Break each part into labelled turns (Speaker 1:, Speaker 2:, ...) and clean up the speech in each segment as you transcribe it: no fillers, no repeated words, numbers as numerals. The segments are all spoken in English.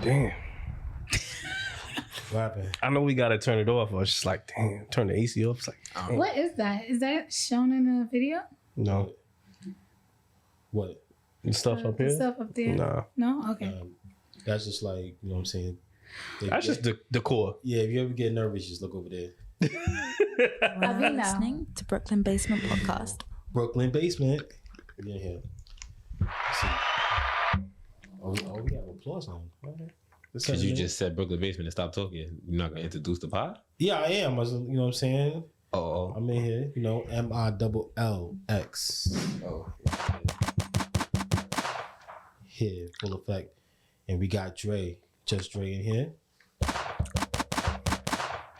Speaker 1: Damn.
Speaker 2: What happened?
Speaker 1: I know we gotta turn it off. I was just like, damn, turn the AC off. It's like,
Speaker 3: What is that? Is that shown in the video?
Speaker 1: no.
Speaker 2: What?
Speaker 1: The stuff up
Speaker 3: The
Speaker 1: here?
Speaker 3: stuff up there?
Speaker 1: Nah.
Speaker 3: No? Okay.
Speaker 2: That's just like, you know what I'm saying?
Speaker 1: That's just the core.
Speaker 2: Yeah, if you ever get nervous, just look over there.
Speaker 4: You're listening to Brooklyn Basement Podcast.
Speaker 2: Brooklyn Basement. Yeah, here. See. Oh, we got applause on. Okay.
Speaker 5: Because you just said Brooklyn Basement and stop talking. You're not going to introduce the pod?
Speaker 2: Yeah, I am. You know what I'm saying?
Speaker 5: Oh.
Speaker 2: I'm in here, you know, MILLX.
Speaker 5: Oh.
Speaker 2: Here, full effect. And we got Dre, just Dre in here.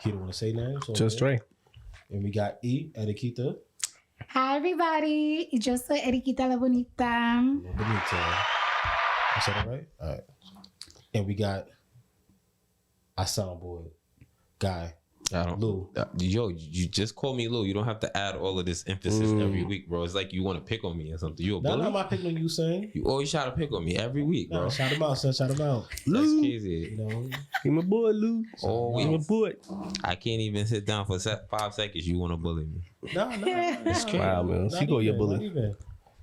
Speaker 2: He don't want to say nothing. So
Speaker 1: Just Dre.
Speaker 2: And we got E, Eriquita.
Speaker 3: Hi, everybody. Yo soy Eriquita la Bonita.
Speaker 2: Bonita. I said that right? All right. And we got our soundboard guy, Lou.
Speaker 5: Yo, you just call me Lou. You don't have to add all of this emphasis every week, bro. It's like you want to pick on me or something. You a bully?
Speaker 2: No, I'm not picking on you, son.
Speaker 5: You always try to pick on me every week, bro.
Speaker 2: No, shout him out, son. Shout him out.
Speaker 5: That's crazy.
Speaker 2: You know,
Speaker 1: He my boy, Lou.
Speaker 5: Always.
Speaker 1: He my boy.
Speaker 5: I can't even sit down for 5 seconds. You want to bully me?
Speaker 2: no. It's
Speaker 5: crazy.
Speaker 1: Wow, man. She go your bully.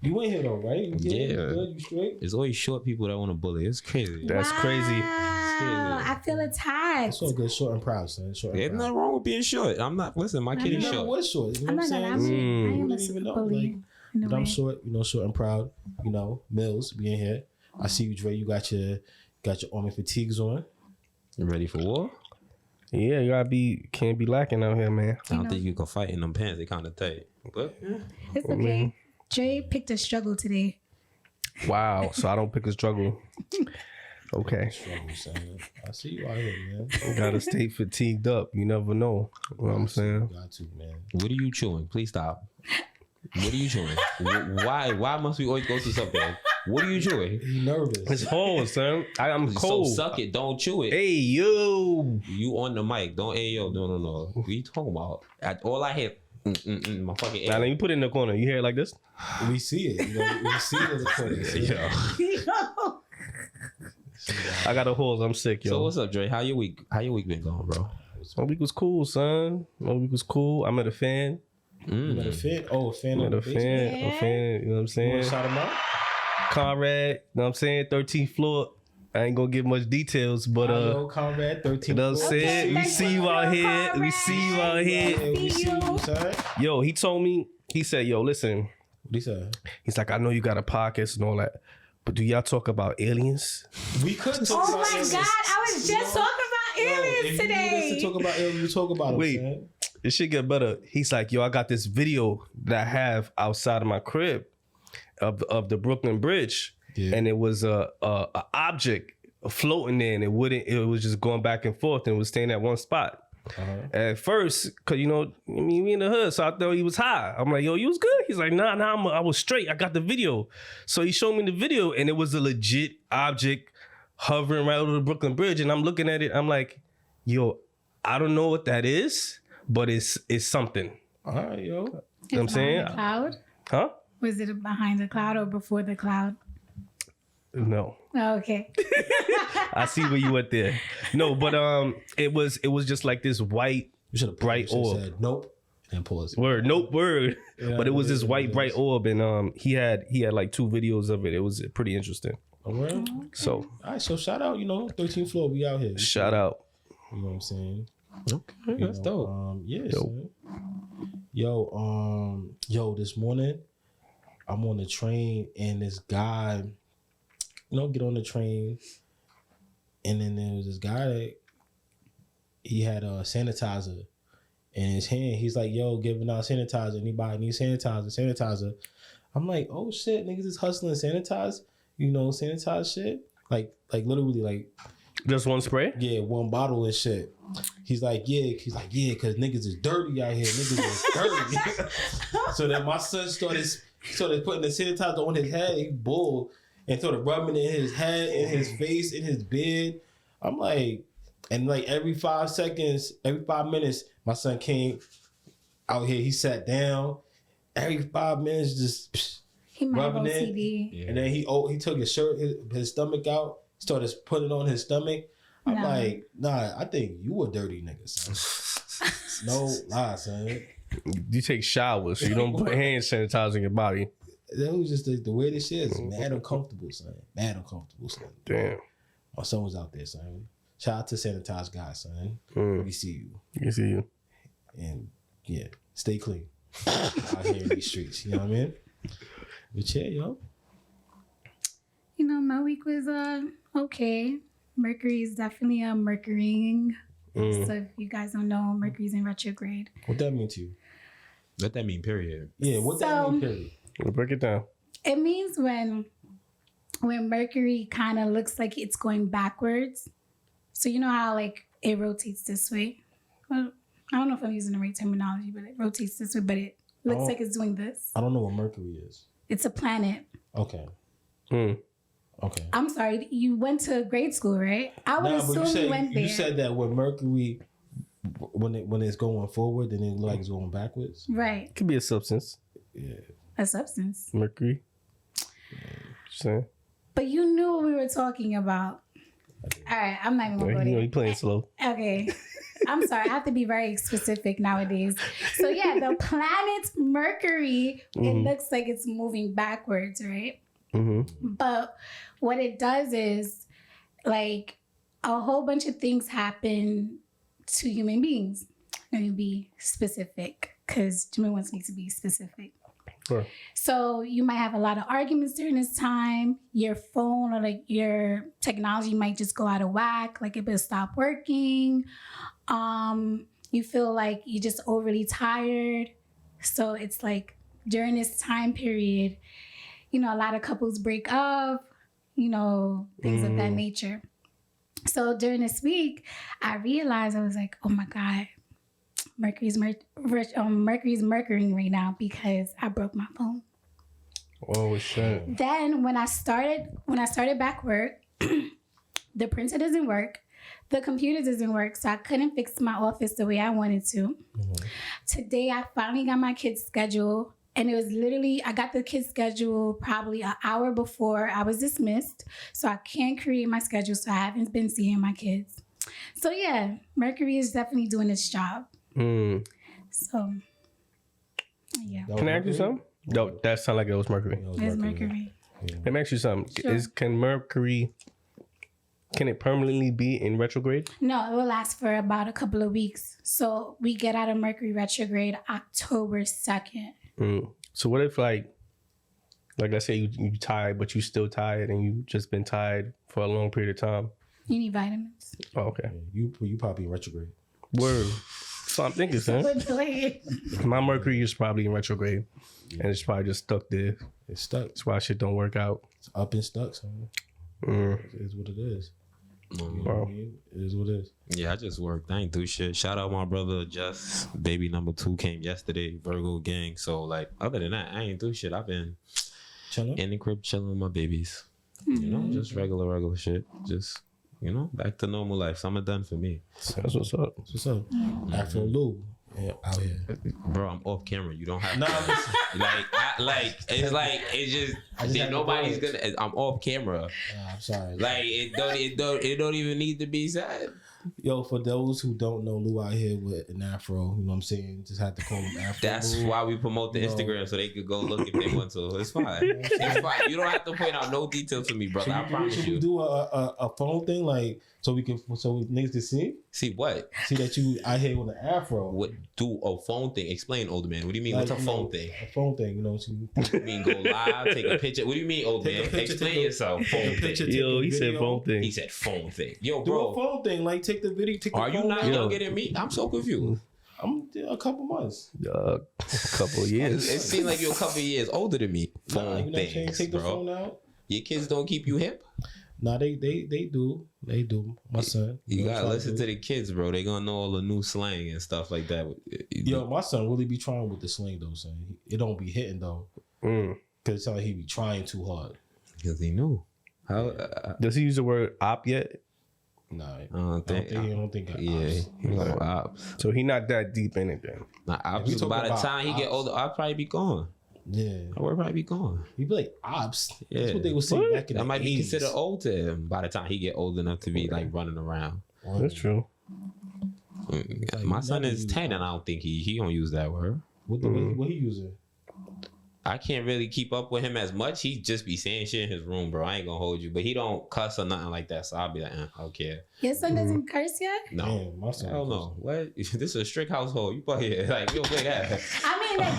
Speaker 2: You in here though, right? You
Speaker 5: Yeah.
Speaker 2: You good? You straight?
Speaker 5: It's always short people that want to bully. It's crazy.
Speaker 1: That's crazy.
Speaker 3: Wow, I feel attacked.
Speaker 2: It's all good. Short and proud, son. Short and
Speaker 5: There's
Speaker 2: proud.
Speaker 5: nothing wrong with being short. I'm not. Listen, my kid
Speaker 2: You
Speaker 5: is
Speaker 2: never
Speaker 5: short.
Speaker 2: was short. You know
Speaker 3: I'm
Speaker 2: what
Speaker 3: not
Speaker 2: I'm
Speaker 3: gonna.
Speaker 2: saying?
Speaker 3: I
Speaker 2: You
Speaker 3: am a
Speaker 2: didn't
Speaker 3: super
Speaker 2: even know,
Speaker 3: bully.
Speaker 2: like,
Speaker 3: in a
Speaker 2: but I'm
Speaker 3: way.
Speaker 2: short, you know, short and proud. You know, Mills being here. I see you, Dre. You got your army fatigues on.
Speaker 5: You ready for war?
Speaker 1: Yeah, you can't be lacking out here, man.
Speaker 5: I don't think you can fight in them pants. They kind of tight. But
Speaker 3: It's okay. Dre picked a struggle today.
Speaker 1: Wow. So I don't pick a struggle. Okay.
Speaker 2: Struggle, son. I see you out here, man.
Speaker 1: Gotta stay fatigued up. You never know. You know what I'm saying?
Speaker 2: Got to, man.
Speaker 5: what are you chewing? Please stop. What are you chewing? Why must we always go through something? What are you chewing?
Speaker 2: He nervous.
Speaker 1: It's cold, son. I'm cold.
Speaker 5: So suck it. Don't chew it.
Speaker 1: Hey, yo.
Speaker 5: You on the mic. Don't yo. No. What are you talking about? All I hear, my fucking
Speaker 1: Now, let me put it in the corner. You hear it like this?
Speaker 2: We see it. You know, we see it as a corner.
Speaker 1: I got a hose. I'm sick, yo.
Speaker 5: So what's up, Dre? How your week been going, bro?
Speaker 1: My week was cool, son. My week was cool. I met a fan.
Speaker 2: You met a fan? Oh, a fan of
Speaker 1: Met
Speaker 2: the
Speaker 1: a
Speaker 2: basement?
Speaker 1: fan. A fan. You know what I'm
Speaker 2: You want
Speaker 1: saying?
Speaker 2: to shout him out?
Speaker 1: Conrad. You know what I'm saying? 13th floor. I ain't gonna give much details, but
Speaker 2: Hello, Conrad, 13.
Speaker 1: you know what I'm saying?
Speaker 3: Okay,
Speaker 1: We see you out here. We see you out here.
Speaker 2: Yeah, we see you, son.
Speaker 1: Yo, he told me. He said, "Yo, listen."
Speaker 2: What he said?
Speaker 1: He's like, "I know you got a podcast and all that, but do y'all talk about aliens?"
Speaker 2: We could talk
Speaker 3: Oh
Speaker 2: about
Speaker 3: my
Speaker 2: aliens.
Speaker 3: God! I was just talking about aliens
Speaker 2: If you need us
Speaker 3: today.
Speaker 2: to talk about aliens, we talk about them,
Speaker 1: Wait.
Speaker 2: son.
Speaker 1: It should get better. He's like, "Yo, I got this video that I have outside of my crib of the Brooklyn Bridge,
Speaker 2: Yeah.
Speaker 1: and it was a object floating there, and it was just going back and forth, and it was staying at one spot." At first, cause you know, I mean, we in the hood, so I thought he was high. I'm like, "Yo, you was good?" He's like, "Nah, I was straight. I got the video." So he showed me the video, and it was a legit object hovering right over the Brooklyn Bridge, and I'm looking at it. I'm like, "Yo, I don't know what that is, but it's something."
Speaker 2: All right, yo.
Speaker 1: You know what I'm saying?
Speaker 3: Behind the cloud?
Speaker 1: Huh?
Speaker 3: Was it behind the cloud or before the cloud?
Speaker 1: No.
Speaker 3: Oh, okay.
Speaker 1: I see where you went there. No, but it was just like this white
Speaker 2: You should have
Speaker 1: bright orb.
Speaker 2: said nope and pause.
Speaker 1: Word, nope, word.
Speaker 2: Yeah,
Speaker 1: but it was
Speaker 2: it
Speaker 1: this
Speaker 2: is,
Speaker 1: white
Speaker 2: it
Speaker 1: bright
Speaker 2: is.
Speaker 1: orb, and he had like 2 videos of it. It was pretty interesting.
Speaker 2: All right.
Speaker 1: So
Speaker 2: All right, so shout out, 13th floor, we out here.
Speaker 1: shout out.
Speaker 2: You know what I'm saying?
Speaker 5: Okay,
Speaker 2: You
Speaker 5: that's
Speaker 2: know,
Speaker 5: dope.
Speaker 2: Yeah,
Speaker 1: Dope.
Speaker 2: son. Yo, this morning I'm on the train and this guy, get on the train, and then there was this guy that he had a sanitizer in his hand. He's like, "Yo, giving out sanitizer. Anybody need sanitizer?" I'm like, "Oh shit, niggas is hustling sanitize shit." Like literally, like,
Speaker 1: Just one spray?
Speaker 2: yeah, one bottle and shit. He's like, yeah, because niggas is dirty out here. Niggas is dirty. So then my son started putting the sanitizer on his head. He bull and started rubbing it in his head, in his face, in his beard. I'm like, and like every 5 minutes, my son came out here. He sat down. Every 5 minutes, just
Speaker 3: He might have
Speaker 2: rubbing it.
Speaker 3: OCD.
Speaker 5: Yeah.
Speaker 2: And then he took his shirt, his stomach out, started putting on his stomach. I'm
Speaker 3: No.
Speaker 2: like, nah, I think you a dirty nigga, son. No lie, son.
Speaker 1: You take showers. You don't put hand sanitizer in your body.
Speaker 2: That was just the way this shit is. Mad uncomfortable, son. Mad uncomfortable, son.
Speaker 1: Damn.
Speaker 2: My son was out there, son. Shout out to Sanitized Guy, son. We see you.
Speaker 1: You see you.
Speaker 2: And yeah, stay clean out here in these streets. You know what I mean? But yeah, yo.
Speaker 3: You know, my week was okay. Mercury is definitely a Mercurying. So if you guys don't know, Mercury's in retrograde.
Speaker 2: What that mean to you?
Speaker 5: What that mean, period?
Speaker 2: Yeah, what that mean, period?
Speaker 1: We'll break it down.
Speaker 3: It means when Mercury kind of looks like it's going backwards. So you know how like it rotates this way? Well, I don't know if I'm using the right terminology, but it rotates this way, but it looks like it's doing this.
Speaker 2: I don't know what Mercury is.
Speaker 3: It's a planet.
Speaker 2: Okay. Okay.
Speaker 3: I'm sorry, you went to grade school, right? I would assume you went there.
Speaker 2: You said that when Mercury, when it's going forward, then it look like it's going backwards.
Speaker 3: Right.
Speaker 1: It could be a substance.
Speaker 2: Yeah.
Speaker 3: A substance.
Speaker 1: Mercury. Saying.
Speaker 3: But you knew what we were talking about. All right, I'm not even gonna go
Speaker 1: You know,
Speaker 3: there.
Speaker 1: you playing slow.
Speaker 3: Okay. I'm sorry. I have to be very specific nowadays. So yeah, the planet Mercury, it looks like it's moving backwards, right? But what it does is like a whole bunch of things happen to human beings. Let me be specific because Jimmy wants me to be specific.
Speaker 1: Sure.
Speaker 3: So you might have a lot of arguments during this time. Your phone or like your technology might just go out of whack. Like it will stop working. You feel like you're just overly tired. So it's like during this time period, you know, a lot of couples break up, you know, things of that nature. So during this week, I realized, I was like, oh my God, Mercury's Mercurying right now because I broke my phone.
Speaker 1: Oh shit.
Speaker 3: Then when I started back work, the printer doesn't work. The computer doesn't work, so I couldn't fix my office the way I wanted to. Today, I finally got my kids' schedule. And it was literally, I got the kids' schedule probably an hour before I was dismissed. So I can't create my schedule. So I haven't been seeing my kids. So yeah, Mercury is definitely doing its job. So yeah.
Speaker 1: Can I ask you something? No, that sounded like it was Mercury.
Speaker 3: It's Mercury.
Speaker 1: Let me ask you something.
Speaker 3: Sure.
Speaker 1: Can Mercury, can it permanently be in retrograde?
Speaker 3: No, it will last for about a couple of weeks. So we get out of Mercury retrograde October 2nd.
Speaker 1: So what if like let's say you tired, but you still tired and you just been tired for a long period of time?
Speaker 3: You need vitamins.
Speaker 1: Oh, okay.
Speaker 2: You probably in retrograde.
Speaker 1: Word. So I'm thinking, son. My Mercury is probably in retrograde. And it's probably just stuck there.
Speaker 2: It's stuck.
Speaker 1: That's why shit don't work out.
Speaker 2: It's up and stuck, son. It is what it is. You know what I mean? It is what it is.
Speaker 5: Yeah, I just worked. I ain't do shit. Shout out my brother Jess. Baby number 2 came yesterday. Virgo gang. So like, other than that, I ain't do shit. I've been
Speaker 2: Chilling.
Speaker 5: in the crib chilling with my babies. You know, just regular shit. Just, you know, back to normal life. Summer done for me.
Speaker 1: That's what's up.
Speaker 2: What's up? Afro Lou out here.
Speaker 5: Bro, I'm off camera. You don't have
Speaker 2: Nah,
Speaker 5: to. It's just
Speaker 2: just had to
Speaker 5: nobody's
Speaker 2: go.
Speaker 5: gonna. I'm off camera.
Speaker 2: I'm sorry.
Speaker 5: Like it don't even need to be said.
Speaker 2: Yo, for those who don't know Lou out here with an afro, you know what I'm saying? Just had to call him Afro.
Speaker 5: That's
Speaker 2: Lou.
Speaker 5: why we promote the
Speaker 2: No.
Speaker 5: Instagram so they could go look if they want to. It's fine. It's fine. You don't have to point out no details to me, brother. I promise
Speaker 2: Should we
Speaker 5: you.
Speaker 2: do a phone thing like so niggas can see
Speaker 5: See what?
Speaker 2: that you out here with an afro?
Speaker 5: What do a phone thing? Explain, old man. What do you mean?
Speaker 2: Like,
Speaker 5: What's a
Speaker 2: you
Speaker 5: phone
Speaker 2: know,
Speaker 5: thing?
Speaker 2: A phone thing, you know. So
Speaker 5: You mean go live, take a picture? What do you mean, old
Speaker 2: Take a
Speaker 5: man?
Speaker 2: picture,
Speaker 5: Explain
Speaker 2: take a-
Speaker 5: yourself.
Speaker 2: take a
Speaker 5: Phone
Speaker 2: picture,
Speaker 5: thing.
Speaker 1: Yo, he said
Speaker 2: video.
Speaker 1: phone thing.
Speaker 5: He said phone thing. Yo,
Speaker 2: do a
Speaker 5: bro.
Speaker 2: phone thing, like take the video. Take the
Speaker 5: Are you
Speaker 2: phone
Speaker 5: not
Speaker 2: out.
Speaker 5: younger than me? I'm so confused.
Speaker 2: I'm a couple months.
Speaker 1: A couple of years.
Speaker 5: It seems like you're a couple of years older than me.
Speaker 2: Nah,
Speaker 5: Phone
Speaker 2: you know what I'm saying?
Speaker 5: things,
Speaker 2: Take the
Speaker 5: bro.
Speaker 2: phone out.
Speaker 5: Your kids don't keep you hip.
Speaker 2: Nah, they do. They do. My son.
Speaker 5: You
Speaker 2: know,
Speaker 5: gotta
Speaker 2: try
Speaker 5: listen to the kids, bro. They gonna know all the new slang and stuff like that.
Speaker 2: Yo, my son really be trying with the sling though, son. It don't be hitting though, cause it's like he be trying too hard.
Speaker 5: Because he knew. How?
Speaker 1: Does he use the word op yet?
Speaker 2: Nah,
Speaker 5: I don't think.
Speaker 2: I don't think.
Speaker 5: Yeah, he know ops.
Speaker 1: So he not that deep in it then.
Speaker 5: Nah,
Speaker 2: we
Speaker 5: ops.
Speaker 2: talk
Speaker 5: By the
Speaker 2: about
Speaker 5: time he get
Speaker 2: ops.
Speaker 5: older, I'll probably be gone.
Speaker 2: Yeah.
Speaker 5: I would probably be gone.
Speaker 2: He'd be like, ops.
Speaker 5: Yeah.
Speaker 2: That's what they would say back in
Speaker 5: That
Speaker 2: the
Speaker 5: might
Speaker 2: 80s.
Speaker 5: be considered old to him by the time he get old enough to be like running around.
Speaker 1: That's true.
Speaker 2: Like,
Speaker 5: My
Speaker 2: you
Speaker 5: son
Speaker 2: never
Speaker 5: is
Speaker 2: use
Speaker 5: 10 and I don't think he don't use that word.
Speaker 2: What he using?
Speaker 5: I can't really keep up with him as much. He just be saying shit in his room, bro. I ain't gonna hold you. But he don't cuss or nothing like that. So I'll be like, I don't care.
Speaker 3: Your son doesn't curse yet?
Speaker 5: No.
Speaker 2: Man, my son.
Speaker 5: Hell no. What? This is a strict household. You play it. Like, you don't play that.
Speaker 3: I mean, like,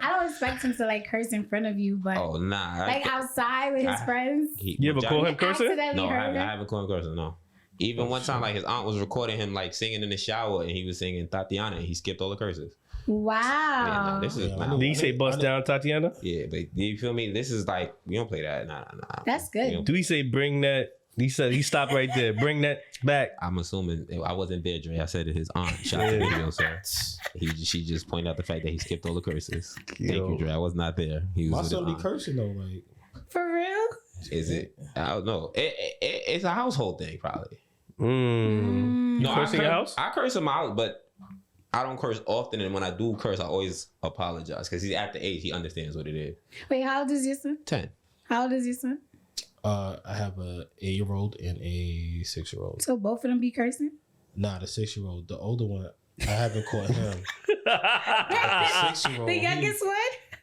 Speaker 3: I don't expect him to like curse in front of you, but
Speaker 5: Oh, nah.
Speaker 3: like outside with his friends.
Speaker 1: You ever call him cursing?
Speaker 3: Accidentally
Speaker 5: No, I
Speaker 3: heard it?
Speaker 5: haven't called him cursing, no. Even one time, like, his aunt was recording him, like, singing in the shower, and he was singing Tatiana, and he skipped all the curses.
Speaker 3: Wow.
Speaker 5: Yeah, no, this is
Speaker 1: Did he say bust down Tatiana?
Speaker 5: Yeah, but you feel me? This is like, we don't play that. Nah.
Speaker 3: That's good.
Speaker 5: We don't-
Speaker 1: Do he say bring that? He said he stopped right there. Bring that back.
Speaker 5: I'm assuming I wasn't there, Dre. I said it his aunt shot the video, so she just pointed out the fact that he skipped all the curses. Thank you, Dre. I was not there. He was
Speaker 2: My
Speaker 5: with
Speaker 2: son
Speaker 5: his
Speaker 2: be
Speaker 5: aunt.
Speaker 2: cursing though, like.
Speaker 3: For real?
Speaker 5: Is it? I don't know. It's a household thing, probably.
Speaker 1: You
Speaker 5: No,
Speaker 1: curse in your house?
Speaker 5: I curse in my house, but I don't curse often. And when I do curse, I always apologize because he's at the age he understands what it is.
Speaker 3: Wait, how old is your son?
Speaker 5: 10.
Speaker 3: How old is your son?
Speaker 2: I have a 8-year-old and a 6-year-old.
Speaker 3: So both of them be cursing?
Speaker 2: Nah, the 6-year-old, the older one, I haven't caught him. The 6-year-old,
Speaker 3: The youngest one?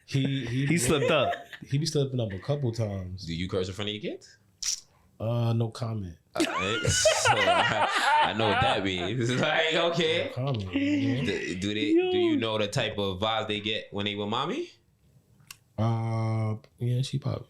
Speaker 1: He slipped up.
Speaker 2: He be slipping up a couple times.
Speaker 5: Do you curse in front of your kids?
Speaker 2: No comment.
Speaker 5: So I know what that means. It's like, okay.
Speaker 2: No comment. Man.
Speaker 5: Do you know the type of vibes they get when they with mommy?
Speaker 2: Yeah, she probably.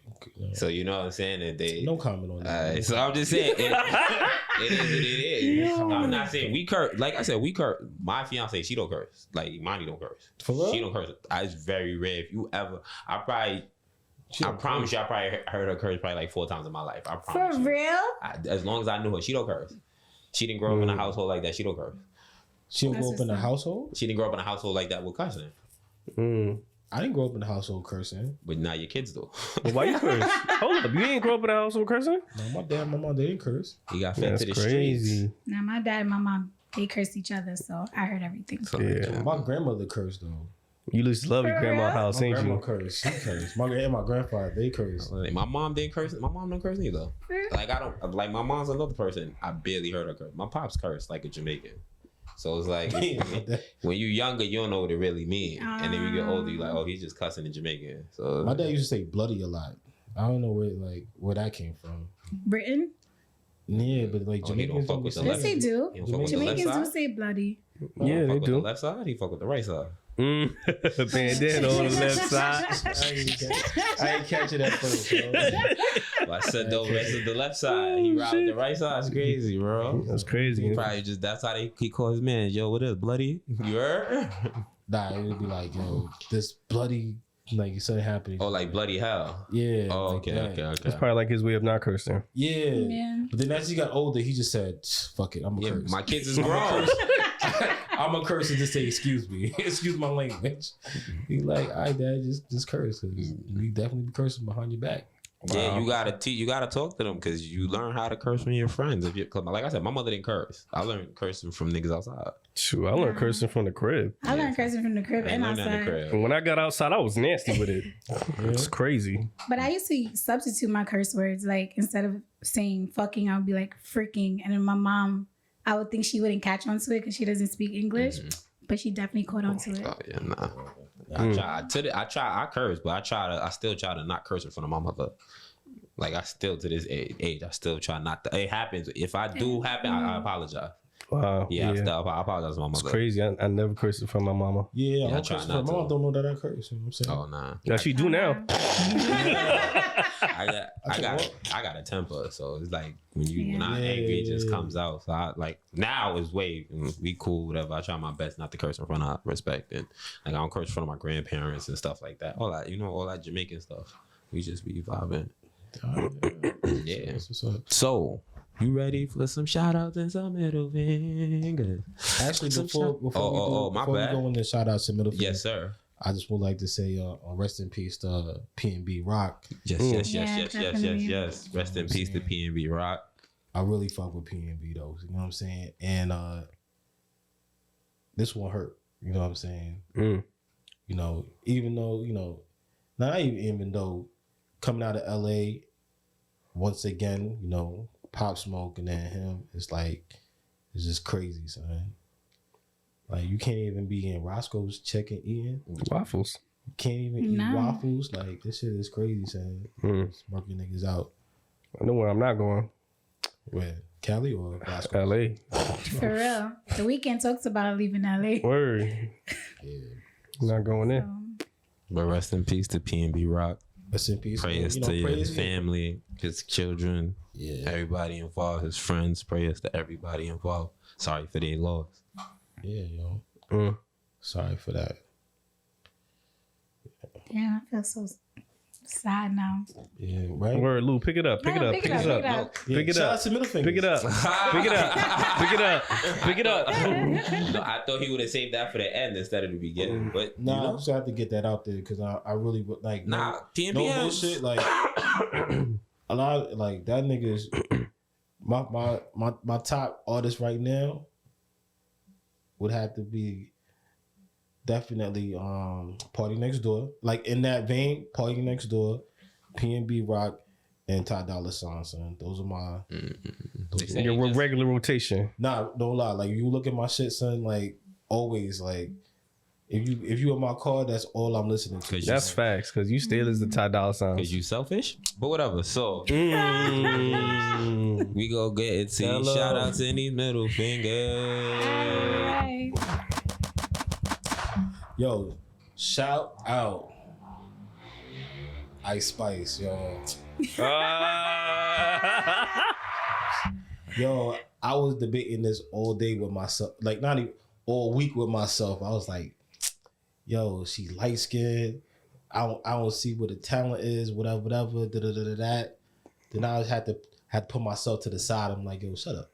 Speaker 5: So you know what I'm saying? That they
Speaker 2: No comment on that.
Speaker 5: so I'm just saying it is what it is. I'm not saying we curse. Like I said, we curse. My fiance, she don't curse. Like Monty don't curse.
Speaker 2: For real?
Speaker 5: She don't curse. It's very rare. If you ever, I promise you, I probably heard her curse probably like 4 times in my life. I promise
Speaker 3: For
Speaker 5: you.
Speaker 3: real?
Speaker 5: As long as I knew her, she don't curse. She didn't grow up in a household like that. She don't curse.
Speaker 2: She didn't grow up in a household?
Speaker 5: She didn't grow up in a household like that with cussing.
Speaker 2: I didn't grow up in a household cursing.
Speaker 5: But now your kids do.
Speaker 1: Well, why you curse? Hold up, you ain't grow up in a household cursing?
Speaker 2: No, my dad and my mom, they didn't curse.
Speaker 5: He got fed
Speaker 1: That's
Speaker 5: to the
Speaker 1: crazy.
Speaker 5: streets.
Speaker 3: Now my dad and my mom, they curse each other, so I heard everything.
Speaker 5: So,
Speaker 1: Yeah.
Speaker 2: My grandmother cursed though.
Speaker 1: You used to love your
Speaker 3: For
Speaker 1: grandma's
Speaker 3: real?
Speaker 1: house,
Speaker 2: My
Speaker 1: ain't
Speaker 2: grandma
Speaker 1: you?
Speaker 2: cursed. She cursed. And my grandfather, they cursed.
Speaker 5: My mom didn't curse. My mom don't curse neither. Like I don't like my mom's another person. I barely heard her curse. My pops cursed like a Jamaican. So it's like when you're younger, you don't know what it really means, and then when you get older, you're like, oh, he's just cussing in Jamaican. So
Speaker 2: My dad used to say bloody a lot. I don't know where that came from.
Speaker 3: Britain?
Speaker 2: Yeah, but like
Speaker 5: Oh, he don't
Speaker 2: Jamaicans
Speaker 5: fuck
Speaker 2: don't
Speaker 5: with
Speaker 2: say
Speaker 5: the
Speaker 3: Yes,
Speaker 5: left.
Speaker 3: they do.
Speaker 5: He don't fuck with the left
Speaker 3: Jamaicans do
Speaker 5: side.
Speaker 3: say bloody.
Speaker 5: He
Speaker 1: Yeah,
Speaker 5: don't
Speaker 1: they
Speaker 5: fuck with
Speaker 1: do.
Speaker 5: the left side. He fuck with the right side.
Speaker 1: Bandana on the left side.
Speaker 2: I ain't catching that first, bro.
Speaker 5: But I said though, rest of the left side. He ride with the right side. It's crazy, bro.
Speaker 1: That's crazy.
Speaker 5: He probably just that's how he call his man. Yo, what is bloody? You heard?
Speaker 2: Nah, it would be like, yo, this bloody, like, something happening.
Speaker 5: Oh, like bloody hell.
Speaker 2: Yeah.
Speaker 5: Oh,
Speaker 2: like
Speaker 5: okay,
Speaker 2: that.
Speaker 5: okay.
Speaker 1: That's probably like his way of not cursing.
Speaker 2: Yeah.
Speaker 3: Yeah.
Speaker 2: But then as he got older, he just said, fuck it, I'm
Speaker 5: Yeah,
Speaker 2: a curse.
Speaker 5: my kids is
Speaker 2: I'm a
Speaker 5: grown.
Speaker 2: curse. I'm a curse and just say, excuse me. Excuse my language. He like, all right, dad, just curse. Cause we definitely be cursing behind your back.
Speaker 5: Yeah, you gotta talk to them because you learn how to curse from your friends. If you, cause like I said, my mother didn't curse. I learned cursing from niggas outside.
Speaker 1: Shoot, I learned cursing from the crib.
Speaker 3: I learned cursing from the crib
Speaker 5: I
Speaker 3: and
Speaker 5: learned that in the
Speaker 3: outside.
Speaker 5: crib.
Speaker 1: When I got outside, I was nasty with it. It's crazy.
Speaker 3: But I used to substitute my curse words. Like instead of saying fucking, I would be like freaking. And then my mom, I would think she wouldn't catch on to it because she doesn't speak English. But she definitely caught on to it.
Speaker 5: Oh yeah, nah. I curse, but I still try to not curse in front of my mother. Like I still to this age, I still try not to. It happens. If I do happen, I apologize.
Speaker 1: Wow.
Speaker 5: Yeah, I apologize to my
Speaker 1: It's
Speaker 5: mother.
Speaker 1: crazy. I never cursed in front of my mama.
Speaker 2: Yeah,
Speaker 5: I
Speaker 2: I'm
Speaker 5: try
Speaker 2: cursing.
Speaker 5: not
Speaker 2: My mom
Speaker 5: to.
Speaker 2: don't know that I curse. You know what I'm saying?
Speaker 5: Oh nah.
Speaker 1: Yeah, she do now.
Speaker 5: I got a temper, so it's like when I'm angry, it just comes out. So I like now is way we cool, whatever. I try my best not to curse in front of respect, and like I don't curse in front of my grandparents and stuff like that. All that all that Jamaican stuff. We just be vibing. Yeah.
Speaker 2: That's what's up.
Speaker 5: So you ready for some shout outs and some middle fingers?
Speaker 2: Actually,
Speaker 5: Some
Speaker 2: before we go into shout outs to middle finger,
Speaker 5: Yes, sir.
Speaker 2: I just would like to say, rest in peace to P&B Rock.
Speaker 5: Yes.
Speaker 3: definitely.
Speaker 5: Rest in peace to P&B Rock.
Speaker 2: I really fuck with P&B though. You know what I'm saying? And this one hurt. You know what I'm saying? You know, even though Not even though coming out of LA, once again, you know, Pop Smoke and then him, it's just crazy, son. Like, you can't even be in Roscoe's chicken eating
Speaker 1: Waffles.
Speaker 2: You can't even eat waffles. Like, this shit is crazy, son. Smoking niggas out.
Speaker 1: I know where I'm not going.
Speaker 2: Where? Cali or Roscoe?
Speaker 1: LA.
Speaker 3: For real. The Weeknd talks about leaving LA.
Speaker 1: Word.
Speaker 2: Yeah.
Speaker 1: Not going in.
Speaker 5: But rest in peace to P&B Rock.
Speaker 2: Rest in peace.
Speaker 5: Prayers to his family, his children, everybody involved, his friends. Prayers to everybody involved. Sorry for their loss.
Speaker 2: Yeah, yo. Sorry for that.
Speaker 3: Yeah, I feel so sad now.
Speaker 2: Yeah, right?
Speaker 1: Word, Lou, pick it up. Pick it up. Pick it up. Pick it
Speaker 2: Shout
Speaker 1: up.
Speaker 2: out to middle fingers.
Speaker 1: Pick it up. Pick it up. Pick it up. Pick it up.
Speaker 5: No, I thought he would have saved that for the end instead of the beginning. But
Speaker 2: Nah, I just have to get that out there because I really would like.
Speaker 5: Nah,
Speaker 2: no bullshit. Like a lot, like that nigga's my top artist right now would have to be definitely Party Next Door. Like in that vein, Party Next Door, P&B Rock, and Ty Dolla $ign, son. Those are my
Speaker 1: Your regular rotation.
Speaker 2: Nah, don't lie. Like you look at my shit, son. Like always, like if you in my car, that's all I'm listening to.
Speaker 1: That's facts, because you still is the Ty Dolla $ign.
Speaker 5: Because you selfish? But whatever. So we go get it. See, shout out to any middle fingers.
Speaker 3: Right.
Speaker 2: Yo, shout out Ice Spice, yo. Yo, I was debating this all day with myself. Like, not even all week with myself. I was like, yo, she light skinned. I don't see what the talent is, whatever. That. Then I had to put myself to the side. I'm like, yo, shut up.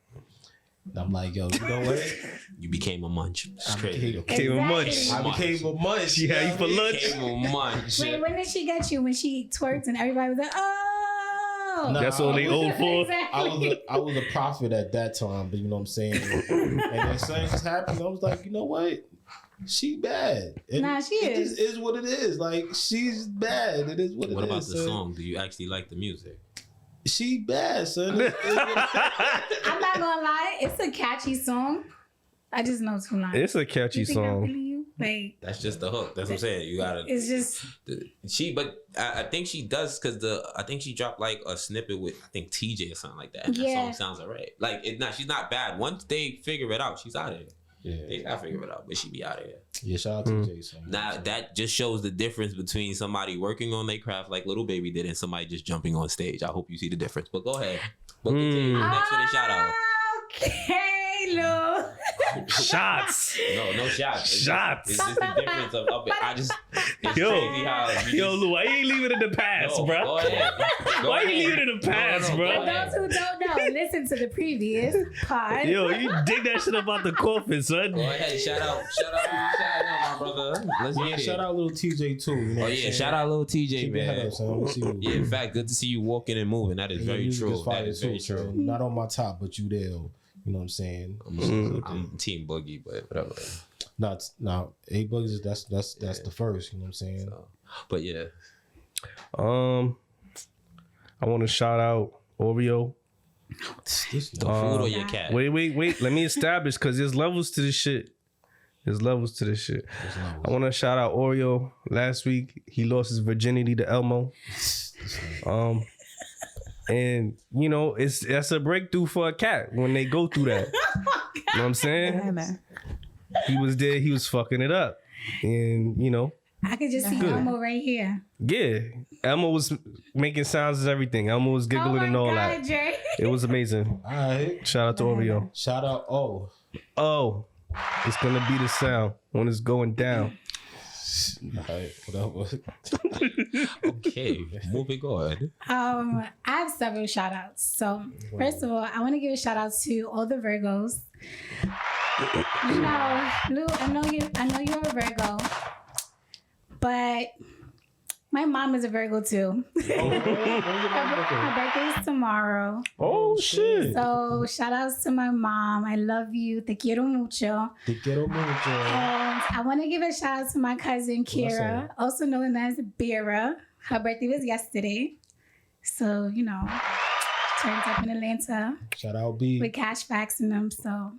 Speaker 2: And I'm like, yo, you know what?
Speaker 5: You became a munch.
Speaker 1: Became a munch.
Speaker 2: I became a munch.
Speaker 1: She had you for lunch.
Speaker 5: Became a munch.
Speaker 3: Wait, when did she get you? When she twerked and everybody was like, oh.
Speaker 2: Nah,
Speaker 1: That's all they owe for.
Speaker 3: Exactly.
Speaker 2: I was a prophet at that time, but you know what I'm saying? And then things happened. I was like, you know what? She bad.
Speaker 3: Nah, she
Speaker 2: it
Speaker 3: is.
Speaker 2: Just is what it is. Like, she's bad. It is what it is.
Speaker 5: What about the
Speaker 2: son.
Speaker 5: song? Do you actually like the music?
Speaker 2: She bad, son.
Speaker 3: I'm not gonna lie, it's a catchy song. I just know 2 lines.
Speaker 1: It's a catchy
Speaker 3: You think I'm
Speaker 1: song.
Speaker 3: really you? Like,
Speaker 5: That's just the hook. That's what I'm saying. You gotta.
Speaker 3: it's just
Speaker 5: But I think she does because I think she dropped like a snippet with I think TJ or something like that. And that
Speaker 3: Yeah.
Speaker 5: song sounds alright. Like she's not bad. Once they figure it out, she's out of here.
Speaker 2: Yeah.
Speaker 5: They gotta figure it out, but she be out of here.
Speaker 2: Yeah, shout out to Jason.
Speaker 5: Now that just shows the difference between somebody working on their craft like Little Baby did and somebody just jumping on stage. I hope you see the difference. But go ahead. But continue. Next for the shout out.
Speaker 3: okay, Lou.
Speaker 1: Shots.
Speaker 5: No shots.
Speaker 1: Shots.
Speaker 5: It's just the difference of up. It's
Speaker 1: Yo.
Speaker 5: crazy how
Speaker 1: Yo, Lou, why you ain't leave it in the past,
Speaker 5: No,
Speaker 1: bro?
Speaker 5: Go ahead.
Speaker 1: Why you leave it in the past,
Speaker 5: No,
Speaker 1: bro?
Speaker 5: go
Speaker 3: For
Speaker 5: ahead.
Speaker 3: those who don't know, listen to the previous pod.
Speaker 1: Yo, you dig that shit up out the coffin, son.
Speaker 5: Go ahead. Shout out, my brother. Let's
Speaker 2: Yeah,
Speaker 5: get it.
Speaker 2: shout out little TJ too. You know
Speaker 5: Oh yeah, shout out little TJ,
Speaker 2: Keep your head
Speaker 5: man.
Speaker 2: up, son. We'll see you.
Speaker 5: Yeah, in fact, good to see you walking and moving. That is
Speaker 2: And
Speaker 5: very
Speaker 2: your music
Speaker 5: true.
Speaker 2: is fire
Speaker 5: That is
Speaker 2: too,
Speaker 5: very
Speaker 2: son.
Speaker 5: true.
Speaker 2: Not on my top, but you there. You know what I'm saying?
Speaker 5: I'm Team Boogie, but whatever.
Speaker 2: Not A Bugs. That's the first. You know what I'm saying?
Speaker 5: So, but yeah,
Speaker 1: I want to shout out Oreo.
Speaker 5: the food or your cat.
Speaker 1: Wait. Let me establish, because there's levels to this shit. I want to shout out Oreo. Last week, he lost his virginity to Elmo. And, you know, that's a breakthrough for a cat when they go through that. You know what I'm saying? He was there. He was fucking it up. And, you know,
Speaker 3: I could just see Elmo right here.
Speaker 1: yeah. Elmo was making sounds and everything. Elmo was giggling and all that.
Speaker 3: Jay.
Speaker 1: It was amazing.
Speaker 2: All right.
Speaker 1: Shout out to Oreo.
Speaker 2: Shout out. Oh,
Speaker 1: It's going to be the sound when it's going down.
Speaker 2: all right. Whatever.
Speaker 5: Okay, moving on.
Speaker 3: I have several shout outs. So first of all, I want to give a shout out to all the Virgos. You know, Lou, I know you're a Virgo, but My mom is a Virgo too. Her birthday is tomorrow.
Speaker 1: Oh shit!
Speaker 3: So shout outs to my mom. I love you. Te quiero mucho.
Speaker 2: Te quiero mucho.
Speaker 3: And I want to give a shout out to my cousin Kira, also known as Bera. Her birthday was yesterday. So, you know, turned up in Atlanta.
Speaker 2: Shout out B.
Speaker 3: With cash faxing them. So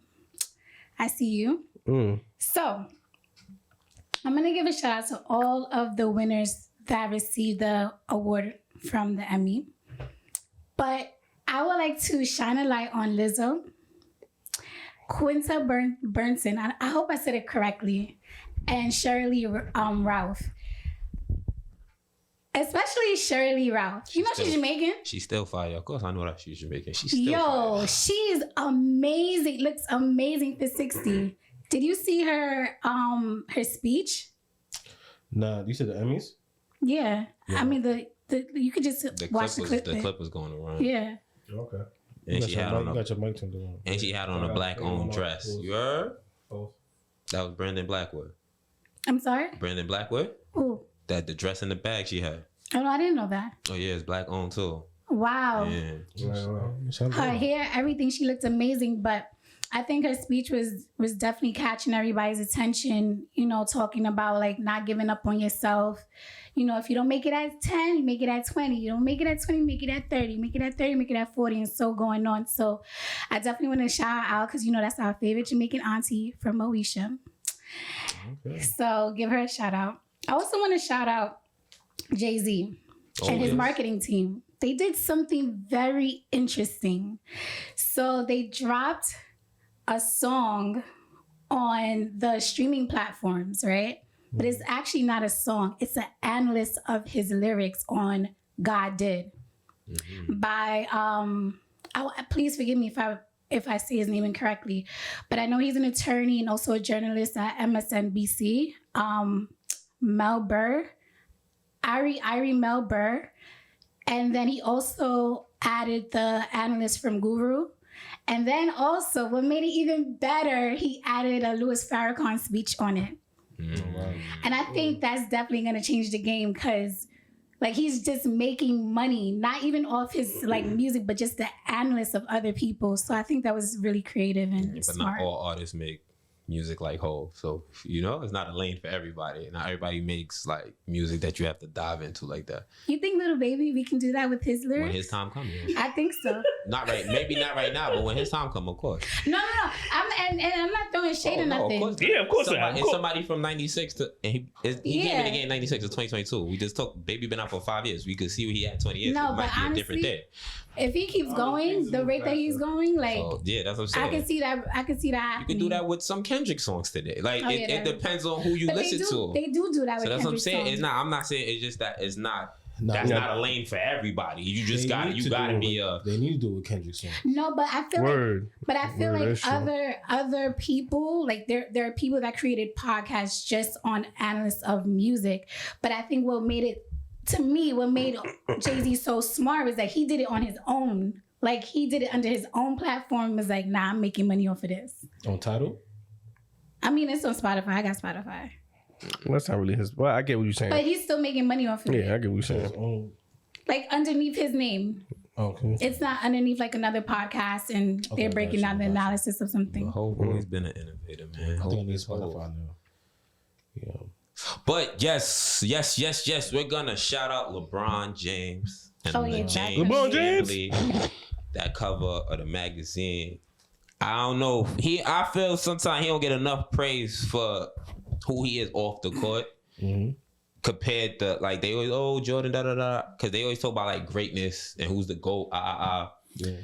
Speaker 3: I see you. So I'm going to give a shout out to all of the winners that received the award from the Emmy. But I would like to shine a light on Lizzo, Quinta Burnson, I hope I said it correctly, and Shirley Ralph. Especially Shirley Ralph. You know she's Jamaican?
Speaker 5: She's still fire. Of course, I know that she's Jamaican. She's still fire.
Speaker 3: She's amazing. Looks amazing for 60. Did you see her speech?
Speaker 2: Nah, you said the Emmys?
Speaker 3: Yeah. I mean, the you could just watch the clip.
Speaker 5: The clip was going around.
Speaker 3: Yeah.
Speaker 2: Okay.
Speaker 5: And she had on
Speaker 2: a
Speaker 5: black-owned dress. You heard? That was Brandon Blackwood.
Speaker 3: I'm sorry?
Speaker 5: Brandon Blackwood?
Speaker 3: Ooh.
Speaker 5: That the dress in the bag she had.
Speaker 3: Oh, no, I didn't know that.
Speaker 5: Oh, yeah, it's black-owned, too.
Speaker 3: Wow.
Speaker 5: Yeah.
Speaker 3: Her hair, everything, she looked amazing, but I think her speech was definitely catching everybody's attention, you know, talking about like not giving up on yourself. You know, if you don't make it at 10, you make it at 20. You don't make it at 20, make it at 30. Make it at 30, make it at 40, and so going on. So I definitely want to shout out because, you know, that's our favorite Jamaican auntie from Moesha. Okay. So give her a shout out. I also want to shout out Jay-Z and his marketing team. They did something very interesting. So they dropped a song on the streaming platforms, right? But it's actually not a song. It's an analyst of his lyrics on God Did by, please forgive me if I say his name incorrectly, but I know he's an attorney and also a journalist at MSNBC, Mel Burr, Ari Mel Burr. And then he also added the analyst from Guru. And then also, what made it even better, he added a Louis Farrakhan speech on it. And I think that's definitely going to change the game because like he's just making money, not even off his like music, but just the analysts of other people. So I think that was really creative and smart.
Speaker 5: Not all artists make music like Hov. So, you know, it's not a lane for everybody. Not everybody makes like music that you have to dive into like that.
Speaker 3: You think Little Baby, we can do that with his lyrics?
Speaker 5: When his time comes.
Speaker 3: I think so.
Speaker 5: Maybe not right now, but when his time comes, of course.
Speaker 3: No. I'm not throwing shade or nothing.
Speaker 5: Of course. Somebody from 96 to, and he came in again 96 to 2022. We just talked, Baby been out for 5 years. We could see what he had 20 years.
Speaker 3: No,
Speaker 5: it might
Speaker 3: but
Speaker 5: be
Speaker 3: honestly,
Speaker 5: a different day.
Speaker 3: If he keeps going, the rate that he's going, like,
Speaker 5: yeah, that's what I'm saying.
Speaker 3: I can see that happening.
Speaker 5: You can do that with some Kendrick songs today. Like, it depends on who you listen to.
Speaker 3: They do that with Kendrick.
Speaker 5: So that's what I'm saying.
Speaker 3: Songs.
Speaker 5: I'm not saying it's just that it's not. That's not a lane for everybody. You just gotta be a.
Speaker 2: They need to do it with Kendrick songs.
Speaker 3: No, but I feel like other people, like there are people that created podcasts just on analysts of music. But I think what made Jay-Z so smart was that he did it on his own. Like he did it under his own platform. Was like, nah, I'm making money off of this.
Speaker 2: On Tidal?
Speaker 3: I mean, it's on Spotify. I got Spotify.
Speaker 1: That's not really his. Well, I get what you're saying.
Speaker 3: But he's still making money off of it.
Speaker 1: Yeah, I get what you're saying.
Speaker 3: Like underneath his name.
Speaker 2: Okay.
Speaker 3: It's not underneath like another podcast and they're breaking down the analysis of something.
Speaker 5: Hov always been an innovator, man.
Speaker 2: I think I need Spotify now. Yeah.
Speaker 5: But yes, we're gonna shout out LeBron James and
Speaker 1: LeBron James.
Speaker 5: That cover of the magazine. I don't know. I feel sometimes he don't get enough praise for who he is off the court. Compared to like they always Jordan because they always talk about like greatness and who's the GOAT. Yeah.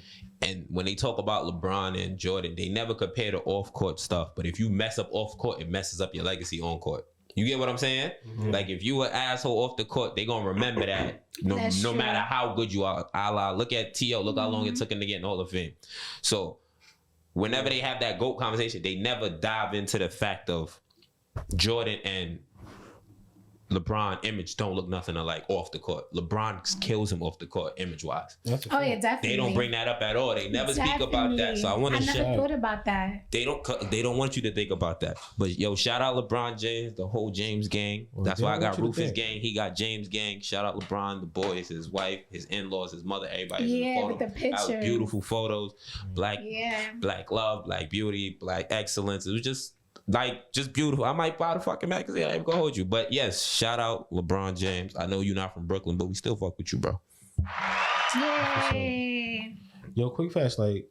Speaker 5: And when they talk about LeBron and Jordan, they never compare the off court stuff. But if you mess up off court, it messes up your legacy on court. You get what I'm saying? Like if you an asshole off the court, they gonna remember that. No matter how good you are. Look at T.O. Look how long it took him to get in Hall of Fame. So whenever they have that GOAT conversation, they never dive into the fact of Jordan and LeBron image don't look nothing alike off the court. LeBron kills him off the court image wise.
Speaker 3: Oh yeah, definitely.
Speaker 5: They don't bring that up at all. They never speak about that. So I want to.
Speaker 3: I never thought about that.
Speaker 5: They don't want you to think about that. But yo, shout out LeBron James, the whole James gang.
Speaker 2: Well,
Speaker 5: that's why I got Rufus gang. He got James gang. Shout out LeBron, the boys, his wife, his in-laws, his mother, everybody.
Speaker 3: Yeah, with the pictures.
Speaker 5: Beautiful photos. Black love, black beauty, black excellence. It was just beautiful. I might buy the fucking magazine. I ain't gonna hold you. But yes, shout out LeBron James. I know you're not from Brooklyn, but we still fuck with you, bro.
Speaker 3: Yay.
Speaker 2: Yo, quick fast, like,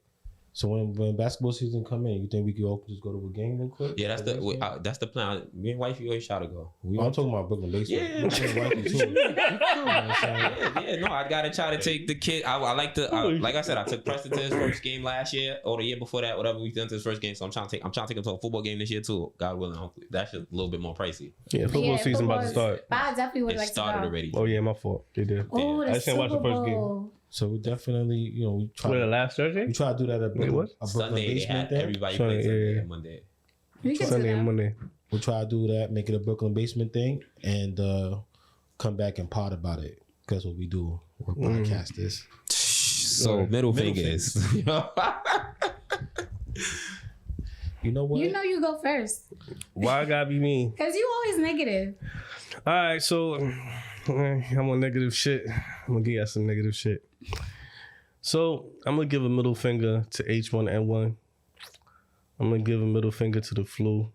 Speaker 2: so when basketball season come in, you think we could all just go to a game real quick?
Speaker 5: Yeah, that's the plan. Me and wifey always try to go.
Speaker 2: I'm talking about Brooklyn baseball.
Speaker 5: Yeah, no, I gotta try to take the kid. I like to, like I said, I took Preston to his first game last year or the year before that, whatever we done to his first game. So I'm trying to take him to a football game this year too. God willing, hopefully. That's just a little bit more pricey.
Speaker 1: Yeah, football season about to start.
Speaker 3: But I definitely would like to go.
Speaker 5: It started already.
Speaker 1: Oh yeah, my fault. They did.
Speaker 3: Oh,
Speaker 1: I just didn't watch the first game.
Speaker 2: So we definitely, we try.
Speaker 1: The last Thursday?
Speaker 2: We try to do that at Brooklyn
Speaker 5: Sunday,
Speaker 2: basement thing.
Speaker 5: everybody plays Sunday and Monday.
Speaker 1: Sunday and Monday.
Speaker 2: We'll try to do that, make it a Brooklyn basement thing, and come back and pod about it. That's what we do. We're podcasters.
Speaker 5: So middle fingers.
Speaker 2: You know what?
Speaker 3: You know you go first.
Speaker 1: Why I gotta be me?
Speaker 3: Because you always negative.
Speaker 1: All right, so I'm on negative shit. I'm gonna give you some negative shit. So I'm gonna give a middle finger to H1N1. I'm gonna give a middle finger to the flu.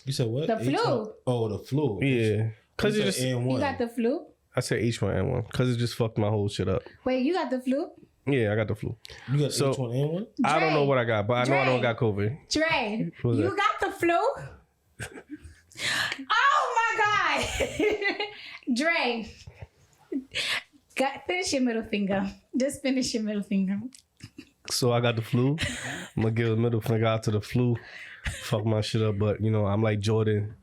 Speaker 2: You said what?
Speaker 3: The flu.
Speaker 2: Oh, the flu.
Speaker 1: Yeah, cause it just
Speaker 3: you got the flu.
Speaker 1: I said H1N1 because it just fucked my whole shit up.
Speaker 3: Wait, you got the flu?
Speaker 1: Yeah, I got the flu.
Speaker 2: You got H1N1?
Speaker 1: I don't know what I got, but I know I don't got COVID.
Speaker 3: Dre, you got the flu? Oh my God. Dre, finish your middle finger. Just finish your middle finger.
Speaker 1: So I got the flu. I'm gonna give a middle finger out to the flu. Fuck my shit up, but I'm like Jordan.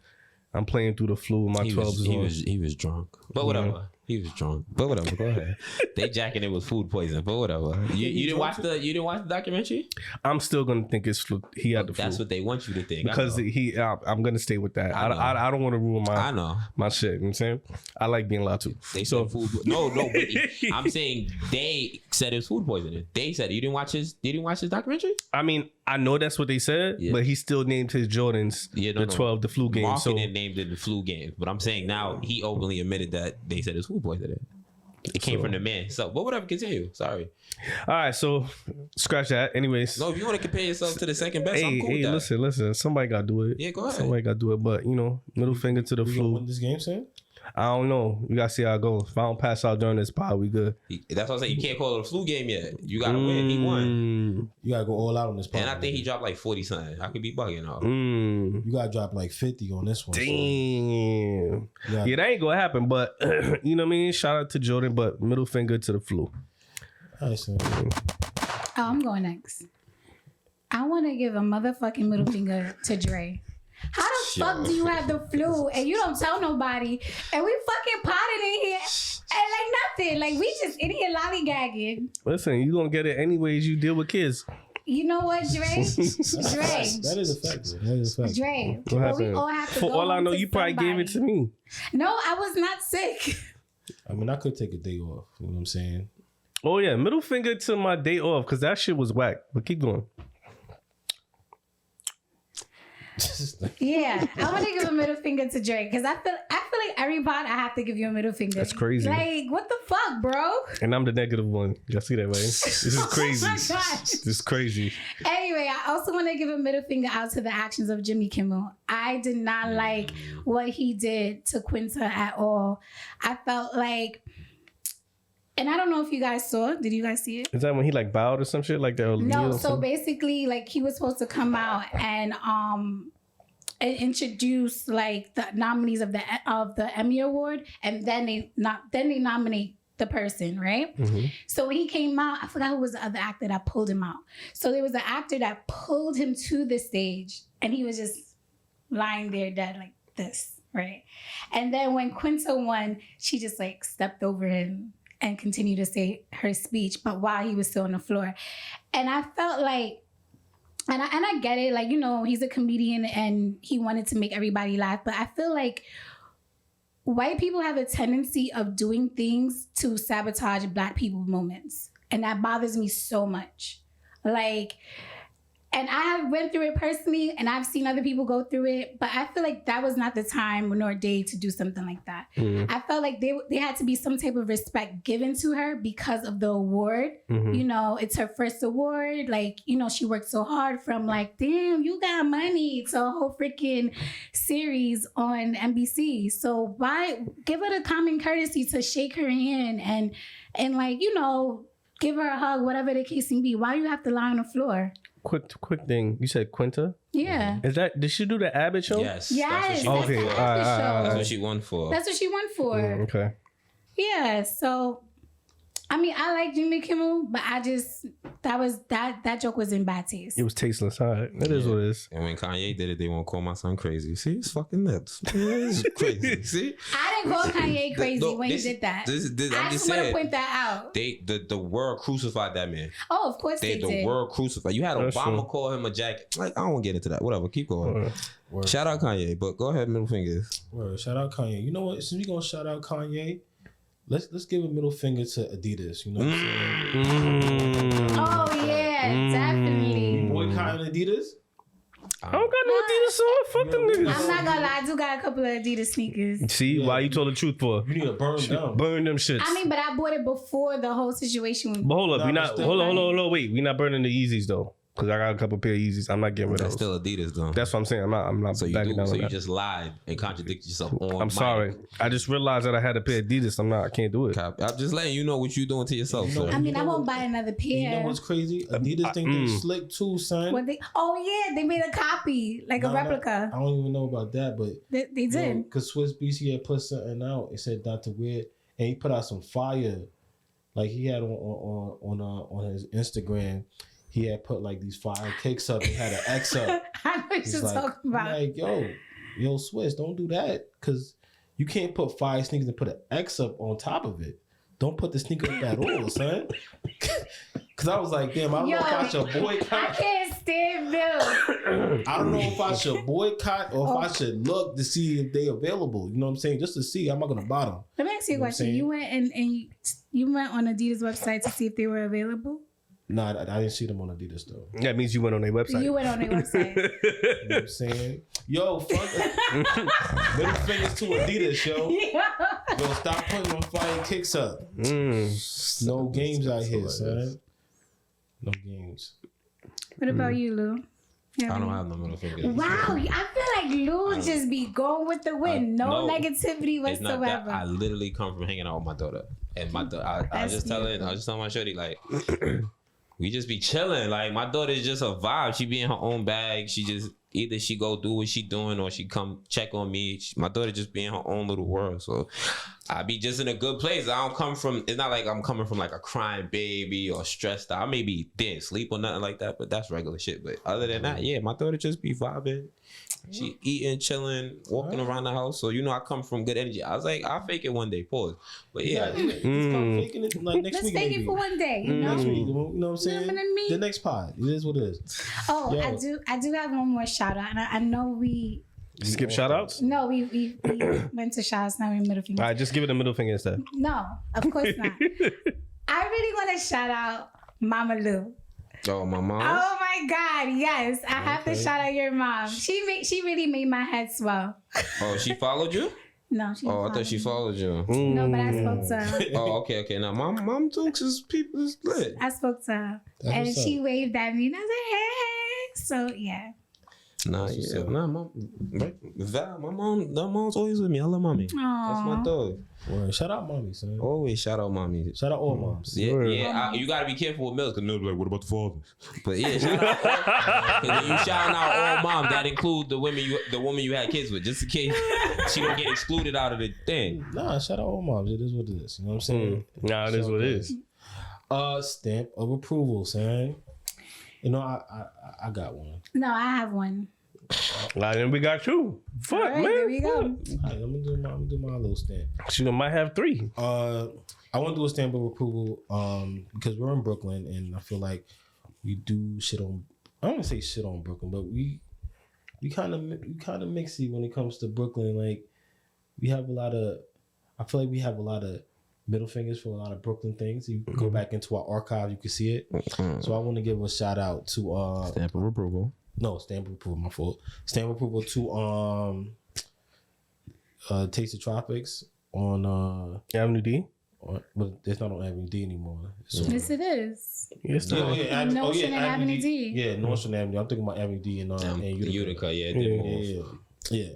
Speaker 1: I'm playing through the flu. My 12 is on.
Speaker 5: He was drunk, but whatever. Yeah. He was drunk, but whatever. Go ahead. They jacking it with food poison, but whatever. You didn't watch the documentary? I'm still gonna think it's flu. He had the flu. That's what they want you to think because I'm gonna stay with that. I don't want to ruin my shit. You know what I'm saying? I like being allowed to. They said food. No. But I'm saying they said it was food poisoning. They said it. You didn't watch his documentary? I mean, I know that's what they said, but he still named his Jordans the 12 the flu game. Marketing named it the flu game, but I'm saying now he openly admitted that they said it's food poisoning. It came from the man. So, but whatever, continue. Sorry. All right, so scratch that. Anyways. No, if you want to compare yourself to the second best, I'm cool with that. Listen. Somebody got to do it. Yeah, go ahead. Somebody got to do it. But, middle finger to the flu. You win this game, Sam? I don't know. We got to see how it goes. If I don't pass out during this pod, we good. That's what I'm saying. You can't call it a flu game yet. You got to win. He won. You got to go all out on this pod. And I think he dropped like 40 something. I could be bugging off. You got to drop like 50 on this one. Damn. So. Yeah, that ain't going to happen. But, you know what I mean? Shout out to Jordan, but middle finger to the flu. All right, so.
Speaker 3: I'm going next. I want to give a motherfucking middle finger to Dre. How the fuck do you have the flu and you don't tell nobody and we fucking potted in here and like nothing? Like we just in here lollygagging.
Speaker 1: Listen, you gonna get it anyways. You deal with kids.
Speaker 3: You know what, Dre? Dre.
Speaker 2: That is a fact. That is a fact.
Speaker 3: Dre. Well, we all have to
Speaker 1: For
Speaker 3: go
Speaker 1: all I know, you probably gave it to me.
Speaker 3: No, I was not sick.
Speaker 2: I mean, I could take a day off. You know what I'm saying?
Speaker 1: Oh yeah, middle finger to my day off because that shit was whack. But keep going.
Speaker 3: Yeah, I want to give a middle finger to Drake because I feel like every pod I have to give you a middle finger.
Speaker 1: That's crazy.
Speaker 3: Like, what the fuck, bro?
Speaker 1: And I'm the negative one. Y'all see that, right? This is crazy. Oh my God. This is crazy.
Speaker 3: Anyway, I also want to give a middle finger out to the actions of Jimmy Kimmel. I did not like what he did to Quinta at all. I felt like, and I don't know if you guys saw. Did you guys see it?
Speaker 1: Is that when he like bowed or some shit like that?
Speaker 3: No. So basically, like he was supposed to come out and introduce like the nominees of the Emmy Award, and then they nominate the person, right? Mm-hmm. So when he came out, I forgot who was the other actor that pulled him out. So there was an actor that pulled him to the stage, and he was just lying there dead like this, right? And then when Quinta won, she just like stepped over him and continued to say her speech, but while he was still on the floor. And I felt like, and I get it, like, he's a comedian and he wanted to make everybody laugh, but I feel like white people have a tendency of doing things to sabotage Black people moments. And that bothers me so much. Like, and I have went through it personally, and I've seen other people go through it, but I feel like that was not the time nor day to do something like that. I felt like they had to be some type of respect given to her because of the award. You know, it's her first award. Like, you know, she worked so hard from like, damn, you got money, to a whole freaking series on NBC. So why give her the common courtesy to shake her hand and like, you know, give her a hug, whatever the case may be. Why do you have to lie on the floor?
Speaker 1: Quick thing. You said Quinta?
Speaker 3: Yeah.
Speaker 1: Did she do the Abbott show?
Speaker 5: Yes.
Speaker 3: Yes.
Speaker 5: That's what
Speaker 1: Okay.
Speaker 5: that's what she won for.
Speaker 3: That's what she won for.
Speaker 1: Okay.
Speaker 3: Yeah. So, I mean, I like Jimmy Kimmel, but I just that joke was in bad taste.
Speaker 1: It was tasteless. All right. That is what it is.
Speaker 5: And when Kanye did it, they won't call my son crazy. See, it's fucking nuts. It's crazy. See,
Speaker 3: I didn't call Kanye crazy when he did that.
Speaker 5: I'm
Speaker 3: I
Speaker 5: just
Speaker 3: just want to
Speaker 5: saying.
Speaker 3: point that out.
Speaker 5: The world crucified that man.
Speaker 3: Oh, of course they
Speaker 5: The
Speaker 3: did.
Speaker 5: world crucified. You had
Speaker 1: That's
Speaker 5: Obama
Speaker 1: true.
Speaker 5: call him a jacket. Like, I don't want to get into that. Whatever. Keep going.
Speaker 2: Word.
Speaker 5: Shout out Kanye, but go ahead, middle fingers.
Speaker 2: Word. Shout out Kanye. You know what? Since we gonna shout out Kanye, let's give a middle finger to Adidas. You know what I'm saying?
Speaker 3: Oh yeah, definitely.
Speaker 2: Boycotting Adidas.
Speaker 1: I don't got no Adidas on. Fuck them niggas.
Speaker 3: I'm not gonna lie, I do got a couple of Adidas sneakers.
Speaker 1: See, why you told the truth for?
Speaker 2: You need to burn them.
Speaker 1: Burn them shits.
Speaker 3: I mean, but I bought it before the whole situation.
Speaker 1: but hold up,
Speaker 2: Nah,
Speaker 1: we
Speaker 2: but
Speaker 1: not.
Speaker 2: still-
Speaker 1: Hold on. Wait, we not burning the Yeezys though, because I got a couple pair of Yeezys. I'm not getting rid of
Speaker 5: That's
Speaker 1: those.
Speaker 5: still Adidas though.
Speaker 1: That's what I'm saying. I'm not
Speaker 5: so you
Speaker 1: backing down on that.
Speaker 5: just lied and contradicted yourself on
Speaker 1: I'm
Speaker 5: mic.
Speaker 1: sorry. I just realized that I had a pair of Adidas. I can't do it.
Speaker 5: I'm just letting you know what you're doing to yourself,
Speaker 2: You know-
Speaker 5: sir.
Speaker 3: I mean, I
Speaker 2: You know
Speaker 3: won't buy another pair.
Speaker 2: You know what's crazy? Adidas think they slick too, son.
Speaker 3: What they? Oh yeah, they made a copy, like a
Speaker 2: Nah,
Speaker 3: replica.
Speaker 2: I don't even know about that, but
Speaker 3: They did.
Speaker 2: because Swiss BC had put something out. It said not to wear, and he put out some fire. Like he had on his Instagram, he had put like these fire kicks up. He had an X up.
Speaker 3: I know what
Speaker 2: He's
Speaker 3: you're
Speaker 2: like,
Speaker 3: talking about.
Speaker 2: like, yo, Swiss, don't do that, because you can't put fire sneakers and put an X up on top of it. Don't put the sneaker up at all, son. Because I was like, damn, I don't know if I should
Speaker 3: I
Speaker 2: boycott.
Speaker 3: can't stand Bill.
Speaker 2: I don't know if I should boycott or if I should look to see if they available. You know what I'm saying? Just to see, I'm not gonna buy them.
Speaker 3: Let me ask you a
Speaker 2: You know what I'm
Speaker 3: question.
Speaker 2: saying?
Speaker 3: You went and you went on Adidas website to see if they were available.
Speaker 2: Nah, I didn't see them on Adidas though.
Speaker 1: That means you went on their website.
Speaker 3: You went on their website.
Speaker 2: You know what I'm saying? Yo, fuck it. Middle fingers to Adidas, yo. Yo, stop putting them fire kicks up. No games out here, son. No games.
Speaker 3: What about you, Lou?
Speaker 5: I don't have no middle finger.
Speaker 3: Wow, I feel like Lou just be going with the wind. No negativity
Speaker 5: It's not that.
Speaker 3: whatsoever.
Speaker 5: I literally come from hanging out with my daughter, and my daughter. I was just telling my shorty like, we just be chilling. Like my daughter is just a vibe. She be in her own bag. She just either she go do what she doing or she come check on me. My daughter just be in her own little world. So I be just in a good place. I don't come from. It's not like I'm coming from like a crying baby or stressed out. I may be dead sleep or nothing like that, but that's regular shit. But other than that, yeah, my daughter just be vibing. She eating, chilling, walking around the house. So I come from good energy. I was like, I'll fake it one day. Pause. But yeah.
Speaker 2: Let's start faking it like next
Speaker 3: Let's
Speaker 2: week.
Speaker 3: take
Speaker 2: maybe.
Speaker 3: it for one day. You know?
Speaker 2: Next week, you know what I'm saying?
Speaker 3: You know what I mean?
Speaker 2: The next pod. It is what it is.
Speaker 3: Oh,
Speaker 2: Yo.
Speaker 3: I do have one more shout out, and I know we
Speaker 1: Skip shout outs?
Speaker 3: no we went to shout outs. Now we're in middle finger.
Speaker 1: All right, just give it a middle finger instead.
Speaker 3: No, of course not. I really want to shout out Mama Lou.
Speaker 5: Oh, my mom.
Speaker 3: Oh my God, yes. I have to
Speaker 2: Okay.
Speaker 3: shout out your mom. She really made my head swell.
Speaker 5: Oh, she followed you?
Speaker 3: No, she
Speaker 5: Oh, I thought she followed you.
Speaker 3: No, but I spoke to her.
Speaker 5: Oh, okay. Now, mom Dukes is people is lit.
Speaker 3: I spoke to her.
Speaker 2: That's
Speaker 3: And
Speaker 2: what's
Speaker 3: she
Speaker 2: up.
Speaker 3: waved at me and I was like, hey. So yeah.
Speaker 5: Nah,
Speaker 2: what's
Speaker 5: yeah,
Speaker 2: up.
Speaker 5: nah, mom. Right, Val, my mom's always with me. I love mommy. That's my
Speaker 3: Aww.
Speaker 5: dog.
Speaker 2: Word. Shout out mommy, son.
Speaker 5: Always shout out mommy.
Speaker 2: Shout out all moms.
Speaker 5: Yeah,
Speaker 1: Word.
Speaker 5: you gotta be careful with Mills because Mills be like, what about the fathers? But yeah, shout out. Cause when you shouting out all moms, that include the woman you had kids with, just in case she don't get excluded out of the thing.
Speaker 2: Nah, shout out all moms. It is what it is. You know what I'm saying?
Speaker 1: Nah, it is what it is.
Speaker 2: Stamp of approval, son. You know, I got one.
Speaker 3: No, I have one.
Speaker 1: Nah, then we got you. Fuck,
Speaker 3: All right,
Speaker 1: man.
Speaker 3: there we go.
Speaker 2: All right, let me do my little stamp.
Speaker 1: She might have 3.
Speaker 2: I want to do a stamp of approval because we're in Brooklyn and I feel like we do shit on. I don't want to say shit on Brooklyn, but we kind of mixy when it comes to Brooklyn. Like we have a lot of. I feel like we have a lot of middle fingers for a lot of Brooklyn things. You go back into our archive, you can see it. So I want to give a shout out to
Speaker 5: Stamp of approval.
Speaker 2: No, stamp of approval. My fault. Stamp of approval to Taste of Tropics on
Speaker 1: Avenue D.
Speaker 2: But it's not on Avenue D anymore. So,
Speaker 3: Yes, it is.
Speaker 1: Yes,
Speaker 3: On Notion and Avenue D.
Speaker 2: Yeah, Notion Avenue. I'm thinking about Avenue D and
Speaker 5: Utica,
Speaker 2: yeah.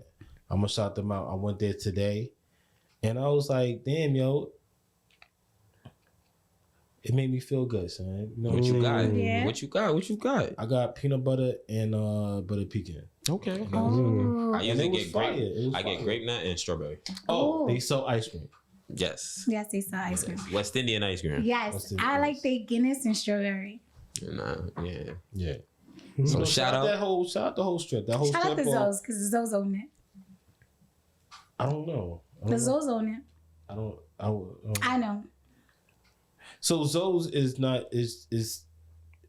Speaker 2: I'm gonna shout them out. I went there today, and I was like, "Damn, yo." It made me feel good, son. You know
Speaker 5: What you got?
Speaker 3: Yeah.
Speaker 5: What you got? What you got?
Speaker 2: I got peanut butter and butter pecan.
Speaker 5: Okay.
Speaker 3: Oh.
Speaker 5: I usually
Speaker 2: And it
Speaker 5: get
Speaker 2: was fire.
Speaker 5: grape.
Speaker 2: It was
Speaker 5: I get
Speaker 2: fire.
Speaker 5: grape nut and strawberry.
Speaker 3: Oh.
Speaker 2: They sell ice cream.
Speaker 5: Yes.
Speaker 3: Yes, they sell ice cream.
Speaker 5: West Indian ice cream.
Speaker 3: Yes, I like the Guinness and strawberry.
Speaker 5: Yeah.
Speaker 2: Yeah.
Speaker 5: So shout out.
Speaker 2: Shout out the whole strip. That whole
Speaker 3: Shout out
Speaker 2: strip.
Speaker 3: to Zoes because Zoes own it.
Speaker 2: I don't know.
Speaker 3: The Zoes own it.
Speaker 2: I don't.
Speaker 3: I know.
Speaker 2: So Zoes is not is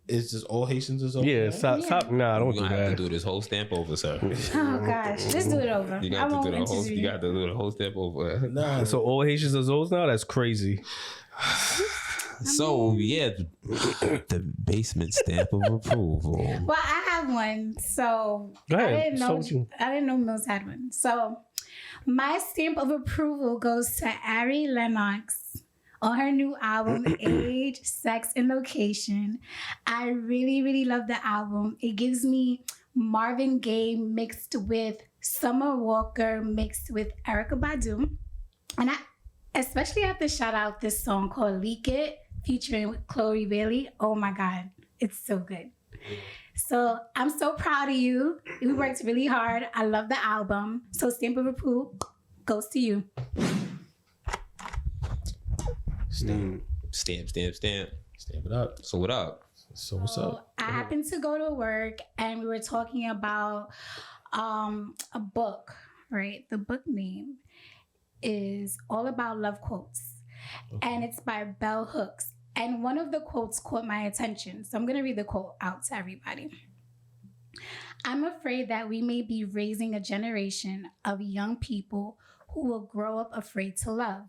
Speaker 2: just all Haitians or something?
Speaker 1: Yeah, stop. Nah, don't
Speaker 5: We're
Speaker 1: do
Speaker 5: gonna have
Speaker 1: that.
Speaker 5: to do this whole stamp over, sir.
Speaker 3: Oh gosh, just do it over.
Speaker 5: You
Speaker 3: I
Speaker 5: got to
Speaker 3: won't
Speaker 5: do the whole.
Speaker 3: interview.
Speaker 5: You got to do the whole stamp over.
Speaker 2: Nah.
Speaker 1: So all Haitians are Zoes now? That's crazy.
Speaker 5: So yeah, the basement stamp of approval.
Speaker 3: Well, I have one, so
Speaker 1: Go ahead.
Speaker 3: I didn't know.
Speaker 1: So you-
Speaker 3: I didn't know Mills had one. So my stamp of approval goes to Ari Lennox on her new album, Age, Sex, and Location. I really, really love the album. It gives me Marvin Gaye mixed with Summer Walker mixed with Erykah Badu, and I especially have to shout out this song called "Leak It" featuring Chloe Bailey. Oh my God, it's so good. So I'm so proud of you. We worked really hard. I love the album. So stamp of approval goes to you.
Speaker 5: Stamp. Stamp
Speaker 2: Stamp it up.
Speaker 5: So what up?
Speaker 2: So what's up?
Speaker 3: I happened to go to work and we were talking about a book, right? The book name is All About Love Quotes. And it's by Bell Hooks. And one of the quotes caught my attention. So I'm going to read the quote out to everybody. I'm afraid that we may be raising a generation of young people who will grow up afraid to love,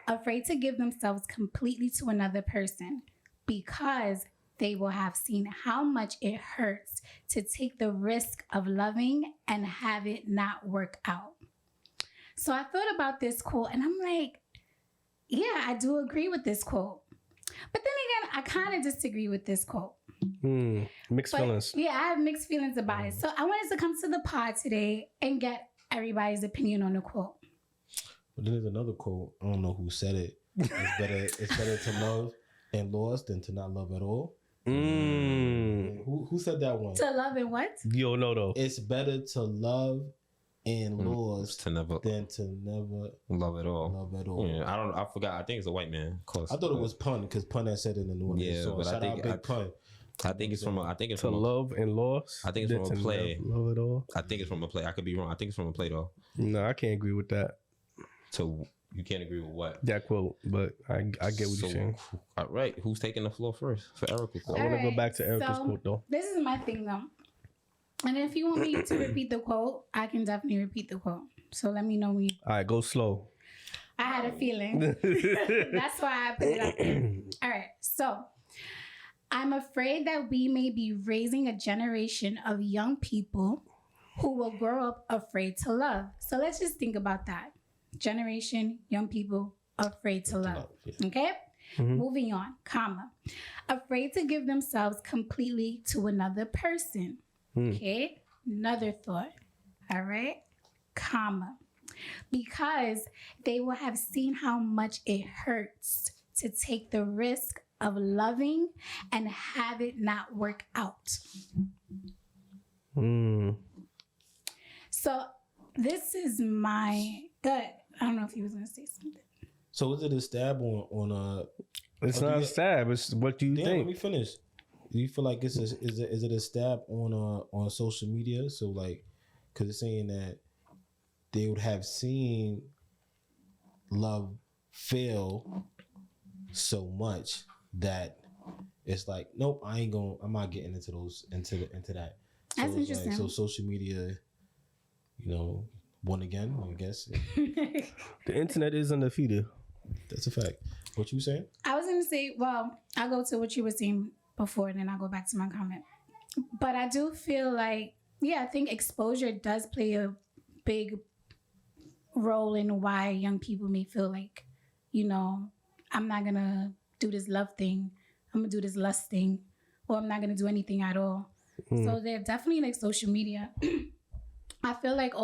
Speaker 3: afraid to give themselves completely to another person because they will have seen how much it hurts to take the risk of loving and have it not work out. So I thought about this quote and I'm like, yeah, I do agree with this quote. But then again, I kind of disagree with this quote.
Speaker 1: Mixed feelings.
Speaker 3: Yeah, I have mixed feelings about it. So I wanted to come to the pod today and get everybody's opinion on the quote.
Speaker 2: But then there's another quote. I don't know who said it. It's better to love and lost than to not love at all. Who said that one?
Speaker 3: To love and what?
Speaker 1: You don't know though.
Speaker 2: It's better to love and lost
Speaker 5: To never
Speaker 2: than to never
Speaker 5: love at all.
Speaker 2: love at all.
Speaker 5: Yeah, I forgot. I think it's a white man. Of course.
Speaker 2: I thought it was Pun because Pun had said it in the new
Speaker 5: Yeah,
Speaker 2: song.
Speaker 5: but I
Speaker 2: Shout
Speaker 5: think-
Speaker 2: out Big Pun.
Speaker 5: I think it's from a. I think it's
Speaker 1: To
Speaker 5: from a.
Speaker 1: love and loss.
Speaker 5: I think it's from a
Speaker 1: To
Speaker 5: play.
Speaker 1: Love it all.
Speaker 5: I think it's from a play. I could be wrong. I think it's from a play though.
Speaker 1: No, I can't agree with that.
Speaker 5: So you can't agree with what?
Speaker 1: That quote, but I get what you're saying.
Speaker 5: All right, who's taking the floor first for Erica?
Speaker 1: I want to go
Speaker 3: Alright,
Speaker 1: back to Erica's
Speaker 3: so
Speaker 1: quote though.
Speaker 3: This is my thing though. And if you want me to repeat the quote, I can definitely repeat the quote. So let me know when you.
Speaker 1: All right, go slow.
Speaker 3: I had a feeling. That's why I put it up there. All right. So I'm afraid that we may be raising a generation of young people who will grow up afraid to love. So let's just think about that. Generation, young people afraid to love. Okay? Moving on, comma. Afraid to give themselves completely to another person. Okay? Another thought. All right? Comma. Because they will have seen how much it hurts to take the risk of loving and have it not work out. So this is my gut. I don't know if he was gonna say something.
Speaker 2: So is it a stab on
Speaker 1: It's
Speaker 2: Oh,
Speaker 1: not
Speaker 2: yeah.
Speaker 1: a stab. It's what do you
Speaker 2: Damn, let me
Speaker 1: think?
Speaker 2: finish. Do you feel like is it a stab on social media? So like, because it's saying that they would have seen love fail so much that it's like, nope, I'm not getting into that. So
Speaker 3: That's
Speaker 2: it's
Speaker 3: interesting.
Speaker 2: Like, so social media, Born again, I guess.
Speaker 1: The internet is undefeated.
Speaker 2: That's a fact. What you saying?
Speaker 3: I was gonna say, well, I'll go to what you were saying before, and then I'll go back to my comment. But I do feel like, I think exposure does play a big role in why young people may feel like, I'm not gonna do this love thing. I'm gonna do this lust thing, or I'm not gonna do anything at all. So they're definitely like social media. I feel like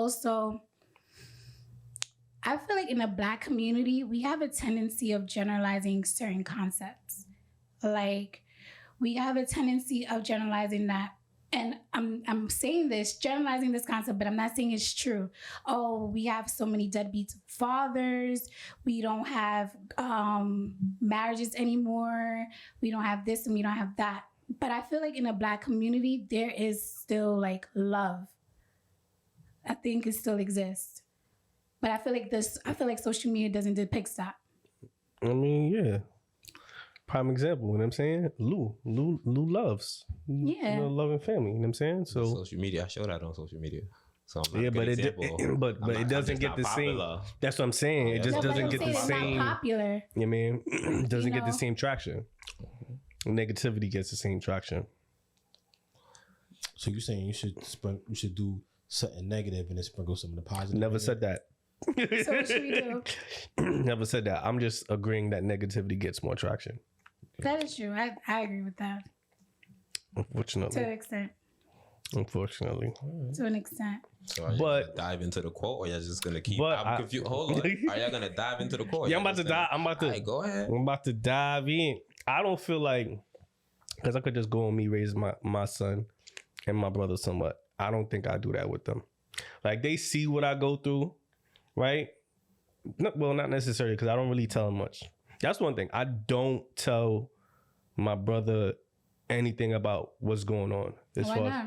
Speaker 3: in the Black community, we have a tendency of generalizing certain concepts. Like, we have a tendency of generalizing that. And I'm saying this, generalizing this concept, but I'm not saying it's true. Oh, we have so many deadbeat fathers. We don't have marriages anymore. We don't have this and we don't have that. But I feel like in the Black community, there is still like love. I think it still exists. But I feel like social media doesn't depict that.
Speaker 1: I mean, yeah. Prime example, you know what I'm saying? Lou loves.
Speaker 3: Yeah.
Speaker 1: Loving family, you know what I'm saying? So
Speaker 5: social media, I show that on social media. So I'm not
Speaker 1: yeah,
Speaker 5: a good
Speaker 1: but
Speaker 5: example.
Speaker 1: it doesn't get the same.
Speaker 5: Popular.
Speaker 1: That's what I'm saying. It just doesn't get the same.
Speaker 3: Not popular.
Speaker 1: You know what I mean? It doesn't get the same traction. Negativity gets the same traction.
Speaker 2: So you're saying you should do something negative and then sprinkle some of the positive?
Speaker 1: Never said that.
Speaker 3: So what should we do?
Speaker 1: Never said that. I'm just agreeing that negativity gets more traction.
Speaker 3: That is true. I agree with that.
Speaker 1: Unfortunately.
Speaker 3: To an extent.
Speaker 1: Unfortunately.
Speaker 3: To an extent.
Speaker 5: So are you
Speaker 1: But-
Speaker 5: gonna dive into the quote, or y'all just gonna keep?
Speaker 1: But
Speaker 5: I'm confused. Hold on. Are y'all gonna dive into the quote?
Speaker 1: Yeah, I'm about to dive.
Speaker 5: Alright, go ahead.
Speaker 1: I'm about to dive in. I don't feel like, because I could just go on me raise my son and my brother somewhat. I don't think I do that with them. Like, they see what I go through, right? Well, not necessarily, because I don't really tell them much. That's one thing. I don't tell my brother anything about what's going on.
Speaker 3: Why not?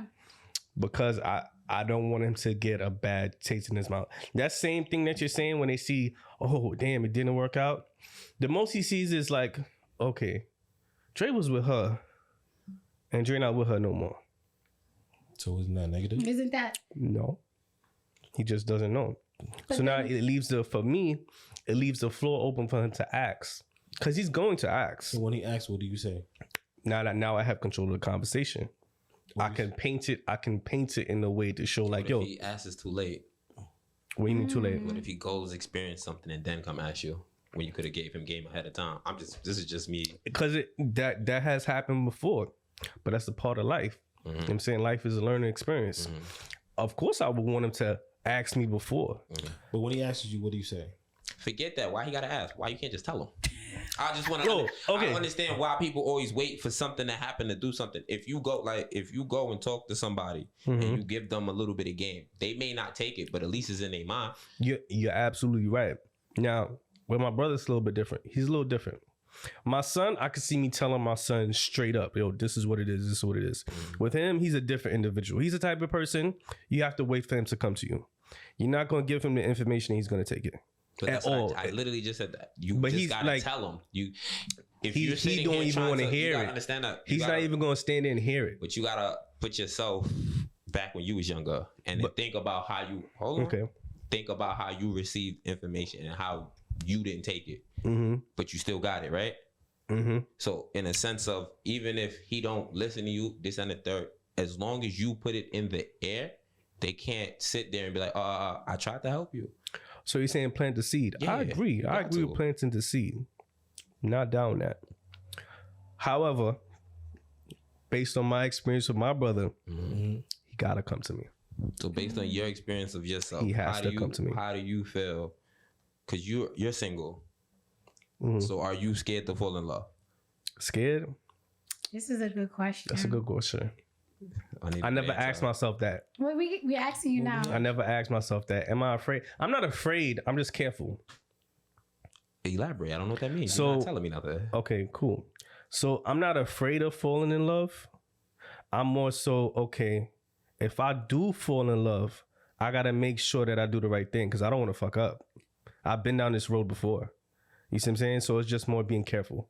Speaker 1: Because I don't want him to get a bad taste in his mouth. That same thing that you're saying when they see, oh, damn, it didn't work out. The most he sees is like, okay, Dre was with her and Dre not with her no more.
Speaker 2: So isn't that negative?
Speaker 3: Isn't that?
Speaker 1: No. He just doesn't know.
Speaker 3: But
Speaker 1: so now it leaves the floor open for him to ask. Because he's going to ask.
Speaker 2: So when he asks, what do you say?
Speaker 1: Now I have control of the conversation. I can paint it in a way to show like,
Speaker 5: What
Speaker 1: yo,
Speaker 5: if he asks it's too late?
Speaker 1: what do you mean too late?
Speaker 5: What if he goes experience something and then come ask you when you could have gave him game ahead of time? This is just me.
Speaker 1: Because that has happened before, but that's a part of life. You know what I'm saying? Life is a learning experience. Of course I would want him to ask me before.
Speaker 2: But when he asks you, what do you say?
Speaker 5: Forget that. Why he gotta ask? Why you can't just tell him? I just want
Speaker 1: Yo,
Speaker 5: to.
Speaker 1: okay.
Speaker 5: I understand why people always wait for something to happen to do something. If you go and talk to somebody and you give them a little bit of game, they may not take it, but at least it's in their mind.
Speaker 1: You're absolutely right. Now, with my brother, it's a little bit different. He's a little different. My son, I could see me telling my son straight up, yo, this is what it is. This is what it is. With him, he's a different individual. He's the type of person, you have to wait for him to come to you. You're not going to give him the information, he's going to take it.
Speaker 5: But
Speaker 1: At
Speaker 5: that's
Speaker 1: all.
Speaker 5: I literally just said that.
Speaker 1: But
Speaker 5: just
Speaker 1: he's
Speaker 5: gotta
Speaker 1: like-
Speaker 5: tell him. If
Speaker 1: He
Speaker 5: you're sitting
Speaker 1: don't
Speaker 5: here
Speaker 1: even
Speaker 5: trying
Speaker 1: want to
Speaker 5: you
Speaker 1: hear
Speaker 5: gotta
Speaker 1: it.
Speaker 5: Understand that
Speaker 1: He's not even going to stand there and hear it.
Speaker 5: But you gotta put yourself back when you was younger and then think about how you think about how you received information and how you didn't take it, but you still got it, right? So in a sense of, even if he don't listen to you, this and the third, as long as you put it in the air, they can't sit there and be like, I tried to help you.
Speaker 1: So you're saying plant the seed.
Speaker 5: Yeah,
Speaker 1: I agree.
Speaker 5: you
Speaker 1: I
Speaker 5: got
Speaker 1: agree
Speaker 5: to.
Speaker 1: with planting the seed. Not down that. However, based on my experience with my brother, he gotta come to me.
Speaker 5: So based on your experience of yourself,
Speaker 1: He has to come to me.
Speaker 5: How do you feel? Because you're single. So are you scared to fall in love?
Speaker 1: Scared?
Speaker 3: This is a good question.
Speaker 1: That's a good question. I never asked myself that.
Speaker 3: Well, we're asking you now.
Speaker 1: I never asked myself that. Am I afraid? I'm not afraid. I'm just careful.
Speaker 5: Elaborate. I don't know what that means.
Speaker 1: So-
Speaker 5: You're not telling me nothing.
Speaker 1: Okay, cool. So I'm not afraid of falling in love. I'm more so, okay, if I do fall in love, I gotta make sure that I do the right thing because I don't want to fuck up. I've been down this road before. You see what I'm saying? So it's just more being careful.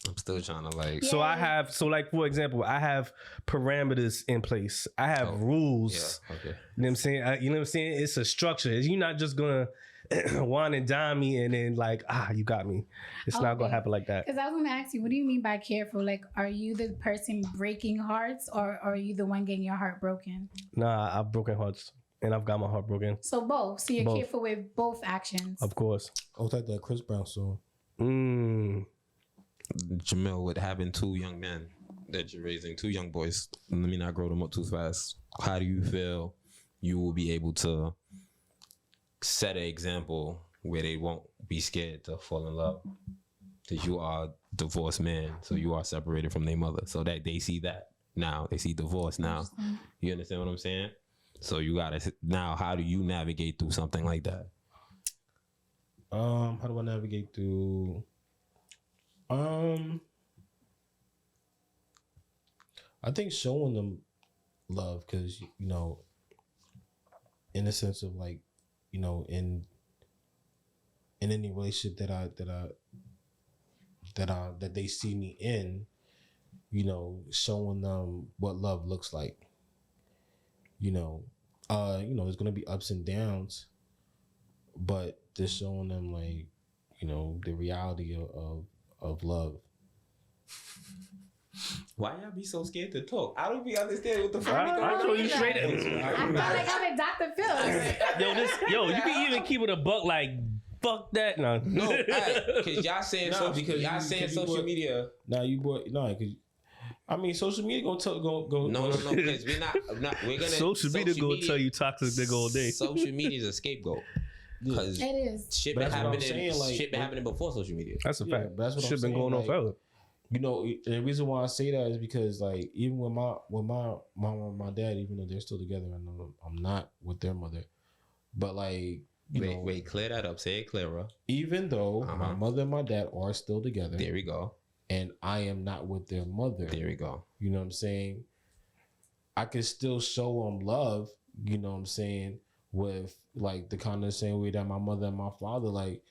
Speaker 5: I'm still trying to like.
Speaker 1: So I have, so like for example, I have parameters in place. I have rules.
Speaker 5: Yeah, okay.
Speaker 1: You know what I'm saying? You know what I'm saying? It's a structure. You're not just gonna wine and dime me and then like, you got me. It's not gonna happen like that.
Speaker 3: Because I was gonna ask you, what do you mean by careful? Like, are you the person breaking hearts, or are you the one getting your heart broken?
Speaker 1: Nah, I've broken hearts and I've got my heart broken.
Speaker 3: So both. So you're
Speaker 1: Both.
Speaker 3: careful with both actions.
Speaker 1: Of course.
Speaker 2: I was like that Chris Brown song.
Speaker 5: Jamil, with having two young men that you're raising, two young boys, let me not grow them up too fast. How do you feel you will be able to set an example where they won't be scared to fall in love? Because you are a divorced man, so you are separated from their mother, so that they see that now. They see divorce now. You understand what I'm saying? So you gotta now. How do you navigate through something like that?
Speaker 2: How do I navigate through? I think showing them love, because you know, in the sense of like, you know, in any relationship that they see me in, you know, showing them what love looks like. You know, there's gonna be ups and downs, but just showing them like, you know, the reality of love.
Speaker 5: Why y'all be so scared to talk? I don't be understanding what the fuck.
Speaker 1: I told you straight.
Speaker 3: I feel like I'm in Dr. Phil.
Speaker 1: You can even keep it a buck like, fuck that. No,
Speaker 5: Because y'all saying social media.
Speaker 2: Because I mean, social media gonna go.
Speaker 5: No, because we're not. We're gonna.
Speaker 1: Social media gonna tell you toxic nigga all day.
Speaker 5: Social media is a scapegoat. Because
Speaker 3: it is.
Speaker 5: Shit been happening before social media.
Speaker 1: That's a fact.
Speaker 2: But that's what
Speaker 1: shit
Speaker 2: I'm
Speaker 1: been
Speaker 2: saying,
Speaker 1: going on
Speaker 2: like,
Speaker 1: forever.
Speaker 2: You know, and the reason why I say that is because like even when my mom and my dad, even though they're still together, and I'm not with their mother, but like
Speaker 5: wait, clear that up. Say it clearer.
Speaker 2: Even though my mother and my dad are still together,
Speaker 5: there we go,
Speaker 2: and I am not with their mother,
Speaker 5: there we go.
Speaker 2: You know what I'm saying? I can still show them love. You know what I'm saying? With like the kind of same way that my mother and my father, like,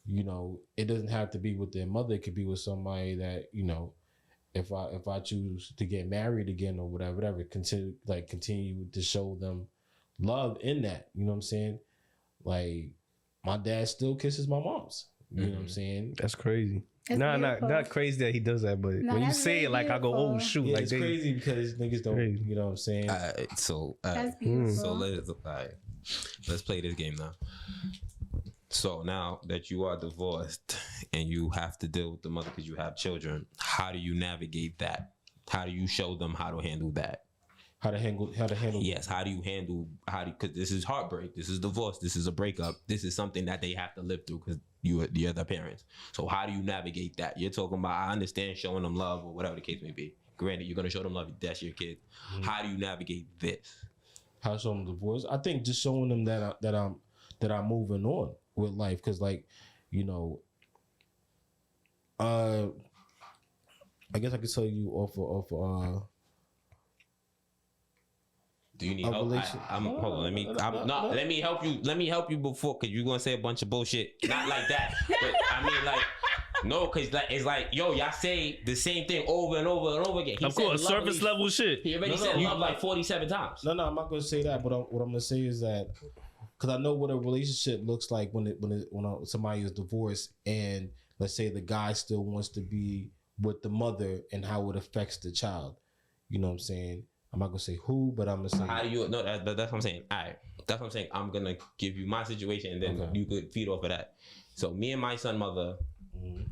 Speaker 2: you know, it doesn't have to be with their mother. It could be with somebody that, you know, if I choose to get married again or whatever, continue to show them love in that. You know what I'm saying? Like, my dad still kisses my mom's. You know what I'm saying?
Speaker 1: That's crazy.
Speaker 3: It's
Speaker 1: not crazy that he does that, but when you say it, like, I go, oh shoot,
Speaker 2: Yeah,
Speaker 1: like
Speaker 2: it's crazy because niggas don't.
Speaker 1: Crazy.
Speaker 2: You know what I'm saying?
Speaker 3: That's beautiful.
Speaker 5: So let's play this game now. So now that you are divorced and you have to deal with the mother because you have children, how do you navigate that? How do you show them how to handle that?
Speaker 2: How to handle?
Speaker 5: Yes, because this is heartbreak, this is divorce, this is a breakup, this is something that they have to live through because you're the other parents. So how do you navigate that? You're talking about, I understand showing them love or whatever the case may be. Granted, you're gonna show them love, that's your kid. How do you navigate this?
Speaker 2: How to show them divorce? I think just showing them that I'm moving on with life, because like, you know, I guess I could tell you off
Speaker 5: do you need help? Hold on. Let me help you. Let me help you before, because you're gonna say a bunch of bullshit. Not like that. But I mean, like, no, because like it's like, yo, y'all say the same thing over and over and over again.
Speaker 1: Of course, surface level shit.
Speaker 5: He already said love like 47 times.
Speaker 2: No, I'm not gonna say that. But what I'm gonna say is that, because I know what a relationship looks like when somebody is divorced, and let's say the guy still wants to be with the mother, and how it affects the child. You know what I'm saying? I'm not gonna say who, but I'm gonna say
Speaker 5: how do you know that? That's what I'm saying. All right, that's what I'm saying. I'm gonna give you my situation, and then you could feed off of that. So me and my son mother,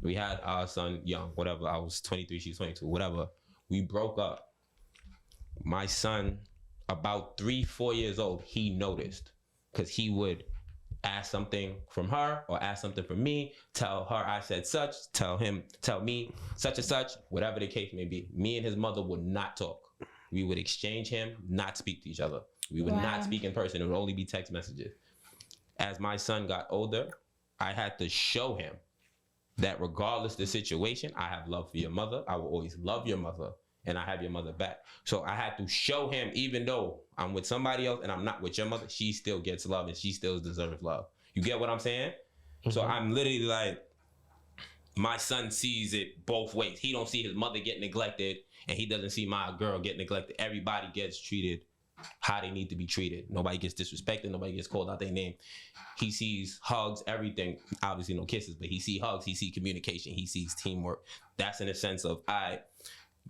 Speaker 5: we had our son young, whatever. I was 23, she was 22, whatever. We broke up. My son, about 3-4 years old, he noticed, because he would ask something from her or ask something from me, tell her I said such, tell me such and such, whatever the case may be. Me and his mother would not talk. We would exchange him, not speak to each other. We would not speak in person. It would only be text messages. As my son got older, I had to show him that regardless of the situation, I have love for your mother. I will always love your mother, and I have your mother back. So I had to show him, even though I'm with somebody else and I'm not with your mother, she still gets love and she still deserves love. You get what I'm saying? Mm-hmm. So I'm literally like, my son sees it both ways. He don't see his mother get neglected, and he doesn't see my girl get neglected. Everybody gets treated how they need to be treated. Nobody gets disrespected. Nobody gets called out their name. He sees hugs, everything. Obviously no kisses, but he sees hugs. He sees communication. He sees teamwork. That's in a sense of,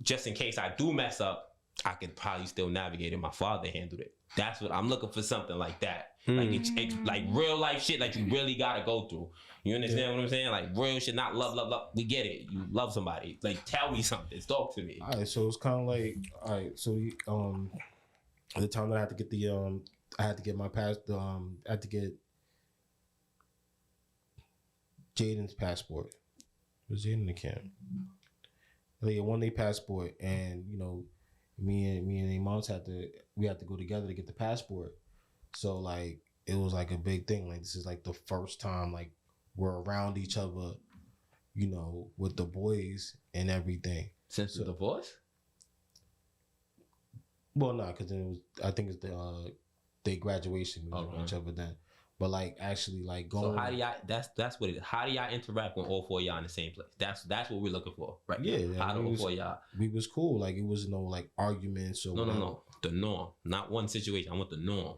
Speaker 5: just in case I do mess up, I could probably still navigate it. My father handled it. That's what I'm looking for, something like that. Like it's like real life shit like you really gotta go through. You understand what I'm saying? Like real shit, not love. We get it. You love somebody. Like tell me something. Talk to me.
Speaker 2: All right, so it's kind of like, all right, so the time that I had to get I had to get my I had to get Jaden's passport. It was Jaden in the camp. Like a 1-day passport, and you know, me and their moms had to go together to get the passport. So like it was like a big thing. Like this is like the first time like we're around each other, you know, with the boys and everything.
Speaker 5: Since the divorce?
Speaker 2: Well, no, because then I think it's their graduation. We was around each other then. But like actually like going.
Speaker 5: So how do y'all? That's what it is. How do y'all interact when all four of y'all in the same place? That's what we're looking for, right?
Speaker 2: Yeah.
Speaker 5: How do all four of y'all?
Speaker 2: We was cool. Like it was no like arguments or
Speaker 5: No. The norm, not one situation. I want the norm.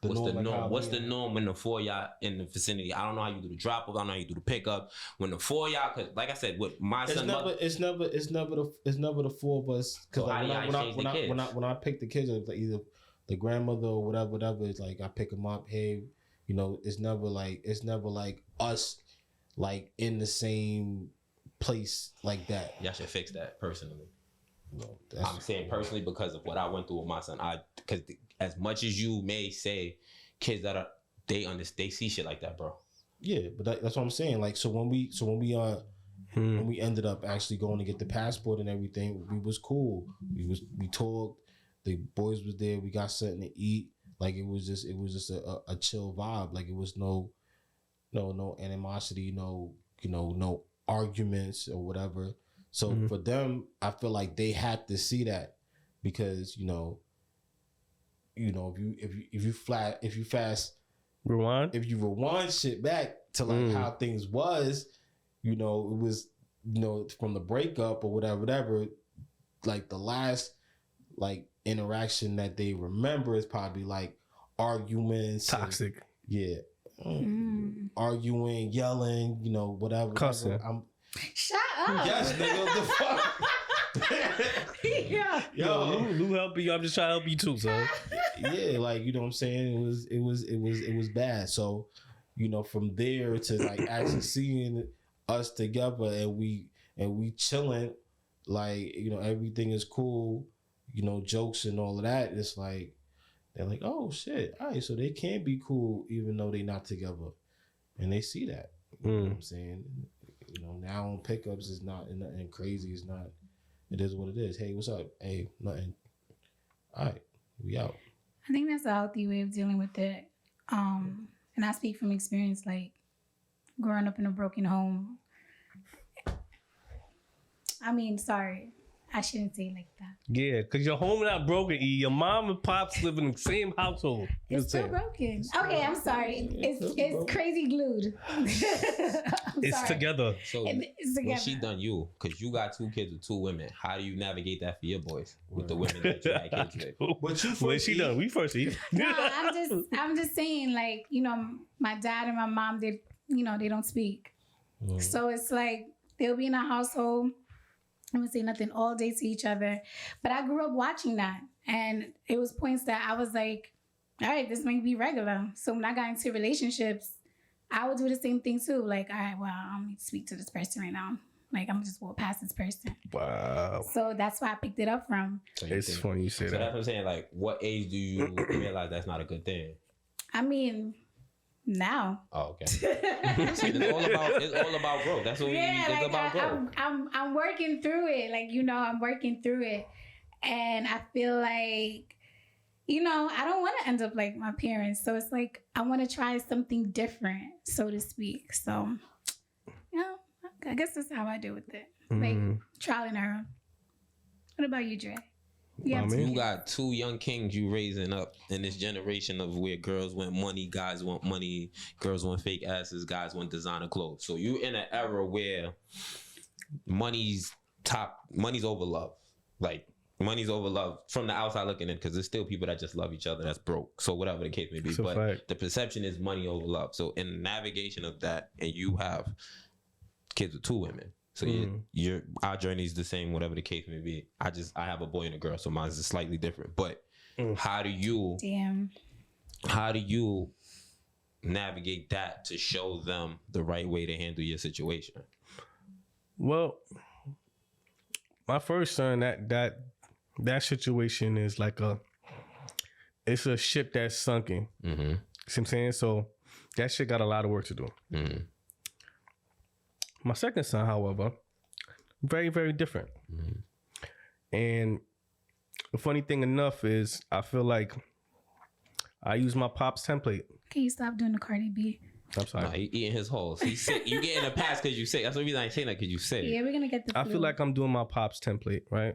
Speaker 5: What's the
Speaker 2: like
Speaker 5: norm? What's the norm when the four of y'all in the vicinity? I don't know how you do the drop off. I don't know how you do the pickup. When the four of y'all, because like I said, with my son,
Speaker 2: it's never the four of us. Because like when I pick the kids, it's like either the grandmother or whatever. It's like I pick them up. Hey, you know, it's never like us, like in the same place like that.
Speaker 5: Y'all should fix that personally.
Speaker 2: No,
Speaker 5: I'm saying personally because of what I went through with my son. Because as much as you may say, kids they see shit like that, bro.
Speaker 2: Yeah, but that's what I'm saying. Like, so when we ended up actually going to get the passport and everything, we was cool. We talked. The boys was there. We got something to eat. Like it was just a chill vibe. Like it was no animosity, no arguments or whatever. So for them, I feel like they had to see that because if you rewind shit back to like how things was, it was from the breakup or whatever, like the last like interaction that they remember is probably like arguments,
Speaker 1: toxic,
Speaker 2: arguing, yelling, whatever.
Speaker 1: Cussing.
Speaker 3: Shut up.
Speaker 2: Yes, nigga, what the fuck?
Speaker 3: Yeah.
Speaker 2: Yo,
Speaker 1: Lou help you. I'm just trying to help you too, son.
Speaker 2: Yeah, like you know what I'm saying. It was bad. So, from there to like actually seeing us together and we chilling, like everything is cool, jokes and all of that. It's like they're like, oh shit, all right, so they can be cool even though they not together, and they see that. You know what I'm saying. Now on pickups is not nothing crazy. It's not. It is what it is. Hey, what's up? Hey, nothing. All right, we out.
Speaker 3: I think that's a healthy way of dealing with it. And I speak from experience, like growing up in a broken home. I mean, sorry, I shouldn't say it like that.
Speaker 1: Yeah, because your home not broken. Your mom and pops live in the same household.
Speaker 3: It's still broken. Okay, I'm sorry. It's crazy glued.
Speaker 1: It's together.
Speaker 5: So
Speaker 3: it's together.
Speaker 5: When she done you, because you got 2 kids with 2 women, how do you navigate that for your boys with the women that you had kids with?
Speaker 2: But you
Speaker 1: when she done, we first eat.
Speaker 3: No, I'm just saying, like, my dad and my mom, they don't speak. So it's like they'll be in a household. I wouldn't say nothing all day to each other. But I grew up watching that. And it was points that I was like, all right, this might be regular. So when I got into relationships, I would do the same thing too. Like, all right, well, I don't need to speak to this person right now. Like, I'm just walk past this person.
Speaker 1: Wow.
Speaker 3: So that's where I picked it up from.
Speaker 5: So
Speaker 1: it's funny you say that.
Speaker 5: So that's what I'm saying. Like, what age do you realize that's not a good thing?
Speaker 3: I mean, now.
Speaker 5: Oh, okay. It's all about growth. That's what it's about growth.
Speaker 3: I'm working through it. Like, I'm working through it. And I feel like, I don't want to end up like my parents. So it's like, I want to try something different, so to speak. So, I guess that's how I deal with it. Like, trial and error. What about you, Dre? Yeah,
Speaker 1: I mean,
Speaker 5: You got 2 young kings you raising up in this generation of where girls want money, guys want money, girls want fake asses, guys want designer clothes. So you in an era where money's over love. Like, money's over love from the outside looking in, because there's still people that just love each other that's broke. So whatever the case may be. But the perception is money over love. So in navigation of that, and you have kids with 2 women. So our journey is the same, whatever the case may be. I have a boy and a girl, so mine's is slightly different. But how do you navigate that to show them the right way to handle your situation?
Speaker 1: Well, my first son, that situation is like it's a ship that's sunken. See what I'm saying? So that shit got a lot of work to do. My second son, however, very, very different. And the funny thing enough is I feel like I use my pop's template.
Speaker 3: Can you stop doing the Cardi B?
Speaker 1: I'm sorry.
Speaker 5: No, he eating his holes. He's sick. You get in a pass because you sick. That's the reason I ain't saying that, because you sick.
Speaker 3: Yeah, we're gonna get the flu.
Speaker 1: I feel like I'm doing my pop's template, right?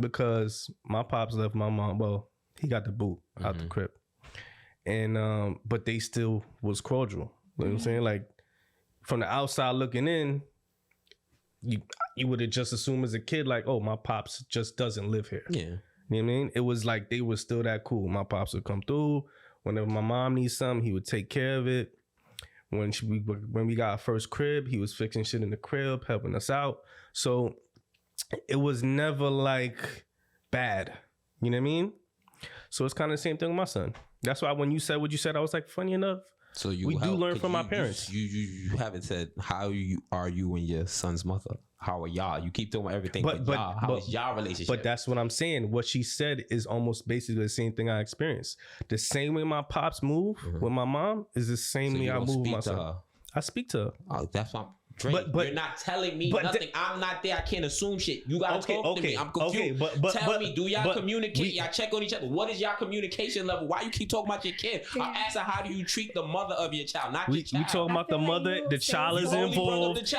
Speaker 1: Because my pops left my mom. Well, he got the boot out the crib, and but they still was cordial. You know what I'm saying? Like, from the outside looking in, you would have just assumed as a kid, like, oh, my pops just doesn't live here.
Speaker 5: Yeah.
Speaker 1: You know what I mean? It was like they were still that cool. My pops would come through. Whenever my mom needs something, he would take care of it. When we got our first crib, he was fixing shit in the crib, helping us out. So it was never like bad. You know what I mean? So it's kind of the same thing with my son. That's why when you said what you said, I was like, funny enough.
Speaker 5: So
Speaker 1: we do learn from our parents.
Speaker 5: You haven't said how are you and your son's mother? How are y'all? You keep doing everything, but y'all. How is y'all relationship?
Speaker 1: But that's what I'm saying. What she said is almost basically the same thing I experienced. The same way my pops move with my mom is the same way I move with my son. I speak to her.
Speaker 5: Oh, that's why. Drake, but you're not telling me nothing. I'm not there. I can't assume shit. You gotta talk to me. I'm confused. Tell me, do y'all communicate? Y'all check on each other. What is y'all communication level? Why you keep talking about your kid? I'm asking, how do you treat the mother of your child? Not your child.
Speaker 1: We talking about the mother. The child is involved.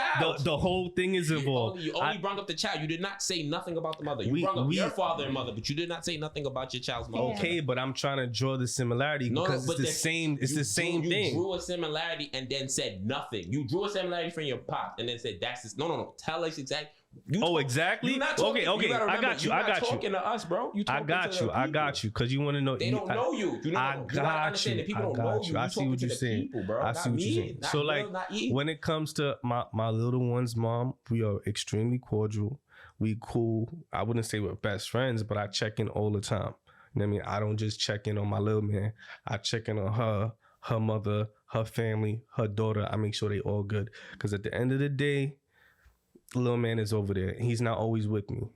Speaker 1: The whole thing is involved.
Speaker 5: You only brought up the child. You did not say nothing about the mother. You brought up your father and mother, but you did not say nothing about your child's mother.
Speaker 1: Okay, but I'm trying to draw the similarity because it's the same. It's the same thing.
Speaker 5: You drew a similarity and then said nothing. You drew a similarity from your pop and then said that. No. Tell us exactly.
Speaker 1: Exactly. Okay. I got you.
Speaker 5: Talking to us, bro.
Speaker 1: I got you. Because you want to know.
Speaker 5: They don't know you.
Speaker 1: I got you.
Speaker 5: People don't know you.
Speaker 1: I see what you're saying. I see what you're saying. So, like, when it comes to my little one's mom, we are extremely cordial. We cool. I wouldn't say we're best friends, but I check in all the time. You know what I mean? I don't just check in on my little man. I check in on her mother, her family, her daughter. I make sure they all good. Because at the end of the day, the little man is over there. He's not always with me.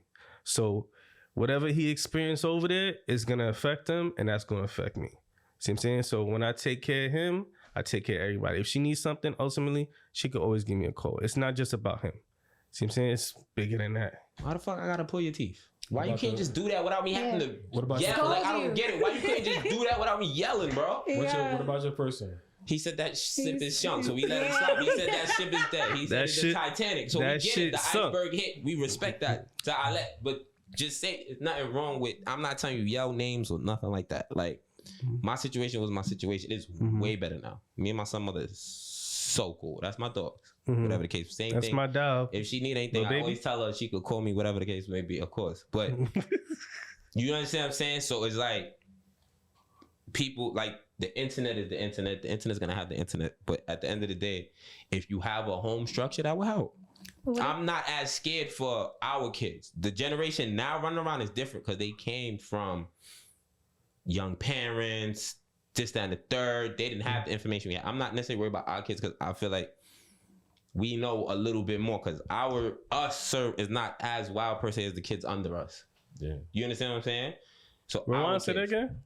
Speaker 1: So whatever he experienced over there is going to affect him, and that's going to affect me. See what I'm saying? So when I take care of him, I take care of everybody. If she needs something, ultimately, she could always give me a call. It's not just about him. See what I'm saying? It's bigger than that.
Speaker 5: Why the fuck I got to pull your teeth? Why you can't just do that without me having to yell? Like, I don't get it. Why you can't just do that without me yelling, bro?
Speaker 2: What about your person?
Speaker 5: He said that ship is sunk, so we let him stop. He said that ship is dead. He said it's the Titanic, so we get it. The iceberg hit. We respect that. But just say it's nothing wrong with. I'm not telling you yell names or nothing like that. Like, my situation was my situation. It's way better now. Me and my son mother is so cool. That's my dog. Whatever the case. Same thing.
Speaker 1: That's my dog.
Speaker 5: If she need anything, I always tell her she could call me. Whatever the case may be, of course. But you understand what I'm saying? So it's like people like. The internet is the internet. The internet's gonna have the internet. But at the end of the day, if you have a home structure, that will help. I'm not as scared for our kids. The generation now running around is different because they came from young parents, this, that, and the third. They didn't have the information we had. I'm not necessarily worried about our kids because I feel like we know a little bit more because us is not as wild per se as the kids under us. Yeah. You understand what I'm saying? So
Speaker 1: I want to say that again?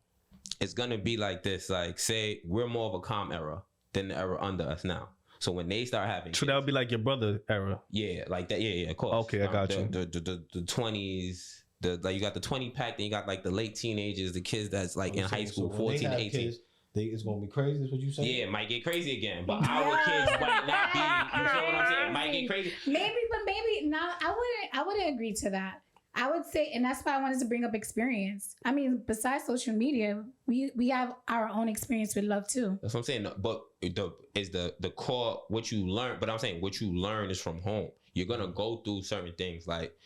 Speaker 5: It's going to be like this. Like, say we're more of a calm era than the era under us now. So when they start having
Speaker 1: so that would be like your brother era.
Speaker 5: Yeah, like that. Yeah, of course.
Speaker 1: Okay, I got you.
Speaker 5: The 20s, like you got the 20 pack, then you got like the late teenagers, the kids that's like in high school, 14, 18. Kids,
Speaker 2: it's gonna be crazy, is what you saying?
Speaker 5: Yeah, it might get crazy again. But our kids might not be, you know what I'm saying? It might get crazy.
Speaker 3: Maybe not. I wouldn't agree to that. I would say, and that's why I wanted to bring up experience. I mean, besides social media, we have our own experience with love too.
Speaker 5: That's what I'm saying. But the core what you learn. But I'm saying what you learn is from home. You're gonna go through certain things. Like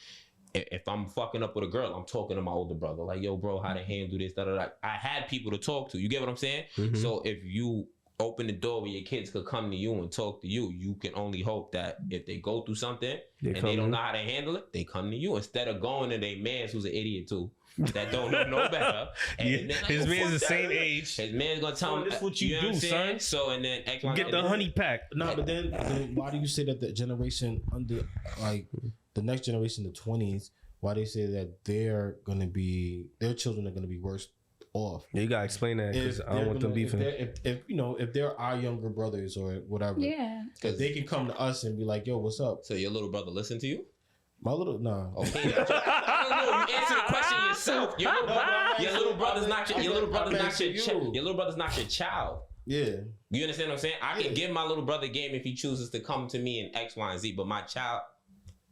Speaker 5: if I'm fucking up with a girl, I'm talking to my older brother. Like, yo, bro, how to handle this? Da, da, da. I had people to talk to. You get what I'm saying? Mm-hmm. So if you open the door where your kids could come to you and talk to you, you can only hope that if they go through something and they don't know how to handle it, they come to you instead of going to their mans who's an idiot too, that don't know no better. And like,
Speaker 1: his man's the same age.
Speaker 5: His man's gonna tell him
Speaker 1: this what you do, son.
Speaker 5: So and then
Speaker 1: get the honey pack.
Speaker 2: No, but then why do you say that the generation under, like the next generation, the 20s, why they say that their children are gonna be worse off?
Speaker 1: Yeah, you gotta explain that because I don't want them beefing.
Speaker 2: If they're our younger brothers or whatever,
Speaker 3: yeah,
Speaker 2: because they can come to us and be like, "Yo, what's up?"
Speaker 5: So your little brother listen to you?
Speaker 2: My little
Speaker 5: Okay, I don't know. You answer the question yourself. Your little brother's not your child.
Speaker 2: Yeah,
Speaker 5: you understand what I'm saying? I can give my little brother game if he chooses to come to me in X, Y, and Z. But my child,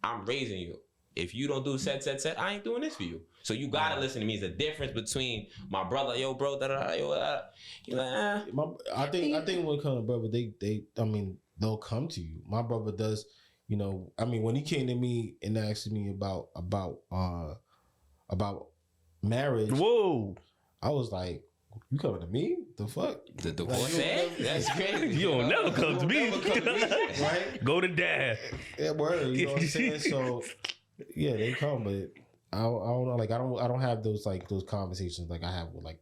Speaker 5: I'm raising you. If you don't do set, I ain't doing this for you. So you gotta listen to me. It's a difference between my brother, yo, bro, da da da, yo, you're like,
Speaker 2: I think when it comes to brother, they'll come to you. My brother does, when he came to me and asked me about marriage.
Speaker 1: Whoa.
Speaker 2: I was like, you coming to me? The fuck?
Speaker 5: The divorce? That's crazy.
Speaker 1: You don't never come to me.
Speaker 2: Right?
Speaker 1: Go to dad.
Speaker 2: Yeah, word. You know what I'm saying? So yeah, they come, but I don't know. Like I don't have those conversations like I have with like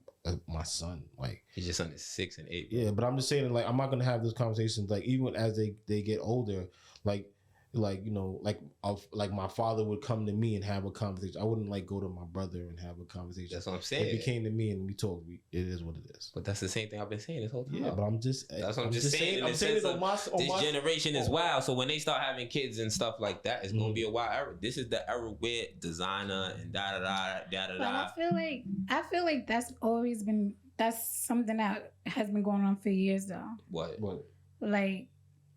Speaker 2: my son. Like
Speaker 5: your son is 6 and 8.
Speaker 2: Yeah, but I'm just saying like I'm not gonna have those conversations like even as they get older. Like my father would come to me and have a conversation. I wouldn't like go to my brother and have a conversation.
Speaker 5: That's what I'm saying.
Speaker 2: If he came to me and we talked, it is what it is.
Speaker 5: But that's the same thing I've been saying this whole time.
Speaker 2: Yeah, but I'm just
Speaker 5: saying. I'm saying this generation is wild. So when they start having kids and stuff like that, it's gonna be a wild era. This is the era where designer and da da da da da da.
Speaker 3: I feel like that's something that has been going on for years though.
Speaker 5: What?
Speaker 3: Like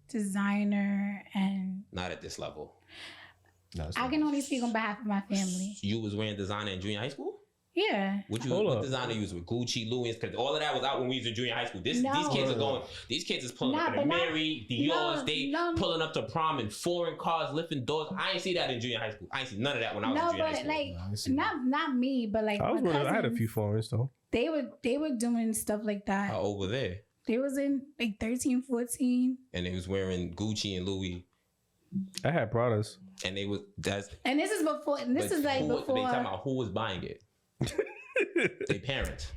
Speaker 3: designer and
Speaker 5: not at this level.
Speaker 2: No,
Speaker 3: I can only speak on behalf of my family.
Speaker 5: You was wearing designer in junior high school?
Speaker 3: Yeah.
Speaker 5: What designer you was with? Gucci, Louis? Because all of that was out when we was in junior high school. These kids is pulling up in a Mary, Dior's, pulling up to prom in foreign cars, lifting doors. I ain't see that in junior high school. I ain't see none of that when I was in junior high school.
Speaker 3: Not me, but like
Speaker 1: I had a few foreigns though.
Speaker 3: They were doing stuff like that.
Speaker 5: How old were they?
Speaker 3: They was in like 13, 14.
Speaker 5: And they was wearing Gucci and Louis.
Speaker 1: I had Pradas.
Speaker 5: And they was
Speaker 3: And this is before. And this is like before.
Speaker 5: They talking about who was buying it. Their parents.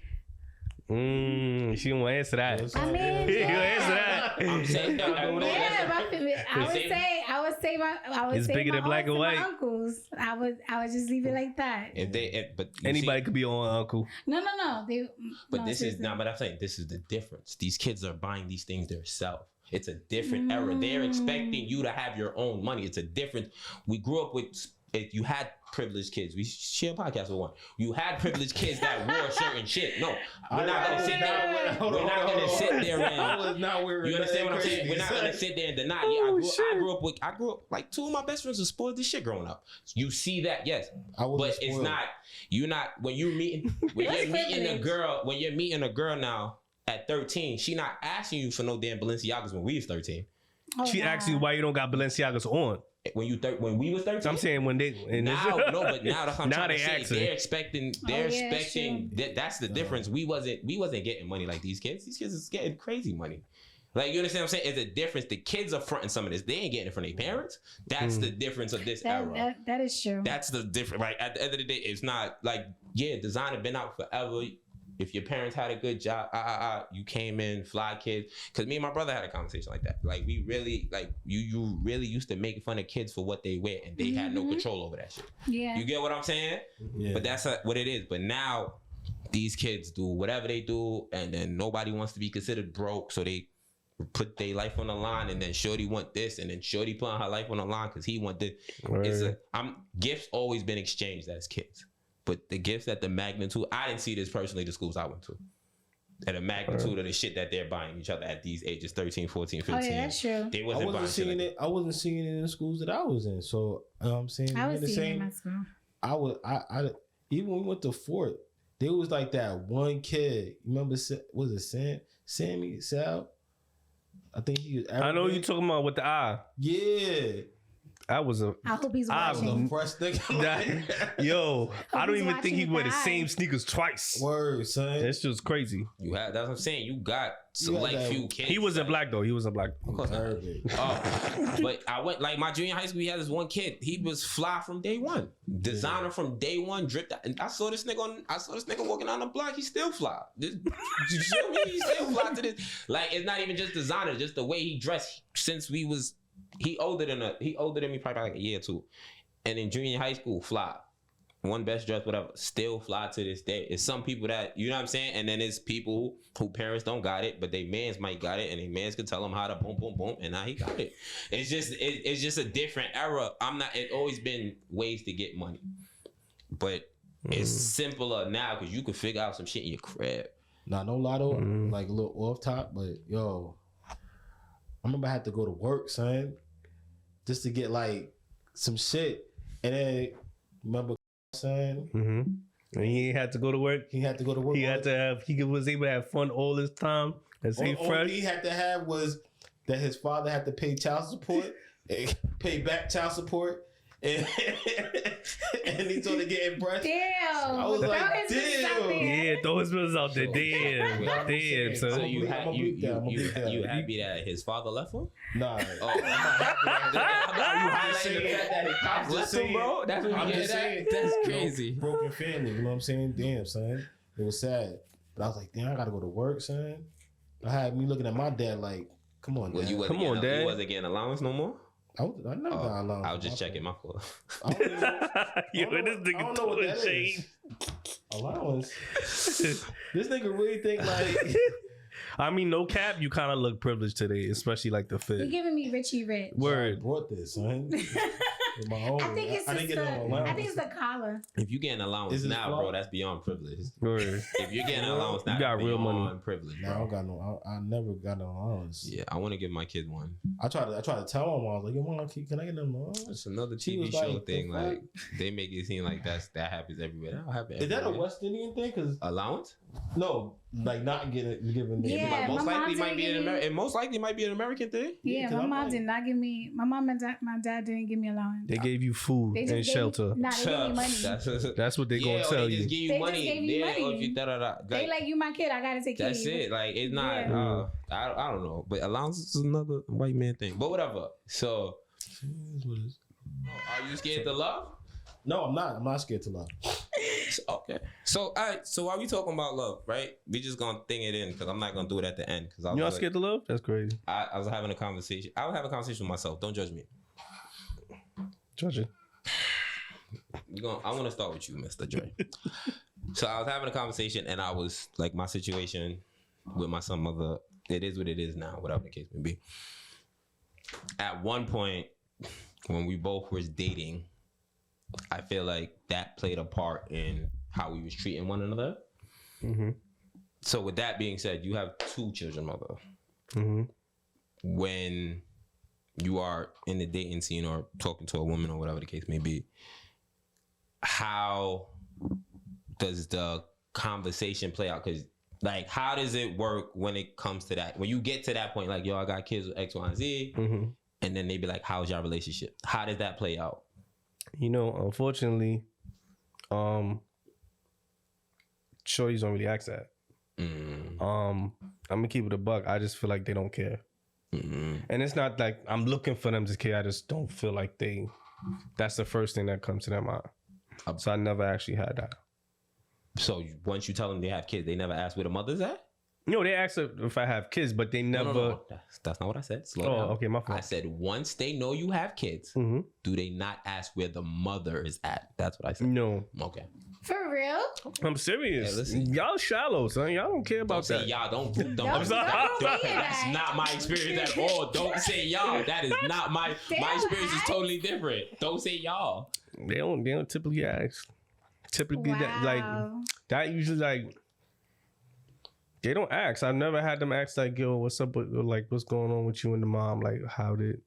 Speaker 1: She don't answer that.
Speaker 3: I mean,
Speaker 1: she don't answer that.
Speaker 5: I'm saying,
Speaker 3: I would
Speaker 1: it's
Speaker 3: say
Speaker 1: bigger than black and white.
Speaker 3: Uncles. I would just leave it like that.
Speaker 5: But
Speaker 1: anybody could be on uncle.
Speaker 3: No.
Speaker 5: But I'm saying this is the difference. These kids are buying these things themselves. It's a different era. They're expecting you to have your own money. It's a different. We grew up with. If you had privileged kids, we share a podcast with one. You had privileged kids that wore certain shit. No, we're not gonna sit there. We're not gonna sit there and. You understand what I'm saying? We're not gonna sit there and deny. I grew up like two of my best friends were spoiled this shit growing up. You see that, yes, but it's not. You're not when you're meeting a girl now at 13. She not asking you for no damn Balenciagas when we was 13.
Speaker 1: She asks you why you don't got Balenciagas on.
Speaker 5: When we was 13,
Speaker 1: I'm saying when they
Speaker 5: now that's what I'm trying to say.
Speaker 1: Asking.
Speaker 5: They're expecting that's the difference. We wasn't getting money like these kids. These kids is getting crazy money. Like, you understand what I'm saying? It's a difference. The kids are fronting some of this. They ain't getting it from their parents. That's the difference of this era.
Speaker 3: That is true.
Speaker 5: That's the difference. Right? At the end of the day, it's not like, designer been out forever. If your parents had a good job, you came in, fly kids. Because me and my brother had a conversation like that. Like, we really, like, you really used to make fun of kids for what they wear, and they had no control over that shit.
Speaker 3: Yeah. You
Speaker 5: get what I'm saying? Yeah. But that's what it is. But now, these kids do whatever they do, and then nobody wants to be considered broke, so they put their life on the line, and then shorty want this, and then shorty putting her life on the line because he want this. Right. Gifts always been exchanged as kids. But the gifts at the magnitude, I didn't see this personally, the schools I went to. At a magnitude of the shit that they're buying each other at these ages, 13, 14, 15.
Speaker 3: Oh, yeah, that's true.
Speaker 5: They
Speaker 2: I wasn't seeing it in the schools that I was in. So, I'm saying,
Speaker 3: I was seeing it in my school.
Speaker 2: even when we went to Fort, there was like that one kid. You remember? Was it Sammy Sal? I think he was.
Speaker 1: I know you talking about with the eye.
Speaker 2: Yeah.
Speaker 3: I hope he's watching.
Speaker 1: Yo, I don't even think he wear the
Speaker 3: eye.
Speaker 1: same sneakers twice.
Speaker 2: Word, son.
Speaker 1: That's just crazy.
Speaker 5: That's what I'm saying. You got select few kids.
Speaker 1: He wasn't black though. He wasn't black.
Speaker 5: Of course not. But I went like my junior high school. We had this one kid. He was fly from day one, designer from day one. Dripped out. And I saw this nigga walking on the block. He still fly. You feel me? He still fly to this. Like it's not even just designer. Just the way he dressed. Since we was. He older than me probably like a year or two. And in junior high school, fly. One best dressed, whatever, still fly to this day. It's some people that, you know what I'm saying? And then it's people who parents don't got it, but they mans might got it, and they mans could tell them how to boom, boom, boom, and now he got it. It's just a different era. It's always been ways to get money. But it's simpler now because you could figure out some shit in your crib.
Speaker 2: Nah, no lotto, like a little off top, but yo, I remember I had to go to work, son, just to get like some shit. And then remember, son,
Speaker 1: and he had to go to work.
Speaker 2: He had to go to work.
Speaker 1: He was able to have fun all this time and stay fresh.
Speaker 2: All he had to have was that his father had to pay child support, pay back child support. And he told to get breast.
Speaker 3: Damn.
Speaker 2: I was like, damn.
Speaker 1: Yeah, throw his bills out there. Damn.
Speaker 5: So you happy that his father left him?
Speaker 2: Nah.
Speaker 5: Oh, I'm not happy. Are you highlighting the fact that his pops left him, bro? That's what you get at? That's crazy.
Speaker 2: Broken family, you know what I'm saying? Damn, son. It was sad. But I was like, damn, I gotta go to work, son. I had me looking at my dad like, come on, Dad.
Speaker 5: You wasn't getting allowance no more?
Speaker 2: I never got allowance.
Speaker 5: I was just checking my fault.
Speaker 2: I don't know what that is. Allowance. This nigga really think like.
Speaker 1: I mean, no cap, you kind of look privileged today, especially like the fit.
Speaker 3: You're giving me Richie Rich.
Speaker 1: Word.
Speaker 2: I brought this, son. With my own.
Speaker 3: I think it's the collar.
Speaker 5: If you getting allowance now, bro, that's beyond privilege.
Speaker 1: Word.
Speaker 5: If you're getting allowance now,
Speaker 1: you got real money.
Speaker 5: Privilege.
Speaker 2: No, I don't got no. I never got no allowance.
Speaker 5: Yeah, I want to give my kid one.
Speaker 2: I tried to tell my mom, I was like, yo, mom, can I get them allowance?
Speaker 5: It's another TV show thing. Like they make it seem like that happens everywhere. That don't happen everywhere.
Speaker 2: Is that a West Indian thing? Cause
Speaker 5: allowance?
Speaker 2: No, like not given.
Speaker 3: Yeah,
Speaker 5: most likely might be it most likely might be an American thing.
Speaker 3: Yeah, my mom did not give me. My mom and my dad didn't give me allowance.
Speaker 1: They gave you food and shelter.
Speaker 3: They gave me money.
Speaker 1: That's what they gonna tell you.
Speaker 5: Just give you money.
Speaker 3: Just gave me money.
Speaker 5: They
Speaker 3: like, you my kid. I gotta take care of you.
Speaker 5: That's it. Like it's not. I don't know. But allowance is another white man thing. But whatever. So, are you scared to love?
Speaker 2: No, I'm not. I'm not scared to love.
Speaker 5: Okay. So, all right. So, while we talking about love, right? We just gonna thing it in because I'm not gonna do it at the end. Because
Speaker 1: you not scared to love? That's crazy.
Speaker 5: I was having a conversation. I was having a conversation with myself. Don't judge me.
Speaker 1: Judge it.
Speaker 5: I want to start with you, Mr. Dre. So I was having a conversation, and I was like, my situation with my son, mother. It is what it is now, whatever the case may be. At one point, when we both was dating, I feel like that played a part in how we was treating one another. Mm-hmm. So with that being said, you have 2 children, mother. Mm-hmm. When you are in the dating scene or talking to a woman or whatever the case may be, how does the conversation play out? Because like, how does it work when it comes to that? When you get to that point, like, yo, I got kids with X, Y, and Z, and then they be like, how's your relationship? How does that play out?
Speaker 1: You know, unfortunately, shorties don't really ask that. I'm gonna keep it a buck. I just feel like they don't care. And it's not like I'm looking for them to care. I just don't feel like that's the first thing that comes to their mind. So I never actually had that.
Speaker 5: So once you tell them they have kids, they never ask where the mother's at?
Speaker 1: No, they ask if I have kids, but they never.
Speaker 5: No. That's not what I said. Slow down.
Speaker 1: Okay, my fault.
Speaker 5: I said once they know you have kids, do they not ask where the mother is at? That's what I said.
Speaker 1: No.
Speaker 5: Okay.
Speaker 3: For real?
Speaker 1: I'm serious.
Speaker 5: Yeah,
Speaker 1: y'all shallow, son. Y'all don't care about
Speaker 5: that.
Speaker 1: Say
Speaker 5: y'all. Don't.
Speaker 1: I'm sorry.
Speaker 5: That's not my experience at all. Don't say y'all. That is not my experience is totally different. Don't say y'all.
Speaker 1: They don't typically ask. Typically, that usually like they don't ask. I've never had them ask like, yo, what's up with, like, what's going on with you and the mom? Like, how did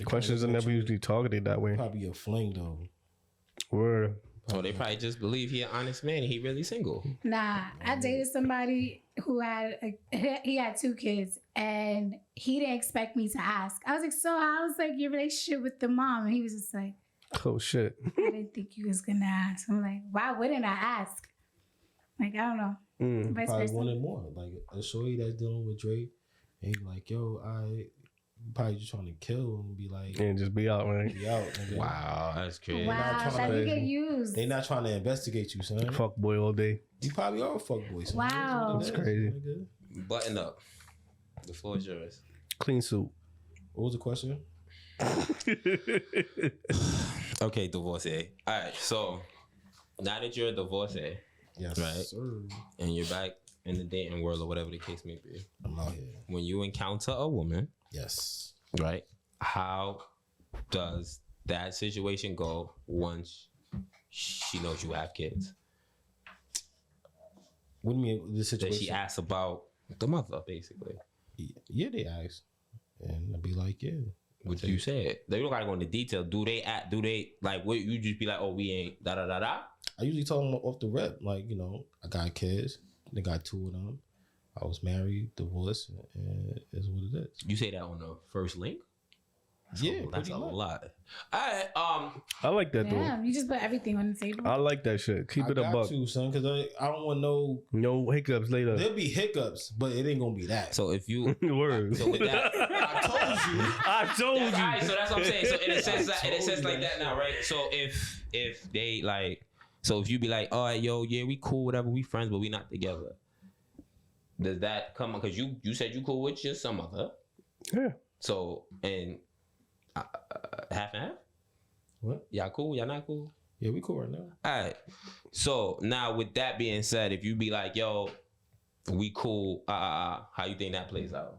Speaker 1: questions are never usually targeted that way.
Speaker 2: Probably a fling though.
Speaker 1: Word.
Speaker 5: So they probably just believe he an honest man and he really single.
Speaker 3: Nah, I dated somebody who he had 2 kids, and he didn't expect me to ask. I was like, so how's like your relationship with the mom? And he was just like,
Speaker 1: Oh shit.
Speaker 3: I didn't think you was gonna ask. I'm like, why wouldn't I ask? Like, I don't know. Vice
Speaker 2: Probably
Speaker 3: versa.
Speaker 2: wanted more. Like a shorty that's dealing with Drake, and he like, yo, I probably just trying to kill and be like,
Speaker 1: And just be out, man.
Speaker 2: be out. Nigga.
Speaker 5: Wow, that's crazy.
Speaker 3: Wow,
Speaker 2: trying
Speaker 3: that
Speaker 2: to-
Speaker 3: you get used.
Speaker 2: They not trying to investigate you, son.
Speaker 1: Fuck boy all day.
Speaker 2: You probably are a fuckboy, son.
Speaker 3: Wow.
Speaker 2: That's
Speaker 1: crazy.
Speaker 5: Button up. The floor is yours.
Speaker 1: Clean suit.
Speaker 2: What was the question?
Speaker 5: Okay, divorcee. All right, so now that you're a divorcee
Speaker 2: Yes,
Speaker 5: Right.
Speaker 2: sir.
Speaker 5: and you're back in the dating world or whatever the case may be,
Speaker 2: I'm out here.
Speaker 5: when you encounter a woman,
Speaker 2: Yes.
Speaker 5: right, how does that situation go once she knows you have kids?
Speaker 2: What do you mean the
Speaker 5: Does
Speaker 2: situation?
Speaker 5: she ask about the mother, basically?
Speaker 2: Yeah, they ask, and I'd be like, yeah.
Speaker 5: What you said. They don't gotta go into detail. Do they like what you just be like, oh, we ain't da da da da?
Speaker 2: I usually tell them off the rep, like, you know, I got kids. They got 2 of them. I was married, divorced, and it's what it is.
Speaker 5: You say that on the first link?
Speaker 2: Yeah,
Speaker 5: That's
Speaker 2: pretty
Speaker 5: a
Speaker 2: much.
Speaker 5: lot. All right,
Speaker 1: I like that though.
Speaker 3: Damn, you just put everything on the table.
Speaker 1: I like that shit. Keep
Speaker 2: I
Speaker 1: it a
Speaker 2: got
Speaker 1: buck.
Speaker 2: to, son, because I don't want no.
Speaker 1: No hiccups later.
Speaker 2: There'll be hiccups, but it ain't gonna be that.
Speaker 5: so if you
Speaker 1: Word.
Speaker 5: so with that,
Speaker 2: I told you.
Speaker 1: I told
Speaker 5: all
Speaker 1: you.
Speaker 5: right, so that's what I'm saying. So in a sense, like
Speaker 2: that.
Speaker 5: that now, right? So if they like, so if you be like, all right, yo, yeah, we cool, whatever, we friends, but we not together. Does that come on? Because you said you cool with your some other.
Speaker 1: Yeah.
Speaker 5: So and half and half.
Speaker 2: What?
Speaker 5: Y'all cool? Y'all not cool?
Speaker 2: Yeah, we cool right now.
Speaker 5: All right. So now with that being said, if you be like, yo, we cool, how you think that plays out?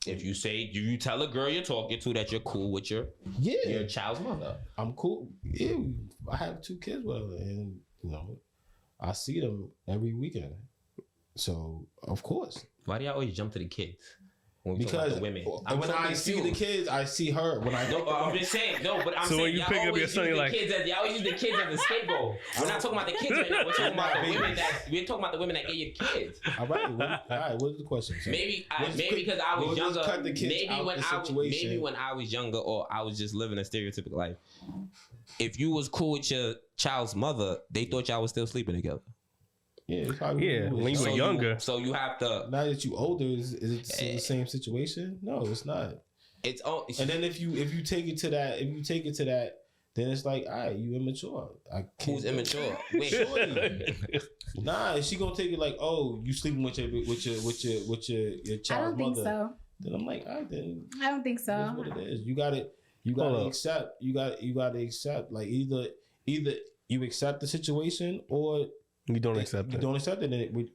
Speaker 5: If you say, do you tell a girl you're talking to that you're cool with your
Speaker 2: Yeah,
Speaker 5: child's mother?
Speaker 2: I'm cool. Yeah, I have 2 kids with her, and you know, I see them every weekend. So of course,
Speaker 5: Why do y'all always jump to the kids? When we talk about
Speaker 2: because
Speaker 5: the women.
Speaker 2: when I see the kids, I see her. When I
Speaker 5: No, I'm just saying. No, but I'm
Speaker 1: So
Speaker 5: saying
Speaker 1: when you
Speaker 5: y'all
Speaker 1: pick up your
Speaker 5: always
Speaker 1: son,
Speaker 5: use
Speaker 1: you're
Speaker 5: the
Speaker 1: like-
Speaker 5: kids as y'all always use the kids as a scapegoat. We're not talking about the kids right now. We're talking about the women that get your kids.
Speaker 2: all right, all right. What is the question? sir?
Speaker 5: Maybe
Speaker 2: Let's
Speaker 5: because I was
Speaker 2: let's
Speaker 5: younger.
Speaker 2: cut the kids
Speaker 5: Maybe
Speaker 2: out
Speaker 5: when
Speaker 2: the
Speaker 5: I was
Speaker 2: situation.
Speaker 5: maybe when I was younger, or I was just living a stereotypical life. If you was cool with your child's mother, they thought y'all was still sleeping together.
Speaker 2: Yeah, it's probably
Speaker 1: Yeah, when you were younger.
Speaker 5: So you have to.
Speaker 2: Now that you older, is it still the same situation? No, it's not.
Speaker 5: It's all.
Speaker 2: And then if you take it to that, then it's like, all right, you immature. I can't
Speaker 5: Who's
Speaker 2: do it.
Speaker 5: immature? Wait.
Speaker 2: Shorty. Nah, is she gonna take it like, oh, you sleeping with your
Speaker 3: I
Speaker 2: child's
Speaker 3: don't think
Speaker 2: mother?
Speaker 3: so.
Speaker 2: Then I'm like, all right, then
Speaker 3: I don't think
Speaker 2: that's
Speaker 3: so.
Speaker 2: what it is. You gotta
Speaker 1: Hold up.
Speaker 2: accept. You gotta accept. Like either you accept the situation or
Speaker 1: You don't accept
Speaker 2: you
Speaker 1: it.
Speaker 2: don't accept it, and we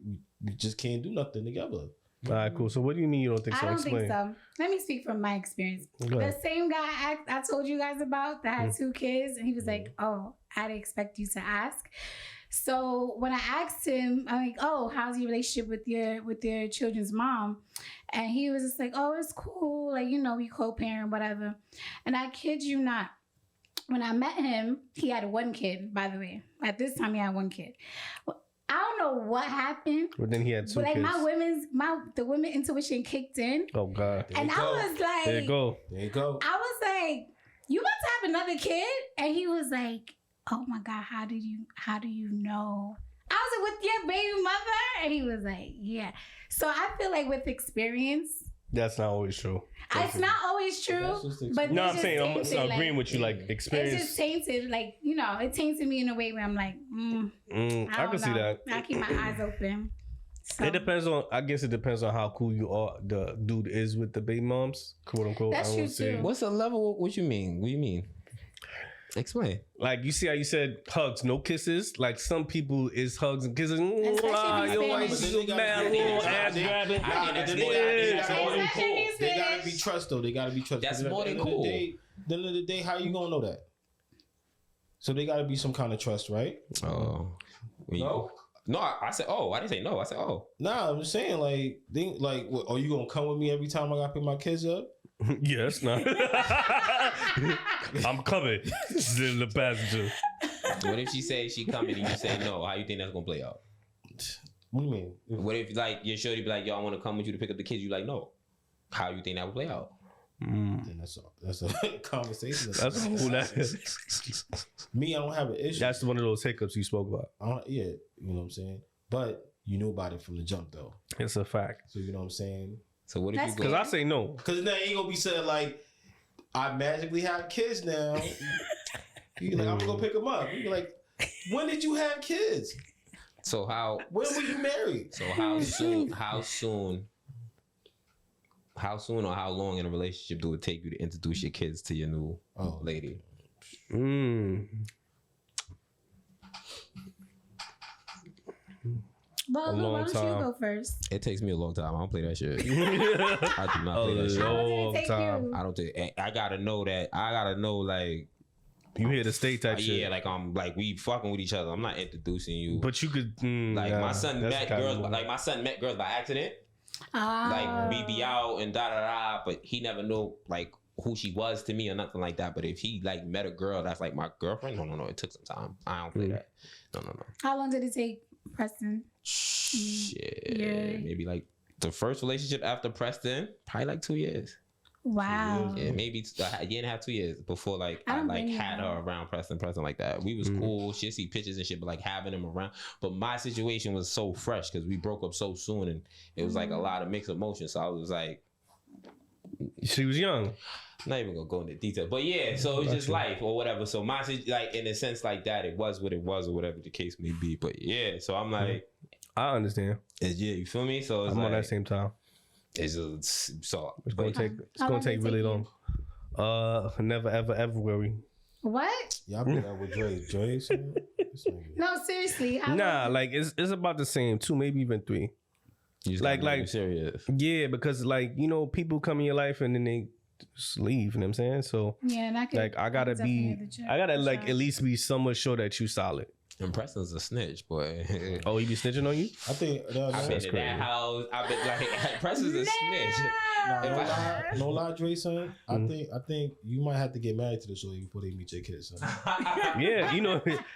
Speaker 2: just can't do nothing together.
Speaker 1: All right, cool. So what do you mean you don't think so?
Speaker 3: I don't
Speaker 1: Explain.
Speaker 3: think so. Let me speak from my experience.
Speaker 1: Go
Speaker 3: The
Speaker 1: ahead.
Speaker 3: same guy I told you guys about that had 2 kids, and he was like, "Oh, I didn't expect you to ask." So when I asked him, I'm like, "Oh, how's your relationship with your children's mom?" And he was just like, "Oh, it's cool. Like, you know, we co-parent, whatever." And I kid you not, when I met him, he had 1 kid. By the way, at this time, he had 1 kid. I don't know what happened.
Speaker 1: But then he had 2
Speaker 3: But like
Speaker 1: kids.
Speaker 3: the women intuition kicked in.
Speaker 1: Oh God.
Speaker 3: And I was like,
Speaker 1: There you go.
Speaker 2: There you go.
Speaker 3: I was like, you about to have another kid? And he was like, oh my God, how do you know? I was like, with your baby mother? And he was like, yeah. So I feel like with experience,
Speaker 1: That's not always true.
Speaker 3: it's not always true.
Speaker 2: That's just
Speaker 3: But
Speaker 1: No,
Speaker 3: it's
Speaker 1: I'm
Speaker 3: just
Speaker 1: saying I'm
Speaker 3: tainted,
Speaker 1: agreeing
Speaker 3: like,
Speaker 1: with you. Like
Speaker 3: it's
Speaker 1: experience.
Speaker 3: just tainted, like, you know, it tainted me in a way where I'm like,
Speaker 1: I
Speaker 3: I
Speaker 1: can see
Speaker 3: don't know.
Speaker 1: that.
Speaker 3: I keep my eyes open. So,
Speaker 1: It depends on. I guess it depends on how cool you are. The dude is with the baby moms, quote unquote.
Speaker 3: That's
Speaker 1: I
Speaker 3: true,
Speaker 1: won't say.
Speaker 3: too.
Speaker 5: What's the level? What you mean? What do you mean? Explain.
Speaker 1: Like you see how you said hugs, no kisses. Like some people is hugs and kisses.
Speaker 3: Especially if he's
Speaker 1: Yo, I
Speaker 3: Spanish.
Speaker 1: see you mad, little ass grabbing.
Speaker 2: They gotta be trust though. They gotta be trust.
Speaker 5: That's
Speaker 2: Because
Speaker 5: more
Speaker 2: at
Speaker 5: than
Speaker 2: the end of
Speaker 5: cool.
Speaker 2: the day- the end of the day, how you gonna know that? So they gotta be some kind of trust, right?
Speaker 5: Oh. No, I said, oh. I didn't say no. I said, oh.
Speaker 2: Nah, I'm just saying, like, are you gonna come with me every time I gotta pick my kids up?
Speaker 1: Yes, no. I'm coming. The passenger.
Speaker 5: What if she say she coming and you say no? How you think that's gonna play out?
Speaker 2: What do you mean?
Speaker 5: What if like your shorty be like, yo, I want to come with you to pick up the kids? You like, no. How you think that would play out?
Speaker 2: Then that's a conversation.
Speaker 1: That's who that is.
Speaker 2: Me, I don't have an issue.
Speaker 1: That's one of those hiccups you spoke about.
Speaker 2: Yeah, you know what I'm saying? But you knew about it from the jump, though.
Speaker 1: It's a fact.
Speaker 2: So you know what I'm saying?
Speaker 5: So what if
Speaker 3: That's
Speaker 5: you go?
Speaker 1: Because I say no.
Speaker 2: Because now you ain't gonna be saying like, I magically have kids now. You like, I'm gonna go pick them up. You be like, when did you have kids?
Speaker 5: So how?
Speaker 2: When were you married?
Speaker 5: So how soon? How soon or how long in a relationship do it take you to introduce your kids to your new lady?
Speaker 3: Well,
Speaker 1: long
Speaker 3: why don't
Speaker 1: time.
Speaker 3: you go first?
Speaker 5: It takes me a long time. I don't play that shit. I do not
Speaker 1: A
Speaker 5: play that shit.
Speaker 3: How long did
Speaker 1: long
Speaker 3: it take
Speaker 1: time.
Speaker 3: you?
Speaker 5: I don't think. I gotta know that. I gotta know like.
Speaker 1: You hear the state type shit.
Speaker 5: Yeah, like I'm like we fucking with each other. I'm not introducing you.
Speaker 1: But you could
Speaker 5: Like my son
Speaker 1: that's
Speaker 5: met
Speaker 1: kinda
Speaker 5: girls.
Speaker 1: more.
Speaker 5: Like my son met girls by accident.
Speaker 3: Ah.
Speaker 5: Like we be out and da da da. But he never know like who she was to me or nothing like that. But if he like met a girl that's like my girlfriend, no. It took some time. I don't play that. No.
Speaker 3: How long did it take, Preston?
Speaker 5: Shit.
Speaker 3: Yeah.
Speaker 5: Maybe like the first relationship after Preston, probably like 2 years.
Speaker 3: Wow.
Speaker 5: Yeah, maybe a year and a half, 2 years before like
Speaker 3: I
Speaker 5: I
Speaker 3: don't
Speaker 5: like
Speaker 3: blame you,
Speaker 5: had
Speaker 3: though.
Speaker 5: her around Preston like that. We was cool. She'd see pictures and shit, but like having him around. But my situation was so fresh because we broke up so soon and it was like a lot of mixed emotions. So I was like,
Speaker 1: She was young.
Speaker 5: I'm not even gonna go into detail, but yeah. So it's just life or whatever. So my like in a sense like that, it was what it was or whatever the case may be. But yeah, so I'm like,
Speaker 1: I understand.
Speaker 5: yeah, you feel me? So it's
Speaker 1: I'm
Speaker 5: like,
Speaker 1: on that same time.
Speaker 5: it's just so.
Speaker 1: It's gonna take. It's
Speaker 3: How
Speaker 1: gonna
Speaker 3: long did
Speaker 1: take
Speaker 3: it
Speaker 1: really
Speaker 3: take
Speaker 1: long. Never ever worry.
Speaker 3: What?
Speaker 2: Y'all been out with Dre. Dre, son? This nigga.
Speaker 3: No, seriously. How
Speaker 1: Nah,
Speaker 3: long-
Speaker 1: like it's about the same. 2, maybe even 3.
Speaker 5: You just
Speaker 1: Like-
Speaker 5: gotta be
Speaker 1: like-
Speaker 5: serious.
Speaker 1: Yeah, because like people come in your life and then they just leave. You know what I'm saying? So
Speaker 3: Yeah, and I could.
Speaker 1: like I gotta
Speaker 3: definitely
Speaker 1: be.
Speaker 3: have to check
Speaker 1: I gotta
Speaker 3: for
Speaker 1: like
Speaker 3: sure.
Speaker 1: at least be somewhat sure that you solid.
Speaker 5: And Preston's a snitch, boy.
Speaker 1: Oh, he be snitching on you?
Speaker 2: I think
Speaker 5: I've been
Speaker 1: That's
Speaker 5: to
Speaker 1: crazy.
Speaker 5: that house. I've been like Preston's a snitch.
Speaker 2: no lie, Dre, son. I think you might have to get married to the shorty before they meet your kids, son.
Speaker 1: Yeah,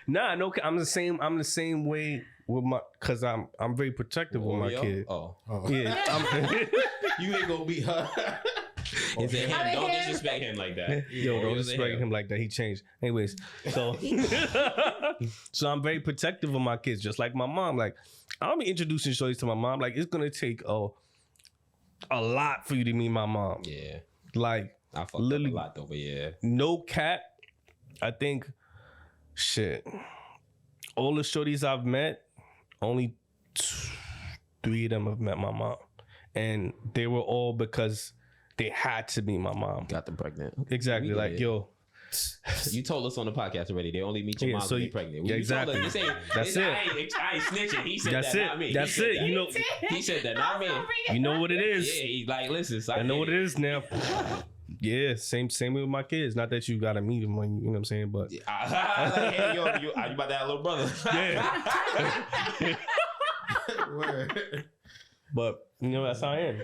Speaker 1: no, I'm the same. I'm the same way with my, cause I'm very protective with my
Speaker 5: Oreo?
Speaker 1: kid.
Speaker 5: Oh,
Speaker 1: Yeah,
Speaker 2: You ain't gonna meet her.
Speaker 5: is it him?
Speaker 3: I mean,
Speaker 5: Don't
Speaker 3: him.
Speaker 5: disrespect him like that.
Speaker 1: Yo, don't
Speaker 5: Oreo's a
Speaker 1: disrespect him like that. He changed. Anyways, so so I'm very protective of my kids, just like my mom. Like I'll be introducing shorties to my mom. Like it's gonna take a lot for you to meet my mom.
Speaker 5: Yeah,
Speaker 1: Like
Speaker 5: I fucked up
Speaker 1: Literally-
Speaker 5: a lot though, but yeah.
Speaker 1: no cap. I think shit. All the shorties I've met, only 3 of them have met my mom, and they were all because they had to meet my mom.
Speaker 5: Got them pregnant.
Speaker 1: Exactly.
Speaker 5: We get
Speaker 1: Like
Speaker 5: it.
Speaker 1: yo.
Speaker 5: You told us on the podcast already. They only meet your
Speaker 1: Yeah,
Speaker 5: mom
Speaker 1: so
Speaker 5: when
Speaker 1: you-
Speaker 5: they're pregnant.
Speaker 1: yeah,
Speaker 5: You told us,
Speaker 1: exactly.
Speaker 5: this ain't-
Speaker 1: That's
Speaker 5: this-
Speaker 1: it.
Speaker 5: I ain't snitching. He said
Speaker 1: That's
Speaker 5: that,
Speaker 1: it.
Speaker 5: not me.
Speaker 1: That's
Speaker 5: He said
Speaker 1: it.
Speaker 5: that.
Speaker 1: You know.
Speaker 5: He said that, not me.
Speaker 1: You know what it
Speaker 5: Yeah,
Speaker 1: is.
Speaker 5: he's like, listen,
Speaker 1: I know what it is now. Yeah, same way with my kids. Not that you gotta meet them when you know what I'm saying, but
Speaker 5: Like, hey, yo, you about to have a little brother?
Speaker 1: yeah.
Speaker 2: Word.
Speaker 1: But you know that's how I am.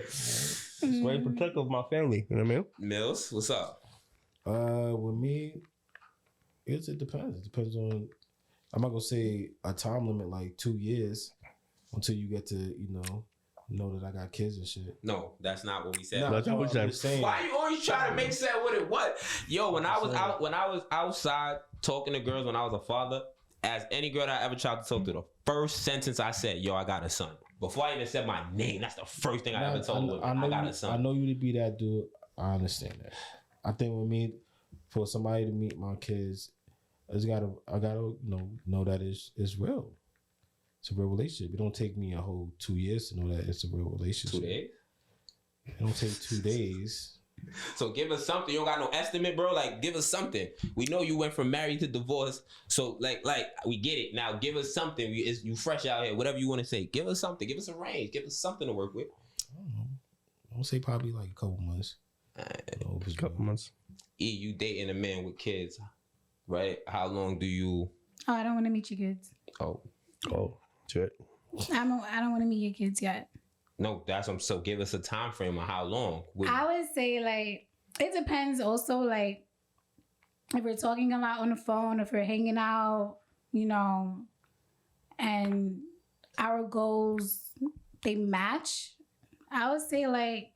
Speaker 1: Very protective of my family. You know what I mean?
Speaker 5: Mills, what's up?
Speaker 2: With me, it depends. It depends on. I'm not gonna say a time limit like 2 years until you get to know that I got kids and shit.
Speaker 5: No, that's not what we said.
Speaker 2: Nah,
Speaker 1: That's what
Speaker 2: I'm
Speaker 1: we said.
Speaker 2: just saying.
Speaker 5: Why you always trying to make sense what it was? Yo, when I was outside talking to girls when I was a father, as any girl that I ever tried to talk to, the first sentence I said, yo, I got a son. Before I even said my name, that's the first thing I ever told women. I got a son.
Speaker 2: I know you to be that dude. I understand that. I think with me, for somebody to meet my kids, I gotta know that it's real. It's a real relationship. It don't take me a whole 2 years to know that it's a real relationship.
Speaker 5: 2 days?
Speaker 2: It don't take 2 days.
Speaker 5: So give us something. You don't got no estimate, bro. Like, give us something. We know you went from married to divorce. So, like we get it. Now, give us something. You fresh out here. Whatever you want to say. Give us something. Give us a range. Give us something to work with.
Speaker 2: I don't know. I would say probably like a couple months.
Speaker 1: Couple months.
Speaker 5: You dating a man with kids, right? How long do you?
Speaker 3: Oh, I don't want to meet your kids.
Speaker 5: Oh,
Speaker 1: Shit.
Speaker 3: I don't want to meet your kids yet.
Speaker 5: no, that's what. So give us a time frame of how long.
Speaker 3: I would say like it depends also, like, if we're talking a lot on the phone, if we're hanging out, you know, and our goals, they match, I would say like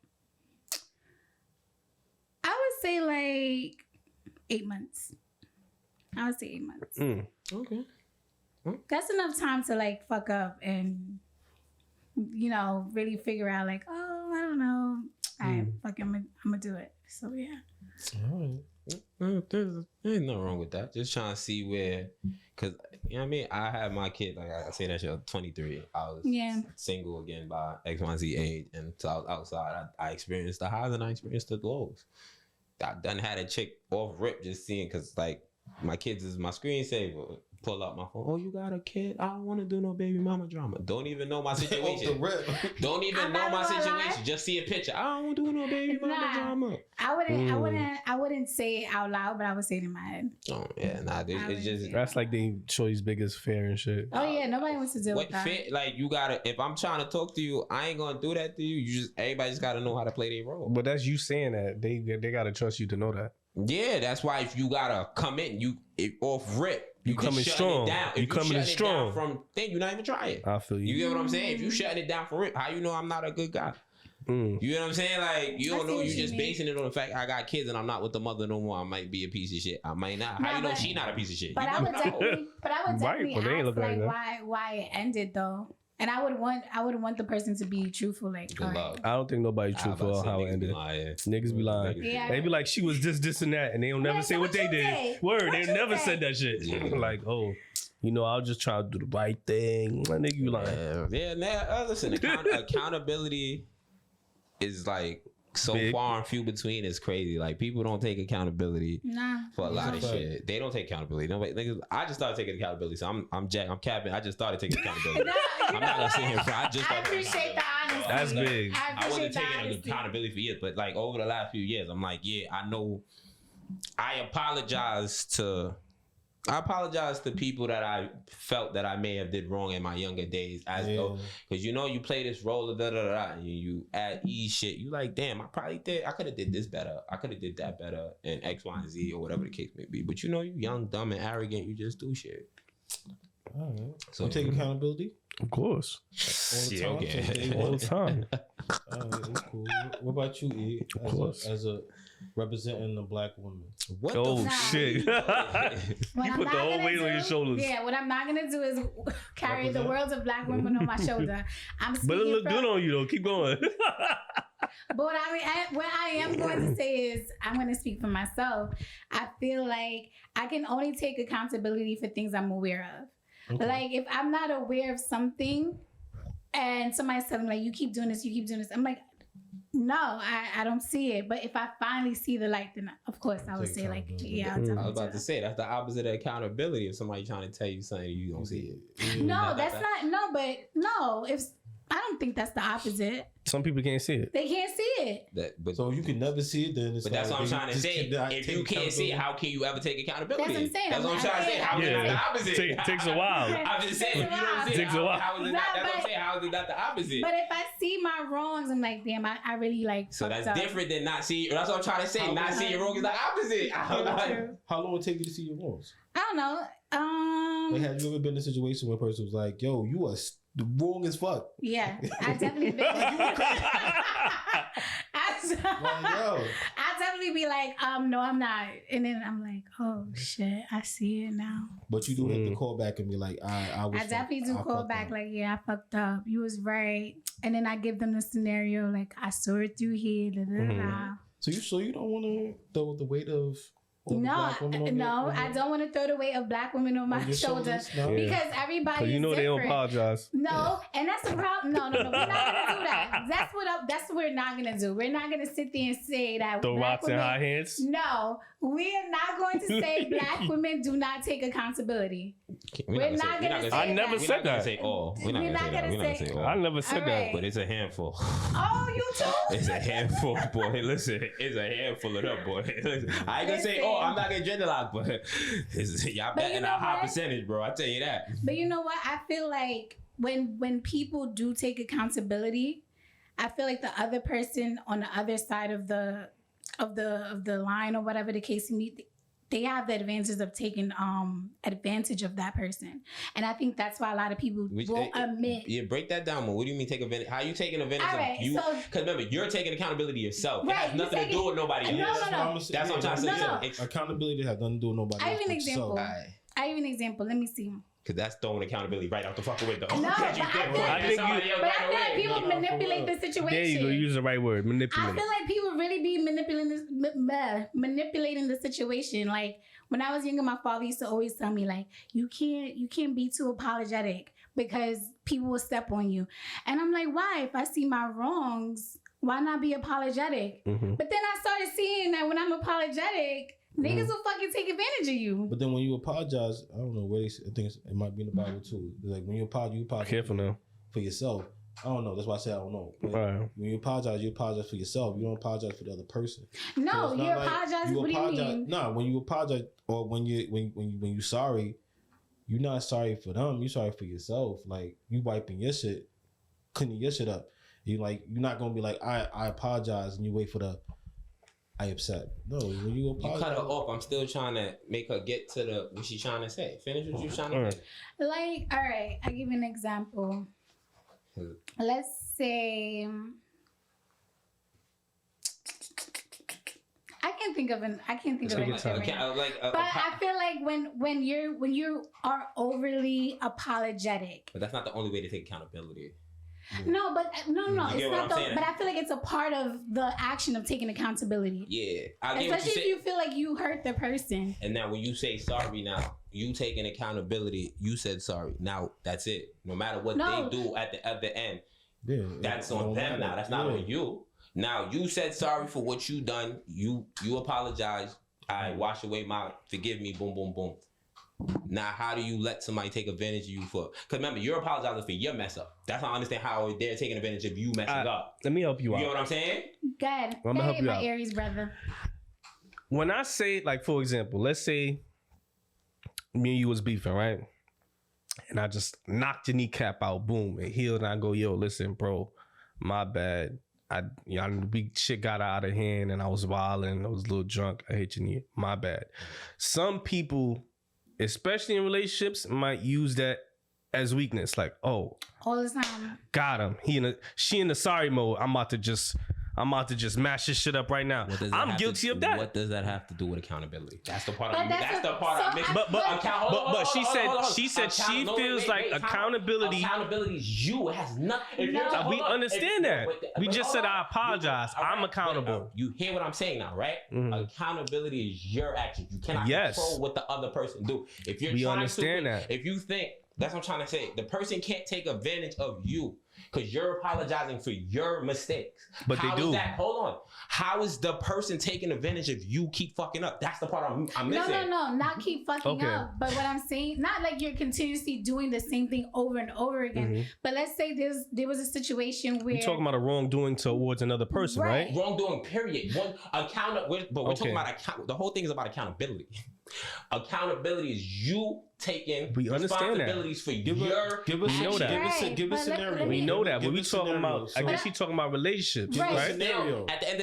Speaker 3: 8 months. I would say 8 months.
Speaker 5: Okay.
Speaker 3: That's enough time to like fuck up and, you know, really figure out like, oh, I don't know. All right, fuck, I'm gonna do it. So yeah.
Speaker 2: All right.
Speaker 5: There ain't nothing wrong with that. Just trying to see where, cause you know what I mean. I had my kid, like I say that shit, 23. I was single again by XYZ age, and so I was outside. I experienced the highs and I experienced the lows. I done had a chick off rip just seeing, cause like my kids is my screensaver. Pull out my phone. Oh, you got a kid? I don't want to do no baby mama drama. Don't even know my situation. Don't even know my situation. Just see a picture. I don't do no baby mama drama.
Speaker 3: I wouldn't say it out loud, but I would say it in my head.
Speaker 5: Oh yeah, nah. It's just
Speaker 1: that's like they Shorty's biggest fear and shit.
Speaker 3: Oh yeah, nobody wants to deal with that.
Speaker 5: Like you gotta. If I'm trying to talk to you, I ain't gonna do that to you. Everybody just gotta know how to play their role.
Speaker 1: But that's you saying that they gotta trust you to know that.
Speaker 5: Yeah, that's why if you gotta come in, off rip. You
Speaker 1: coming strong.
Speaker 5: You
Speaker 1: coming strong.
Speaker 5: From then you're not even trying.
Speaker 1: I feel you.
Speaker 5: You get what I'm saying? If you shutting it down for it, how you know I'm not a good guy? You know what I'm saying? Like you don't know. You just basing it on the fact I got kids and I'm not with the mother no more. I might be a piece of shit. I might not. How you know she not a piece of shit?
Speaker 3: But I would definitely ask like why it ended though. And I would want the person to be truthful. Like, right.
Speaker 1: I don't think nobody's truthful on how it ended. Niggas be lying. Yeah. They be like, she was this, and that, and they don't never say what they did. Word, they never said that shit. Like, oh, you know, I'll just try to do the right thing. My nigga, you lying.
Speaker 5: Yeah, listen, accountability is like so big. Far and few between. It's crazy. Like people don't take accountability for a lot of shit. They don't take accountability. Nobody. Niggas, I just started taking accountability. So I'm capping. I just started taking accountability. I'm not gonna sit here. I
Speaker 3: appreciate the honesty.
Speaker 1: That's big.
Speaker 5: I wasn't taking accountability for years, but like over the last few years, I'm like, yeah, I know. I apologize to people that I felt that I may have did wrong in my younger days, as though, because you know you play this role of and you add shit. You like, damn, I could have did this better. I could have did that better in X, Y, and Z or whatever the case may be. But you know, you young, dumb, and arrogant. You just do shit.
Speaker 2: All right. So you take accountability.
Speaker 1: Of course.
Speaker 2: All the time.
Speaker 1: All the time.
Speaker 2: All right, cool. What about you, E?
Speaker 1: Of course.
Speaker 2: As a representing a black woman.
Speaker 1: What shit. You put the whole weight on your shoulders.
Speaker 3: Yeah, what I'm not gonna do is carry the worlds of black women on my shoulder.
Speaker 1: But it look good on you though. Keep going.
Speaker 3: But what I am going to say is, I'm going to speak for myself. I feel like I can only take accountability for things I'm aware of. Okay. Like if I'm not aware of something and somebody's telling me like, you keep doing this, I'm like, no, I don't see it. But if I finally see the light, then of course I would say like, yeah.
Speaker 5: I was about to say that's the opposite of accountability. If somebody trying to tell you something, you don't see it.
Speaker 3: No, that's not. No, but no. If I don't think that's the opposite.
Speaker 1: Some people can't see it.
Speaker 3: They can't see it.
Speaker 2: So you can never see it, then it's.
Speaker 5: But that's what I'm trying to say. If you can't see it, how can you ever take accountability?
Speaker 3: That's what I'm saying.
Speaker 5: That's what I'm trying to say. How is it the opposite?
Speaker 1: It takes a while.
Speaker 5: I'm just saying. If you don't see it,
Speaker 1: takes a while.
Speaker 5: How is it not? That's what I'm saying. How is it not the opposite?
Speaker 3: But if I see my wrongs, I'm like, damn, I really like.
Speaker 5: So that's different than not seeing. That's what I'm trying to say. Not seeing your wrongs is the opposite.
Speaker 2: How long would it take you to see your wrongs?
Speaker 3: I don't know.
Speaker 2: Like, have you ever been in a situation where a person was like, "Yo, you are wrong as fuck"?
Speaker 3: Yeah, I definitely been. I definitely be like, no, I'm not, and then I'm like, oh shit, I see it now.
Speaker 2: But you do have to call back and be like, I
Speaker 3: definitely do call back, like, yeah, I fucked up. You was right, and then I give them the scenario, like, I saw it through here.
Speaker 2: So you don't want to throw the weight of.
Speaker 3: No, I don't want to throw the weight of black women on my shoulder because everybody.
Speaker 1: You know
Speaker 3: different.
Speaker 1: They don't apologize.
Speaker 3: No, and that's the problem. No, we're not gonna do that. That's what we're not gonna do. We're not gonna sit there and say that
Speaker 1: throw rocks in high hands.
Speaker 3: No, we are not going to say black women do not take accountability. We're not gonna say.
Speaker 1: I never said that.
Speaker 5: We're not gonna say all.
Speaker 1: I never said that,
Speaker 5: but it's a handful.
Speaker 3: Oh, you too.
Speaker 5: It's a handful, boy. Listen, it's a handful of them, boy. Listen, I ain't gonna say all. I'm not gonna gender lock, but y'all betting a high percentage, bro. I tell you that.
Speaker 3: But you know what? I feel like when people do take accountability, I feel like the other person on the other side of the the line or whatever the case may be, they have the advantages of taking advantage of that person. And I think that's why a lot of people will admit.
Speaker 5: Yeah, break that down more. What do you mean take advantage? How are you taking advantage
Speaker 3: right,
Speaker 5: of you? Because remember, you're taking accountability yourself. It has nothing to do with nobody else.
Speaker 3: No.
Speaker 5: That's what I'm trying to say.
Speaker 2: Accountability has nothing to do with nobody else.
Speaker 3: I have an example. Let me see.
Speaker 5: Because that's throwing accountability right out the fucking window.
Speaker 3: No, but I feel like people manipulate the situation.
Speaker 1: There you go. Use the right word. Manipulate.
Speaker 3: I feel like people really be manipulating the situation. Like when I was younger, my father used to always tell me, like, you can't be too apologetic because people will step on you. And I'm like, why? If I see my wrongs, why not be apologetic? Mm-hmm. But then I started seeing that when I'm apologetic, niggas will fucking take advantage of you.
Speaker 2: But then when you apologize, I don't know where I think it might be in the Bible too. Like when you apologize
Speaker 1: Careful now.
Speaker 2: for yourself. I don't know. That's why I say I don't know. But
Speaker 1: right.
Speaker 2: When you apologize for yourself. You don't apologize for the other person.
Speaker 3: No, you apologize. What do you mean?
Speaker 2: No, when you apologize or when you sorry, you're not sorry for them. You're sorry for yourself. Like you wiping your shit, cleaning your shit up. You're not gonna be like I apologize and you wait for the I upset. No, when you apologize.
Speaker 5: You cut her off. I'm still trying to make her get to what she's trying to say. Finish what you're trying to say.
Speaker 3: Like, all right, I'll give you an example. Let's say I can't think of anything right now. But I feel like when you are overly apologetic.
Speaker 5: But that's not the only way to take accountability.
Speaker 3: No, it's not. But I feel like it's a part of the action of taking accountability.
Speaker 5: Yeah,
Speaker 3: especially if you feel like you hurt the person.
Speaker 5: And now, when you say sorry, now you taking accountability. You said sorry. Now that's it. No matter what they do at the end, that's on them. Now that's not on you. Now you said sorry for what you done. You apologize. I wash away forgive me. Boom, boom, boom. Now, how do you let somebody take advantage of you for? Because remember, you're apologizing for your mess up. That's how I understand how they're taking advantage of you messing up.
Speaker 1: Let me help you out.
Speaker 5: You know what I'm saying?
Speaker 3: Good.
Speaker 1: I'm gonna help you out.
Speaker 3: Aries brother.
Speaker 1: When I say, like, for example, let's say me and you was beefing, right? And I just knocked your kneecap out, boom, and healed, and I go, yo, listen, bro, my bad. Shit got out of hand, and I was wilding, I was a little drunk. I hit your knee. My bad. Some people, especially in relationships, might use that as weakness. Like, oh,
Speaker 3: all the time.
Speaker 1: Got him. She in the sorry mode. I'm about to just mash this shit up right now. I'm guilty of that.
Speaker 5: What does that have to do with accountability? That's the part.
Speaker 1: But she said she feels like accountability.
Speaker 5: Accountability is you. It has nothing.
Speaker 1: We understand that. We just said I apologize. I'm accountable.
Speaker 5: You hear what I'm saying now, right? Mm-hmm. Accountability is your actions. You cannot control what the other person do. If you're if you think, that's what I'm trying to say, the person can't take advantage of you because you're apologizing for your mistakes.
Speaker 1: But they do.
Speaker 5: Hold on. How is the person taking advantage of you keep fucking up? That's the part I'm missing.
Speaker 3: No, not keep fucking up. But what I'm saying, not like you're continuously doing the same thing over and over again. Mm-hmm. But let's say there was a situation where...
Speaker 1: You're talking about a wrongdoing towards another person, right?
Speaker 5: Wrongdoing, period. We're talking about... The whole thing is about accountability. Accountability is you taking responsibilities for your...
Speaker 2: Give us a scenario.
Speaker 1: We know that. But we talking about... I guess you're talking about relationships, right?
Speaker 5: Scenario. At the end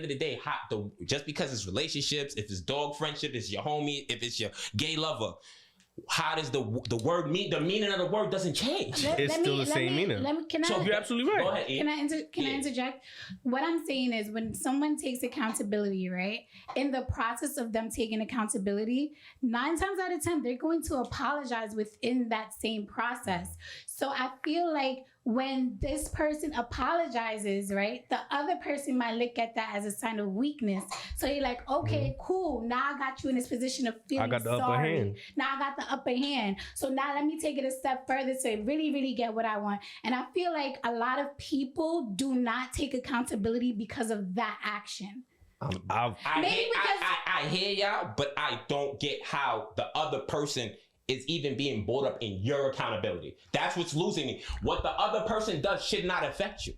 Speaker 5: of the day, just because it's relationships, if it's dog friendship, if it's your homie, if it's your gay lover, how does the word mean? The meaning of the word doesn't change.
Speaker 1: It's still the same meaning. So you're absolutely right.
Speaker 5: Go ahead,
Speaker 3: can I interject? What I'm saying is when someone takes accountability, right? In the process of them taking accountability, 9 times out of 10, they're going to apologize within that same process. So I feel like when this person apologizes, right, the other person might look at that as a sign of weakness. So you're like, okay, cool. Now I got you in this position of feeling sorry.
Speaker 1: Upper hand.
Speaker 3: Now I got the upper hand. So now let me take it a step further to really, really get what I want. And I feel like a lot of people do not take accountability because of that action.
Speaker 5: I hear y'all, but I don't get how the other person is even being brought up in your accountability. That's what's losing me. What the other person does should not affect you.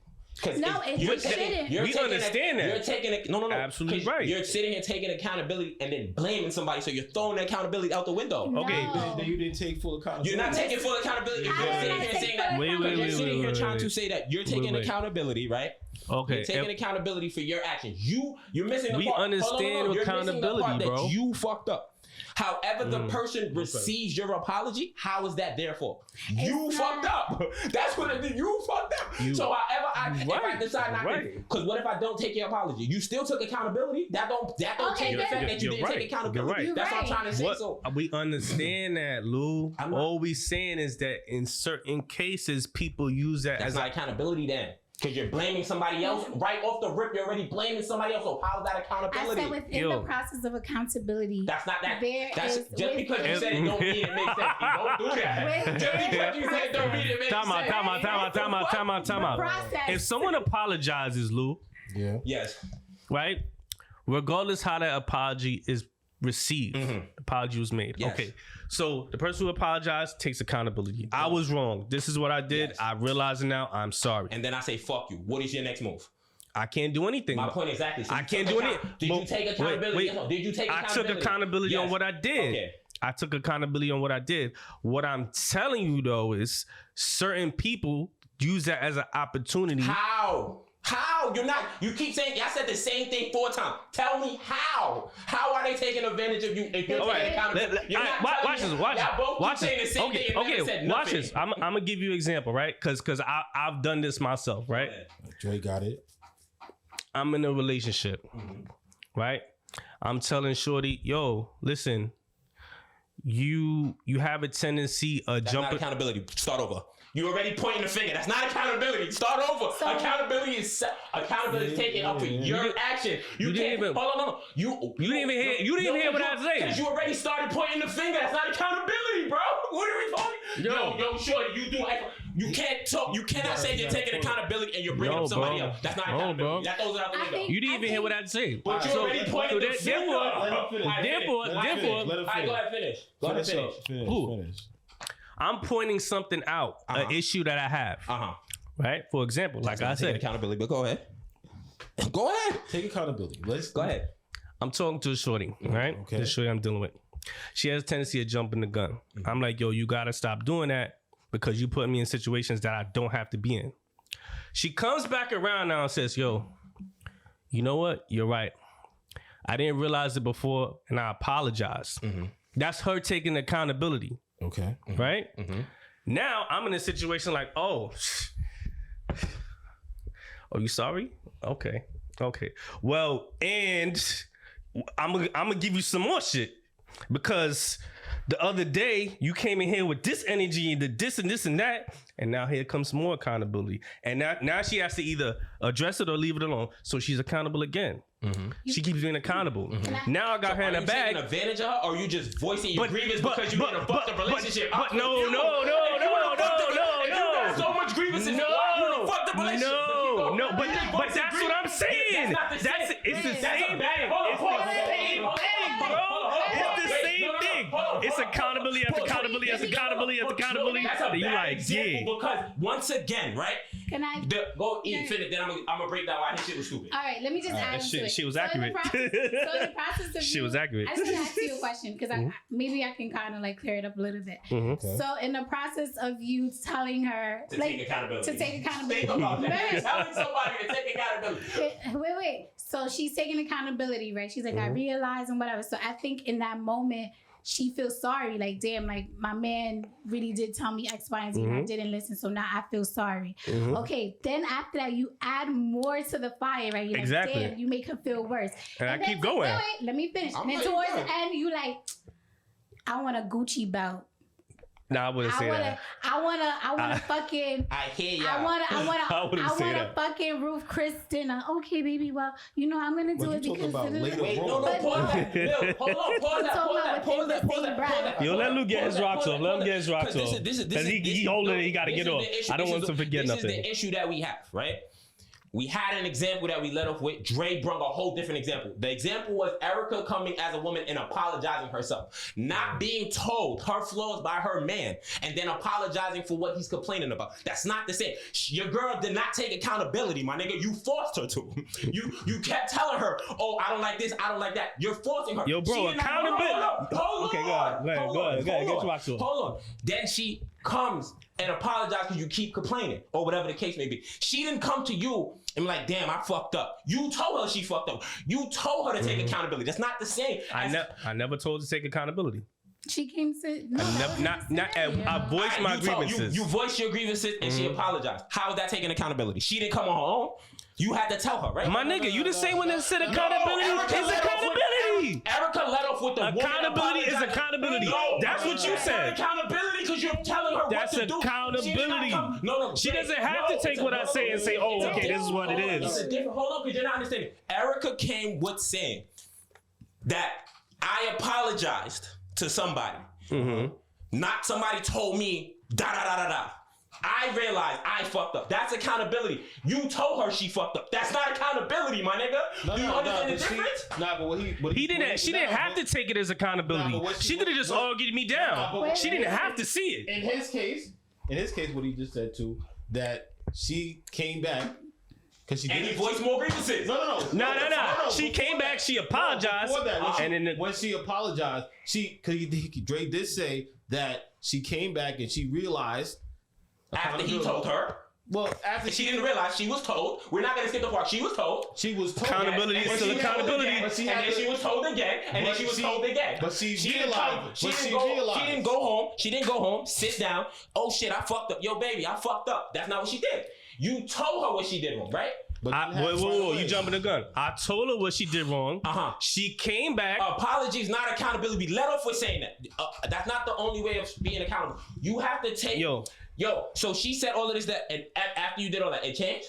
Speaker 3: No, it shouldn't.
Speaker 1: We understand that.
Speaker 5: You're taking it. No.
Speaker 1: Absolutely right.
Speaker 5: You're sitting here taking accountability and then blaming somebody, so you're throwing the accountability out the window.
Speaker 3: No.
Speaker 2: Okay, then you didn't take full accountability.
Speaker 5: You're not taking full accountability. You're sitting here saying You're sitting here trying to say that you're taking accountability, right?
Speaker 1: Okay.
Speaker 5: You're taking accountability for your actions. You're missing the part.
Speaker 1: We understand accountability, bro.
Speaker 5: That you fucked up. However, the person receives your apology, how is that their fault? You fucked up. That's what it is. You fucked up. So however if I decide not to, because what if I don't take your apology? You still took accountability. That don't change the fact that you didn't take accountability. That's what I'm trying to say. So
Speaker 1: we understand that, Lou. All we saying is that in certain cases, people use that as
Speaker 5: not accountability then. Because you're blaming somebody else right off the rip. You're already blaming somebody else. So how's that accountability?
Speaker 3: I said within the process of accountability.
Speaker 5: That's not that. That's just because you said it don't mean it makes sense. You don't do that. Just because you said it don't mean it makes sense.
Speaker 1: Time out. If someone apologizes, Lou.
Speaker 2: Yeah.
Speaker 5: Yes.
Speaker 1: Right? Regardless how that apology is received, apology was made.
Speaker 5: Yes.
Speaker 1: Okay. So the person who apologized takes accountability. I was wrong. This is what I did. I realize it now. I'm sorry.
Speaker 5: And then I say, fuck you. What is your next move?
Speaker 1: I can't do anything.
Speaker 5: My point exactly. So
Speaker 1: I can't do anything.
Speaker 5: Did you take accountability? Did you take accountability?
Speaker 1: I took accountability on what I did.
Speaker 5: Okay.
Speaker 1: I took accountability on what I did. What I'm telling you though is certain people use that as an opportunity.
Speaker 5: How? You're not. You keep saying. I said the same thing 4 times. Tell me how. How are they taking advantage of you if you're taking accountability?
Speaker 1: Watch this. Watch this.
Speaker 5: Okay.
Speaker 1: Watch this. I'm gonna give you an example, right? Because I've done this myself, right?
Speaker 2: Dre got it.
Speaker 1: I'm in a relationship, right? I'm telling Shorty, yo, listen. You have a tendency of
Speaker 5: That's
Speaker 1: jumping.
Speaker 5: Not accountability. Start over. You already pointing the finger. That's not accountability. Start over. Accountability is taken up for your action. You can't. Hold on, no. You didn't even hear what I was saying. Because you already started pointing the finger. That's not accountability, bro. What are we talking? Yo, shorty, you do. You can't talk. You cannot say you're taking accountability and you're bringing up somebody else. That's not accountability. That throws it out the window.
Speaker 1: You didn't even hear what I said.
Speaker 5: But you already pointed the finger.
Speaker 1: Therefore.
Speaker 5: Go ahead, finish. Go ahead, finish.
Speaker 2: Finish.
Speaker 1: I'm pointing something out, an issue that I have. Right? For example, like I said.
Speaker 5: Accountability, but go ahead. Go ahead.
Speaker 2: Take accountability.
Speaker 5: Go ahead.
Speaker 1: I'm talking to a shorty, right?
Speaker 2: Okay.
Speaker 1: The shorty I'm dealing with. She has a tendency of jumping the gun. I'm like, yo, you got to stop doing that because you put me in situations that I don't have to be in. She comes back around now and says, yo, you know what? You're right. I didn't realize it before and I apologize. That's her taking accountability.
Speaker 2: Okay.
Speaker 1: Right? Now I'm in a situation like, oh, you sorry? Okay. Well, and I'm gonna give you some more shit because the other day you came in here with this energy and this and that, and now here comes more accountability. And now she has to either address it or leave it alone. So she's accountable again. She keeps being accountable. Now I got her in a bag.
Speaker 5: Are you taking advantage of her, or are you just voicing your grievance because you want to fuck the relationship?
Speaker 1: No.
Speaker 5: So much grievances.
Speaker 1: No.
Speaker 5: Fuck the relationship.
Speaker 1: No. But that's what I'm saying. It's the same thing. It's the same thing. It's accountability after accountability after accountability after accountability. You like, yeah.
Speaker 5: Because once again, right?
Speaker 3: Can I
Speaker 5: go eat, finish? Then I'm gonna break down why his shit was stupid.
Speaker 3: All right, let me just add to it.
Speaker 1: She was accurate.
Speaker 3: So in the process of
Speaker 1: she was accurate.
Speaker 3: I just want to ask you a question because maybe I can kind of like clear it up a little bit.
Speaker 2: Okay.
Speaker 3: So in the process of you telling her
Speaker 5: to take accountability.
Speaker 3: Think about
Speaker 5: that. Telling somebody to take accountability.
Speaker 3: Wait. So she's taking accountability, right? She's like, I realize and whatever. So I think in that moment, she feels sorry. Like, damn, like my man really did tell me X, Y, and Z and I didn't listen. So now I feel sorry. Okay. Then after that, you add more to the fire, right? You're like, damn, you make her feel worse.
Speaker 1: And I keep going.
Speaker 3: Wait, let me finish. And then towards the end, you like, I want a Gucci belt.
Speaker 1: No, I wouldn't say that.
Speaker 3: I wanna fucking.
Speaker 5: I hear you.
Speaker 3: I wanna fucking Ruth Chris dinner. Okay, baby. Well, you know I'm gonna do it because.
Speaker 5: Wait, no, pause that. Bill, hold on, pause that.
Speaker 1: Yo, let Lou get his rocks off. Let him get his rocks off. Because he holding it. He got to get off. I don't want him to forget nothing.
Speaker 5: This is the issue that we have, right? We had an example that we let off with. Dre brought a whole different example. The example was Erica coming as a woman and apologizing herself. Not being told her flaws by her man and then apologizing for what he's complaining about. That's not the same. Your girl did not take accountability, my nigga. You forced her to. You kept telling her, oh, I don't like this, I don't like that. You're forcing her.
Speaker 1: Yo, bro, accountability.
Speaker 5: Hold on.
Speaker 1: Okay, go ahead. Get your box off.
Speaker 5: Hold on. Then comes and apologizes because you keep complaining or whatever the case may be. She didn't come to you and be like, damn, I fucked up. You told her she fucked up. You told her to take accountability. That's not the same.
Speaker 1: I never told her to take accountability.
Speaker 3: She came to. No,
Speaker 1: I voiced my grievances.
Speaker 5: You voiced your grievances and she apologized. How is that taking accountability? She didn't come on her own. You had to tell her, right?
Speaker 1: My nigga, you the same one that said accountability is accountability.
Speaker 5: Erica let off with the
Speaker 1: accountability is accountability.
Speaker 5: No,
Speaker 1: that's what you said.
Speaker 5: Accountability because you're telling her
Speaker 1: that's
Speaker 5: what to do.
Speaker 1: Accountability. She doesn't have to take what I say and say, oh, okay, this is what it is.
Speaker 5: It's a different. Hold on, because you're not understanding. Erica came with saying that I apologized to somebody. Not somebody told me da da da da da. I realized I fucked up. That's accountability. You told her she fucked up. That's not accountability, my nigga. Do you understand the difference?
Speaker 1: But she didn't have to take it as accountability. She could have just argued me down. She didn't have to see it.
Speaker 2: In his case, what he just said too, that she came back because she
Speaker 5: he voiced more grievances.
Speaker 1: No. She came back. She apologized.
Speaker 2: Before that, when she apologized, Dre did say that she came back and she realized.
Speaker 5: After he told her.
Speaker 2: Well, after
Speaker 5: she didn't realize she was told. We're not gonna skip the part. She was told.
Speaker 2: She was told.
Speaker 1: Accountability is still accountability.
Speaker 5: And then she was told again. And then she was told again.
Speaker 2: But she realized.
Speaker 5: She didn't go home. She didn't go home. Sit down. Oh shit! I fucked up. Yo, baby, I fucked up. That's not what she did. You told her what she did wrong, right?
Speaker 1: Whoa, you jumping the gun. I told her what she did wrong. She came back.
Speaker 5: Apology is not accountability. Let off with saying that. That's not the only way of being accountable. You have to take. Yo, so she said all of this and after you did all that, it changed?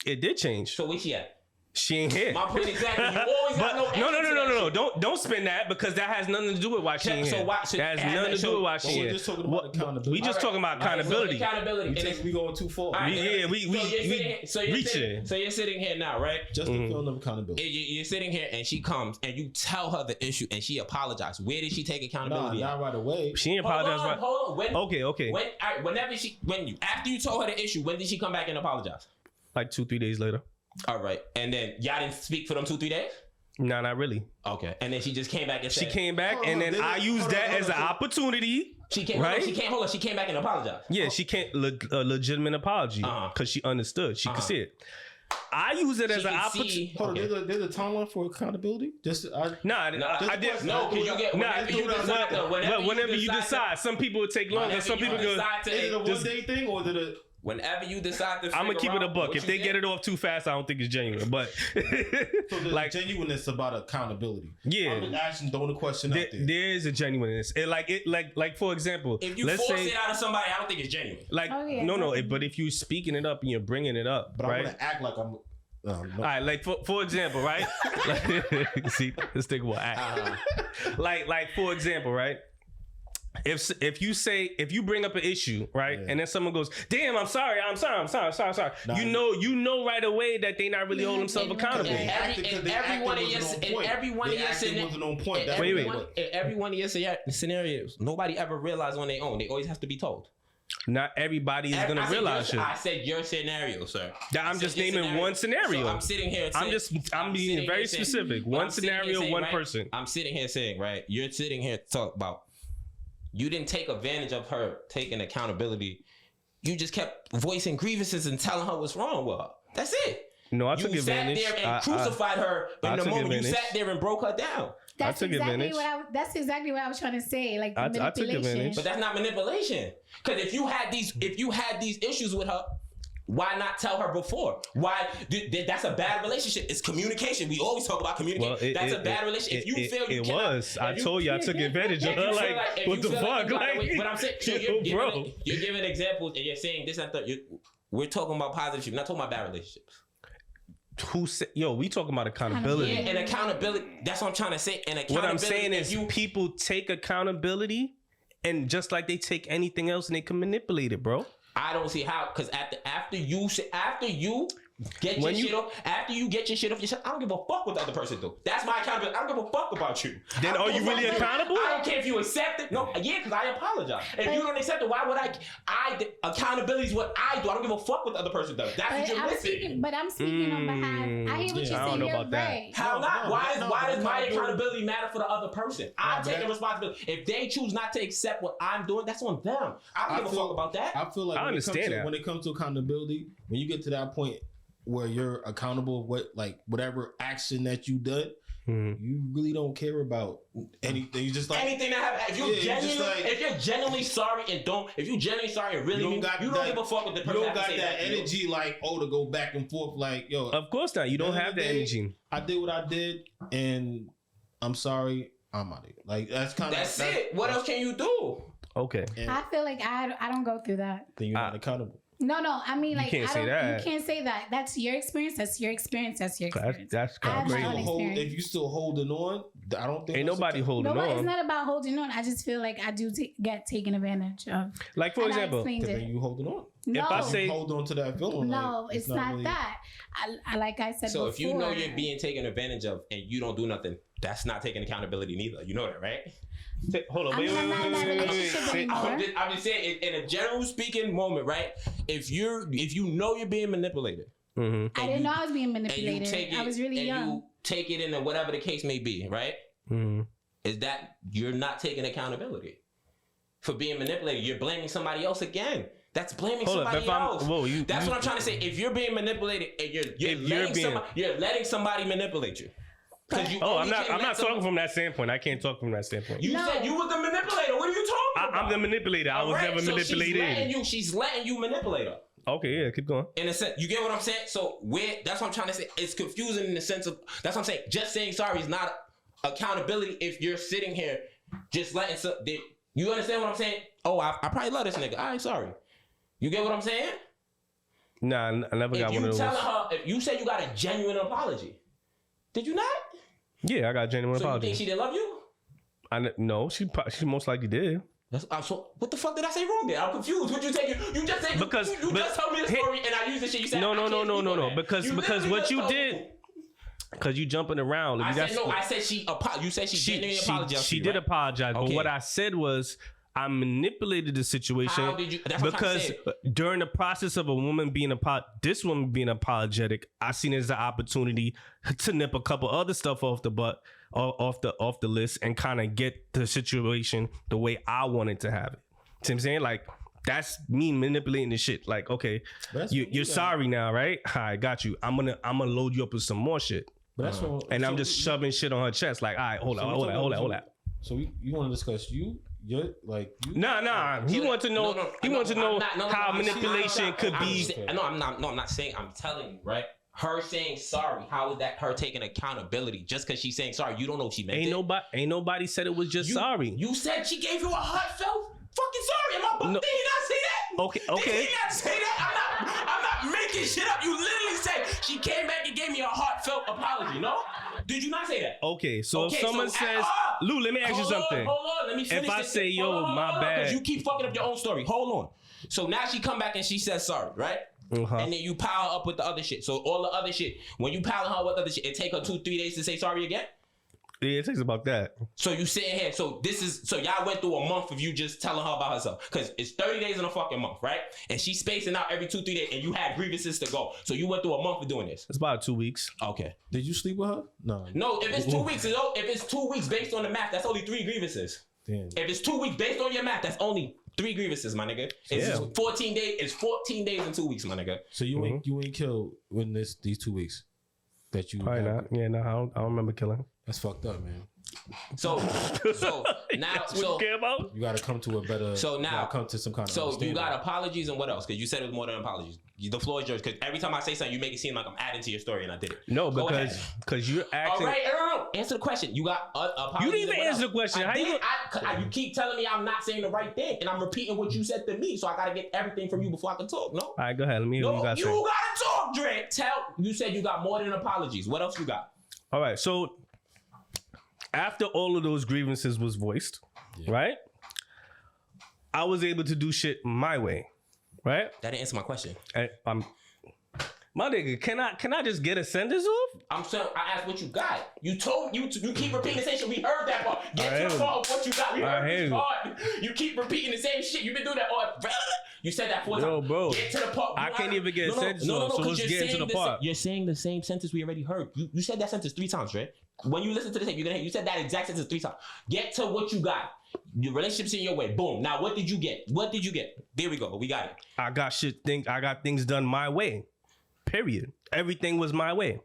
Speaker 1: It did change.
Speaker 5: So where she at?
Speaker 1: She ain't here.
Speaker 5: My point exactly. You always got no.
Speaker 1: Don't spin that because that has nothing to do with why she ain't here. That has nothing to do with why she here.
Speaker 2: We're just talking about accountability.
Speaker 1: We just talking about accountability.
Speaker 2: We going too far.
Speaker 5: So you're sitting here now, right?
Speaker 2: Just the feeling of accountability.
Speaker 5: You're sitting here and she comes and you tell her the issue and she apologized. Where did she take accountability?
Speaker 2: Not right away.
Speaker 1: She ain't apologized right.
Speaker 5: Hold on.
Speaker 1: Okay.
Speaker 5: After you told her the issue, when did she come back and apologize?
Speaker 1: Like 2-3 days later.
Speaker 5: All right, and then y'all didn't speak for them 2-3 days?
Speaker 1: No, not really.
Speaker 5: Okay, and then she just came back and said...
Speaker 1: She came back, and then I used that as an opportunity.
Speaker 5: She came back and apologized.
Speaker 1: Yeah, she can't a legitimate apology because she understood. She could see it. I use it as an opportunity.
Speaker 2: Hold on, there's a timeline for accountability.
Speaker 1: I did. No, because you get whenever you decide. Some people would take longer. Some people go.
Speaker 2: Is it a 1 day thing or is it a?
Speaker 5: Whenever you decide to,
Speaker 1: I'm gonna keep it a buck. If they get it off too fast, I don't think it's genuine. But
Speaker 2: so there's like genuineness about accountability.
Speaker 1: Yeah,
Speaker 2: I'm just asking, throwing a question out there.
Speaker 1: There is a genuineness. Like for example,
Speaker 5: if you force it out of somebody, I don't think it's genuine.
Speaker 1: Like but if you speaking it up and you're bringing it up,
Speaker 2: but
Speaker 1: right?
Speaker 2: I'm gonna act like I'm.
Speaker 1: All right, like for example, right? See, this thing will act. Like for example, right? If you bring up an issue, right, and then someone goes, "Damn, I'm sorry," nah, you know right away that they not really holding themselves accountable.
Speaker 5: In every one of your scenarios, nobody ever realized on their own. They always have to be told.
Speaker 1: Not everybody is gonna realize it.
Speaker 5: I said your scenario, sir.
Speaker 1: I'm just naming one scenario.
Speaker 5: So I'm sitting here.
Speaker 1: I'm being very specific. One scenario, one person.
Speaker 5: I'm sitting here saying, right? You're sitting here to talk about. You didn't take advantage of her taking accountability. You just kept voicing grievances and telling her what's wrong with her. That's it.
Speaker 1: No, I took advantage.
Speaker 5: You sat there and crucified her in the moment. You sat there and broke her down.
Speaker 3: That's exactly what I was trying to say. Like the manipulation.
Speaker 1: I took advantage.
Speaker 5: But that's not manipulation. Because if you had these issues with her, why not tell her before? Why? That's a bad relationship. It's communication. We always talk about communication. That's a bad relationship. If you feel you cannot,
Speaker 1: I told you I took advantage of her. Like, what the fuck?
Speaker 5: But I'm saying, you're giving examples and you're saying this and that. We're talking about positive shit. We're not talking about bad relationships.
Speaker 1: Who said? We talking about accountability.
Speaker 5: Yeah, and accountability. That's what I'm trying to say. And
Speaker 1: what I'm saying is, people take accountability, and just like they take anything else, and they can manipulate it, bro.
Speaker 5: I don't see how, because after you get your shit off. After you get your shit off your chest, I don't give a fuck what the other person do. That's my accountability. I don't give a fuck about you.
Speaker 1: Then are you really accountable?
Speaker 5: I don't care if you accept it. No, yeah, because I apologize. If you don't accept it, why would I accountability is what I do. I don't give a fuck what the other person does. That's what you're missing.
Speaker 3: But I'm speaking on behalf. I hear what you're saying.
Speaker 1: I don't know
Speaker 3: You're
Speaker 1: about that.
Speaker 3: right.
Speaker 5: How not? Why does my accountability matter for the other person? I'm taking responsibility. If they choose not to accept what I'm doing, that's on them. I don't give a fuck about that.
Speaker 2: I feel like when it comes to accountability, when you get to that point where you're accountable, whatever action that you did, you really don't care about anything. You just like
Speaker 5: anything that happens. If you're genuinely sorry and really you don't give a fuck with the person.
Speaker 2: You don't got that energy to go back and forth
Speaker 1: Of course not. You don't have that energy.
Speaker 2: I did what I did and I'm sorry. I'm out of here. That's
Speaker 5: it. What else can you do?
Speaker 1: Okay.
Speaker 3: And I feel like I don't go through that.
Speaker 2: Then you're not accountable.
Speaker 3: No. I mean,
Speaker 1: you can't say that.
Speaker 3: You can't say that. That's your experience. That's your experience. That's
Speaker 1: kind of crazy.
Speaker 2: If you still holding on, I don't think
Speaker 1: ain't nobody holding on.
Speaker 3: It's not about holding on. I just feel like I do get taken advantage of.
Speaker 1: Like for example,
Speaker 2: then you holding on.
Speaker 3: No.
Speaker 1: If I say
Speaker 2: hold on to that feeling,
Speaker 3: no, it's not really that. I like I said.
Speaker 5: So
Speaker 3: before,
Speaker 5: if you know you're being taken advantage of and you don't do nothing, that's not taking accountability neither. You know that, right?
Speaker 1: Hold on, wait.
Speaker 5: I'm just saying, in a general speaking moment, right? If you know you're being manipulated,
Speaker 3: I didn't know I was being manipulated. I was really young.
Speaker 5: You take it in whatever the case may be, right? Is that you're not taking accountability for being manipulated? You're blaming somebody else again. That's blaming somebody else. That's what I'm trying to say. If you're being manipulated and you're letting somebody manipulate you.
Speaker 1: I'm not talking from that standpoint. I can't talk from that standpoint.
Speaker 5: You said you was the manipulator. What are you talking about?
Speaker 1: I'm the manipulator. I was never manipulated.
Speaker 5: She's letting you manipulate her.
Speaker 1: Okay, yeah, keep going.
Speaker 5: In a sense, you get what I'm saying? So that's what I'm trying to say. It's confusing in the sense of, that's what I'm saying. Just saying sorry is not accountability if you're sitting here just letting you understand what I'm saying? Oh, I probably love this nigga. All right, sorry. You get what I'm saying?
Speaker 1: Nah, I never got one of those.
Speaker 5: If you said you got a genuine apology, did you not?
Speaker 1: Yeah, I got a genuine apology.
Speaker 5: So you think she didn't love you?
Speaker 1: No, she most likely did.
Speaker 5: So what the fuck did I say wrong there? I'm confused. What you take? You just said you just told me the story and I used the shit. You said
Speaker 1: no. Because what you did. Because you jumping around.
Speaker 5: I said she apologized. You said she genuinely apologized.
Speaker 1: She did apologize, but what I said was I manipulated the situation.
Speaker 5: How did you? That's
Speaker 1: because during the process of this woman being apologetic, I seen it as an opportunity to nip a couple other stuff off the list and kind of get the situation the way I wanted to have it. See what I'm saying? Like that's me manipulating the shit. Like, okay, you're sorry now, right? I got you. I'm gonna load you up with some more shit.
Speaker 2: But that's
Speaker 1: and I'm just shoving shit on her chest. Like, all right, hold on.
Speaker 2: So you want to discuss
Speaker 1: Nah. He wants to know. He wants to know how manipulation could be.
Speaker 5: I'm not saying. I'm telling you, right? Her saying sorry. How is that her taking accountability? Just because she's saying sorry, you don't know what she meant.
Speaker 1: Ain't nobody said it was just sorry.
Speaker 5: You said she gave you a heartfelt fucking sorry. Am I bugged? Did he not say that?
Speaker 1: Okay.
Speaker 5: Did he not say that? I'm not making shit up. You literally said she came back and gave me a heartfelt apology. No? Did you not say that?
Speaker 1: Okay, so if someone says, Lou, let me ask you something.
Speaker 5: Hold on, let me finish.
Speaker 1: If I say, my bad.
Speaker 5: Because you keep fucking up your own story. Hold on. So now she come back and she says sorry, right? And then you pile her up with the other shit. So all the other shit, when you pile her with other shit, it take her 2-3 days to say sorry again?
Speaker 1: Yeah, it takes about that.
Speaker 5: So you sitting here, so y'all went through a month of you just telling her about herself. Because it's 30 days in a fucking month, right? And she's spacing out every 2-3 days, and you had grievances to go. So you went through a month of doing this.
Speaker 1: It's about 2 weeks.
Speaker 5: Okay.
Speaker 2: Did you sleep with her? No.
Speaker 5: No, if it's 2 weeks, if it's 2 weeks based on the math, that's only 3 grievances. Damn. If it's 2 weeks based on your math, that's only 3 grievances, my nigga. It's 14 days. It's 14 days and 2 weeks, my nigga.
Speaker 2: So you ain't killed in these 2 weeks that you
Speaker 1: probably not. Yeah, no, I don't remember killing.
Speaker 2: That's fucked up, man.
Speaker 5: So now,
Speaker 1: you care about?
Speaker 2: You got to come to a better.
Speaker 5: So now,
Speaker 2: come to some kind of.
Speaker 5: So you got apologies and what else? Because you said it was more than apologies. The floor is yours. Because every time I say something, you make it seem like I'm adding to your story, and I did it.
Speaker 1: No, because you're acting.
Speaker 5: All right, no. Answer the question. You got apologies.
Speaker 1: You didn't even answer the question.
Speaker 5: You keep telling me I'm not saying the right thing, and I'm repeating what you said to me. So I got to get everything from you before I can talk. No.
Speaker 1: All right, go ahead. Let me hear what you got.
Speaker 5: You got to talk, Dre. You said you got more than apologies. What else you got?
Speaker 1: All right, so. After all of those grievances was voiced, right? I was able to do shit my way, right?
Speaker 5: That didn't answer my question.
Speaker 1: My nigga, can I just get a sentence off?
Speaker 5: I'm saying, I asked what you got. You told you keep repeating the same shit. We heard that part. Get to the part of what you got. We heard this part. You keep repeating the same shit. You've been doing that all. You said that 4 times.
Speaker 1: Yo, bro.
Speaker 5: Get to the part.
Speaker 1: I can't even get a sentence off. So let's get into the part.
Speaker 5: You're saying the same sentence we already heard. You said that sentence 3 times, right? When you listen to the tape, you're gonna hear you said that exact sentence 3 times. Get to what you got. Your relationship's in your way. Boom. Now what did you get? What did you get? There we go. We got it.
Speaker 1: I got things done my way. Period. Everything was my way.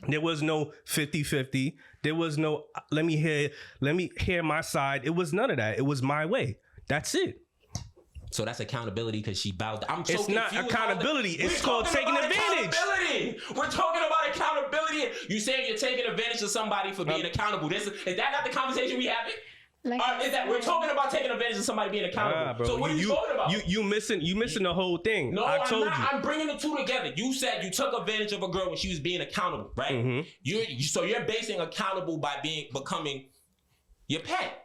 Speaker 1: There was no 50-50. There was no let me hear my side. It was none of that. It was my way. That's it.
Speaker 5: So that's accountability because she bowed down. I'm so
Speaker 1: it's
Speaker 5: confused.
Speaker 1: Not accountability. It's called taking advantage.
Speaker 5: We're talking about accountability. You saying you're taking advantage of somebody for being accountable. Is that not the conversation we having? Like, is that we're talking about taking advantage of somebody being accountable?
Speaker 1: Bro,
Speaker 5: so what are you talking about?
Speaker 1: You missing the whole thing.
Speaker 5: No,
Speaker 1: I told you.
Speaker 5: I'm bringing the two together. You said you took advantage of a girl when she was being accountable, right? Mm-hmm. So you're basing accountable by becoming your pet.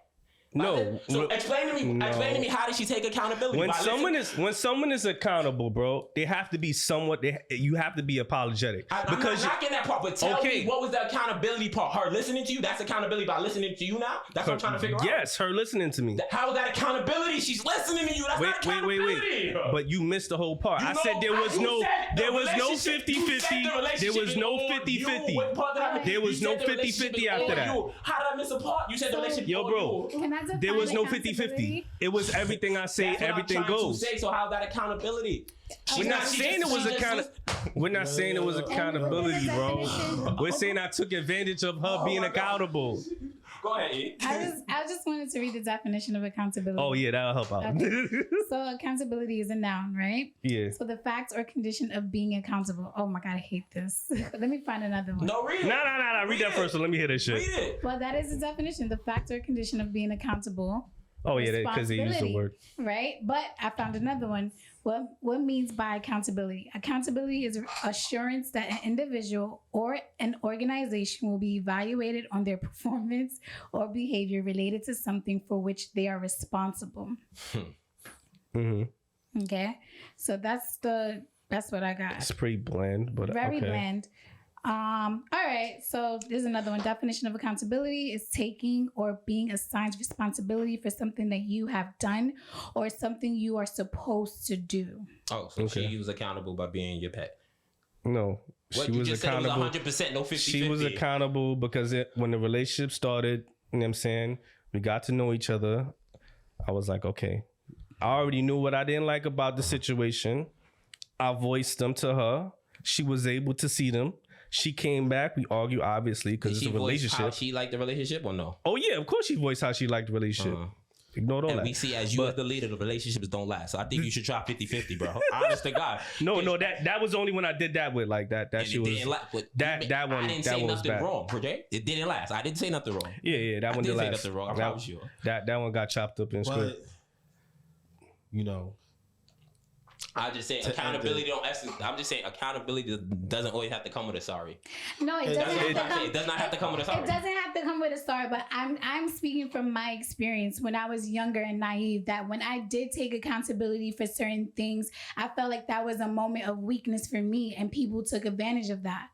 Speaker 1: No.
Speaker 5: So explain to me how did she take accountability?
Speaker 1: When someone is accountable, bro, they have to be somewhat. You have to be apologetic.
Speaker 5: I'm not knocking that part, but tell me what was the accountability part? Her listening to you? That's accountability by listening to you now. That's what I'm trying to figure out.
Speaker 1: Yes, her listening to me.
Speaker 5: How is that accountability? She's listening to you. That's not accountability.
Speaker 1: Wait. But you missed the whole part. I said there was no 50-50. There was no 50-50. There was no 50-50 after that.
Speaker 5: How did I miss a part? You said the relationship.
Speaker 1: Yo, bro. There was no 50-50. It was everything I say, everything goes.
Speaker 5: So how's that accountability?
Speaker 1: We're not saying it was accountability, bro. We're saying I took advantage of her being accountable.
Speaker 5: Go ahead, E.
Speaker 3: I just wanted to read the definition of accountability.
Speaker 1: Oh yeah, that'll help out.
Speaker 3: Okay. So accountability is a noun, right?
Speaker 1: Yeah.
Speaker 3: So the fact or condition of being accountable. Oh my God, I hate this. Let me find another one.
Speaker 5: No, read it.
Speaker 1: No. Read that first. So let me hear this shit.
Speaker 5: Read it.
Speaker 3: Well, that is the definition. The fact or condition of being accountable.
Speaker 1: Oh yeah, because they used the word.
Speaker 3: Right, but I found another one. What means by accountability? Accountability is assurance that an individual or an organization will be evaluated on their performance or behavior related to something for which they are responsible.
Speaker 1: Mm-hmm.
Speaker 3: Okay, so that's what I got.
Speaker 1: It's pretty bland, but
Speaker 3: very bland. All right, so there's another one. Definition of accountability is taking or being assigned responsibility for something that you have done or something you are supposed to do.
Speaker 5: Oh, so she was accountable by being your pet.
Speaker 1: No,
Speaker 5: she was accountable. Said it was 100%, no 50-50.
Speaker 1: She was accountable because when the relationship started, you know what I'm saying, we got to know each other. I was like, okay, I already knew what I didn't like about the situation. I voiced them to her. She was able to see them. She came back. We argued, obviously, because it's a relationship.
Speaker 5: How she liked the relationship or no?
Speaker 1: Oh, yeah. Of course she voiced how she liked the relationship. Ignore all that.
Speaker 5: And we see as you as the leader, the relationships don't last. So I think you should try 50-50, bro. Honest to God.
Speaker 1: No, that was only when I did that with like that. That shit was that one.
Speaker 5: I didn't say nothing wrong, Project. It didn't last. I didn't say nothing wrong.
Speaker 1: Yeah, that one didn't last.
Speaker 5: I didn't say nothing wrong. I promise you.
Speaker 1: That one got chopped up in script.
Speaker 2: You know.
Speaker 5: I just say accountability don't essence. I'm just saying accountability doesn't always have to come with a sorry.
Speaker 3: No, it doesn't.
Speaker 5: It does not have to come with a sorry.
Speaker 3: It doesn't have to come with a sorry. But I'm speaking from my experience when I was younger and naive. That when I did take accountability for certain things, I felt like that was a moment of weakness for me, and people took advantage of that.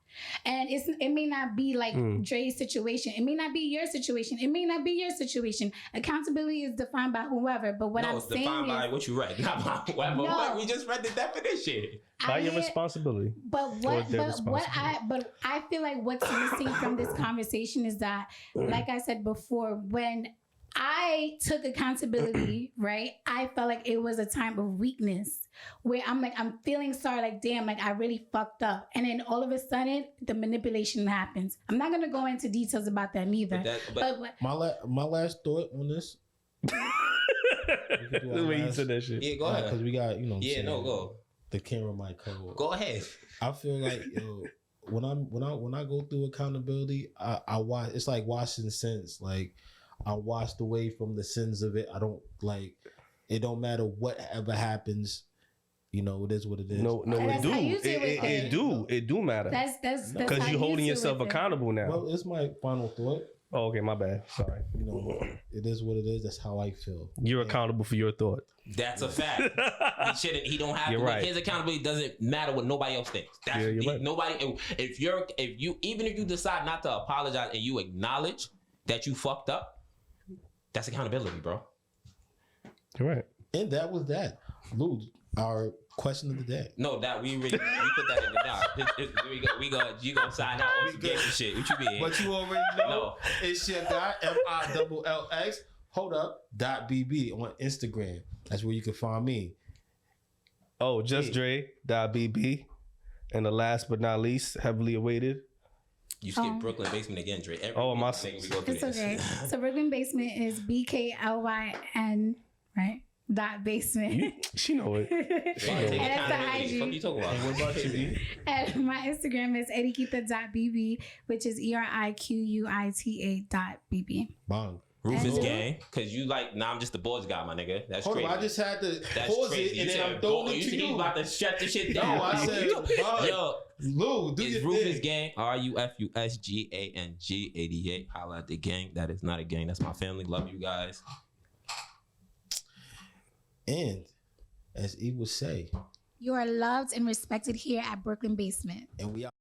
Speaker 3: And it may not be like Dre's situation. It may not be your situation. It may not be your situation. Accountability is defined by whoever. But what I'm saying is
Speaker 5: defined by what you read, not by whoever. No, we just read the definition.
Speaker 1: By your responsibility.
Speaker 3: But I feel like what's missing from this conversation is that, like I said before, when I took accountability, right? I felt like it was a time of weakness where I'm feeling sorry, like, damn, like I really fucked up. And then all of a sudden, the manipulation happens. I'm not going to go into details about that neither. But
Speaker 2: my last thought on this.
Speaker 1: The way you said that shit.
Speaker 5: Yeah, go ahead.
Speaker 2: Because we got,
Speaker 5: go.
Speaker 2: The camera might cover.
Speaker 5: Go ahead.
Speaker 2: I feel like, when I go through accountability, I watch. It's like washing sins. Like, I washed away from the sins of it. I don't like. It don't matter whatever happens. It is what it is.
Speaker 1: No, it do matter.
Speaker 3: That's
Speaker 1: because you're holding yourself accountable now.
Speaker 2: Well, it's my final thought.
Speaker 1: Oh, okay, my bad. Sorry.
Speaker 2: You know, it is what it is. That's how I feel.
Speaker 1: You're accountable for your thought.
Speaker 5: That's a fact. He don't have
Speaker 1: You're
Speaker 5: to.
Speaker 1: right.
Speaker 5: His accountability doesn't matter what nobody else thinks. That's
Speaker 1: Yeah, you're right.
Speaker 5: nobody. If you even if you decide not to apologize and you acknowledge that you fucked up, that's accountability, bro.
Speaker 1: You're right.
Speaker 2: And that was that. Lou, our question of the day.
Speaker 5: No, that we put that in the down. You gonna sign out on some game shit. What you mean?
Speaker 2: But you already know
Speaker 5: No.
Speaker 2: it's your dot MILLX. Hold up. .BB on Instagram. That's where you can find me.
Speaker 1: Oh, just Dre.BB. And the last but not least, heavily awaited.
Speaker 5: You skip Brooklyn Basement again, Dre.
Speaker 1: My.
Speaker 5: We go through
Speaker 3: It's
Speaker 5: this.
Speaker 3: okay. So Brooklyn Basement is BKLYN, right? .basement.
Speaker 1: She know it.
Speaker 5: Take
Speaker 3: And that's the
Speaker 5: accountability.
Speaker 3: IG.
Speaker 5: Fuck you talking about?
Speaker 2: What about you, E?
Speaker 3: And my Instagram is Eriquita.bb, which is ERIQUITA.bb.
Speaker 2: Bong.
Speaker 5: Rufus
Speaker 3: And-
Speaker 5: gang, cause you like, I'm just the boys guy, my nigga. That's
Speaker 2: Hold
Speaker 5: crazy.
Speaker 2: on, I just had to
Speaker 5: That's
Speaker 2: pause
Speaker 5: crazy.
Speaker 2: it and
Speaker 5: You
Speaker 2: then
Speaker 5: said
Speaker 2: I'm throwing it
Speaker 5: you
Speaker 2: to
Speaker 5: said you
Speaker 2: you.
Speaker 5: about to shut the shit
Speaker 2: No,
Speaker 5: down.
Speaker 2: I said, Bong.
Speaker 5: Yo,
Speaker 2: Lou, do
Speaker 5: it's
Speaker 2: your
Speaker 5: Rufus
Speaker 2: thing.
Speaker 5: gang, RUFUSGANG88. Holla at the gang. That is not a gang. That's my family. Love you guys.
Speaker 2: And as E would say,
Speaker 3: You are loved and respected here at Brooklyn Basement.
Speaker 2: and we out.